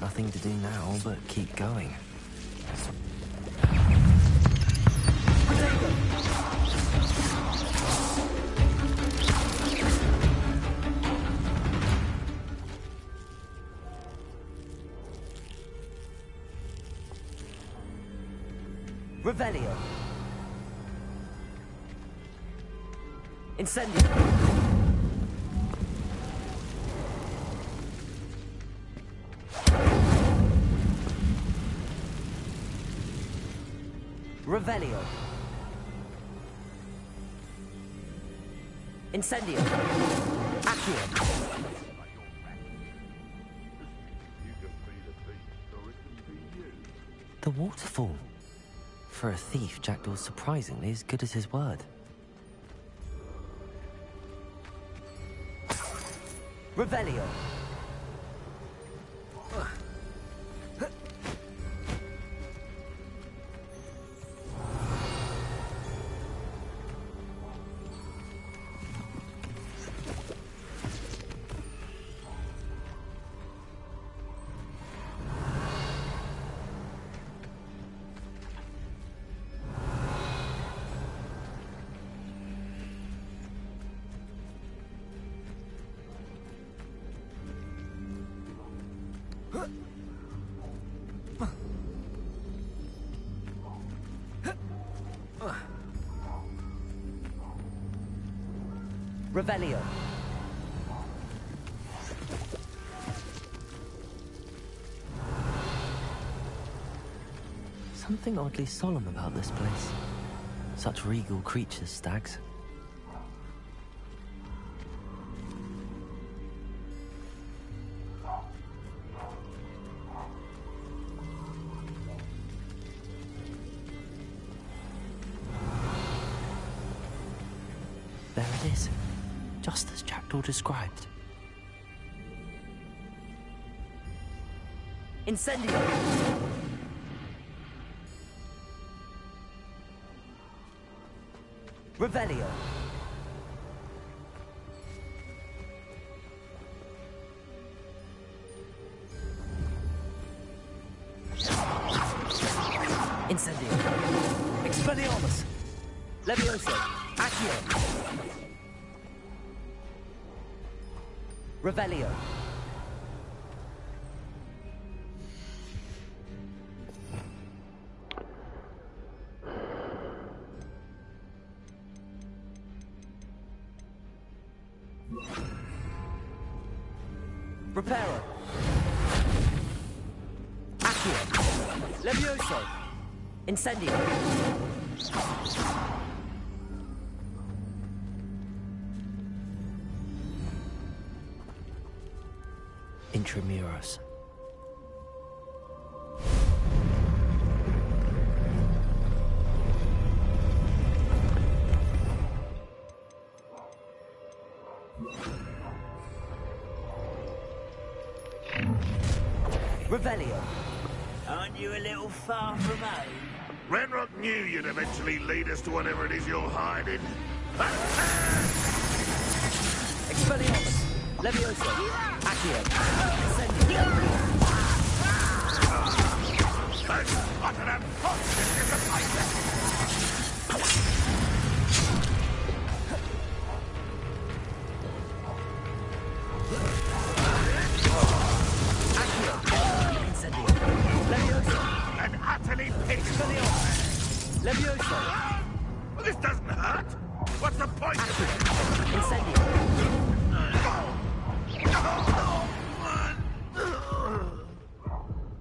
Nothing to do now but keep going. Revelio. Incendio. Revelio. Incendio. Accio. The waterfall. For a thief, Jackdaw's surprisingly as good as his word. Revelio. Revelio. Something oddly solemn about this place. Such regal creatures, stags. There it is. Just as Jackdaw described. Incendio! Revelio! Incendio! Expelliarmus! Levioso! Accio! Revelio. Preparo. Accio. Levioso. Incendio. Intramuros. Revelio. Aren't you a little far from home? Renrock knew you'd eventually lead us to whatever it is you're hiding. Expelliarmus. Levioso. Accio. Incendio. Rotterdam, this is a fight. And utterly pitched. Levioso. This doesn't hurt. What's the point of it? Incendio.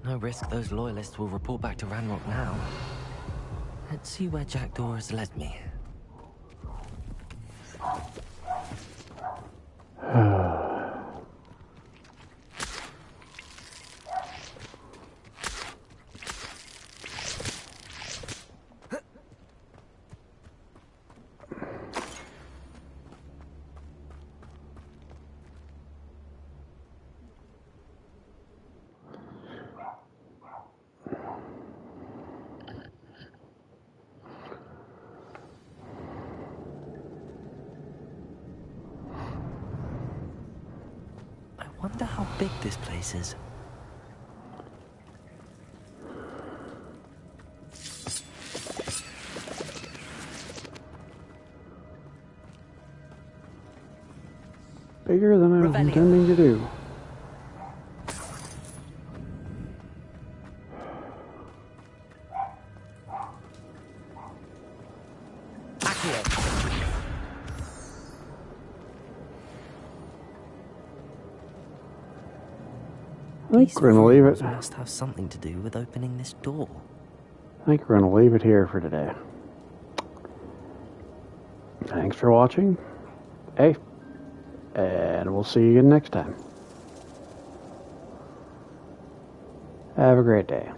No risk those loyalists will report back to Ranrock now. Let's see where Jackdaw has led me. I wonder how big this place is. Bigger than I was intending to do. I think we're going to leave it. Must have something to do with opening this door. I think we're going to leave it here for today. Thanks for watching. Hey, and we'll see you again next time. Have a great day.